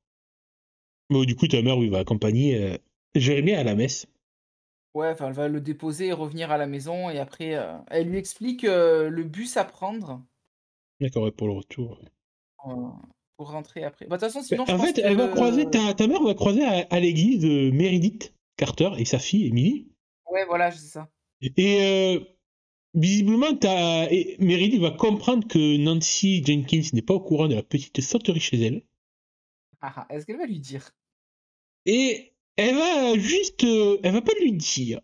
S2: Bon, du coup, ta mère, oui, va accompagner Jérémie à la messe.
S1: Ouais, enfin, elle va le déposer et revenir à la maison et après, elle lui explique, le bus à prendre,
S2: D'accord, ouais, pour le retour.
S1: heu, pour rentrer après. Bah, de toute façon, sinon je
S2: En
S1: pense
S2: fait, elle va croiser,
S1: que
S2: ta mère va croiser à l'église Meredith Carter et sa fille, Emily.
S1: ouais, voilà, c'est ça.
S2: Et visiblement, Meredith va comprendre que Nancy Jenkins n'est pas au courant de la petite sauterie chez elle.
S1: Ah ah, est-ce qu'elle va lui dire?
S2: Et elle va juste, elle va pas lui dire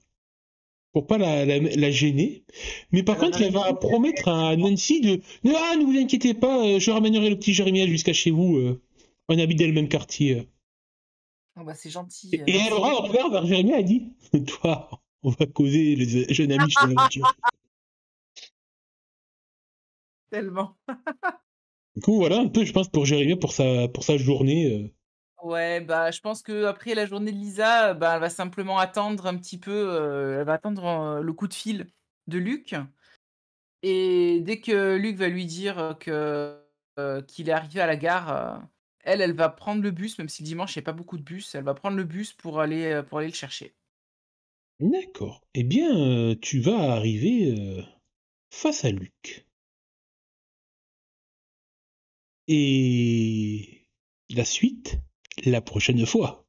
S2: pour pas la gêner, mais par
S1: Elle va
S2: contre
S1: faire
S2: elle
S1: une
S2: va
S1: petite
S2: promettre à Nancy ah, ne vous inquiétez pas, je ramènerai le petit Jérémie jusqu'à chez vous, on habite dans le même quartier.
S1: oh bah, c'est gentil,
S2: Et elle
S1: merci
S2: aura un
S1: beaucoup.
S2: regard vers Jérémie, elle dit toi, on va causer les jeunes amis sur l'aventure.
S1: Tellement.
S2: Du coup voilà un peu je pense pour Jérémie pour sa journée.
S1: Ouais, bah, je pense qu'après la journée de Lisa, bah, elle va simplement attendre un petit peu, elle va attendre, le coup de fil de Luc et dès que Luc va lui dire, qu'il est arrivé à la gare, elle va prendre le bus, même si le dimanche il y a pas beaucoup de bus, elle va prendre le bus pour aller le chercher.
S2: D'accord. Eh bien tu vas arriver face à Luc. Et la suite, la prochaine fois.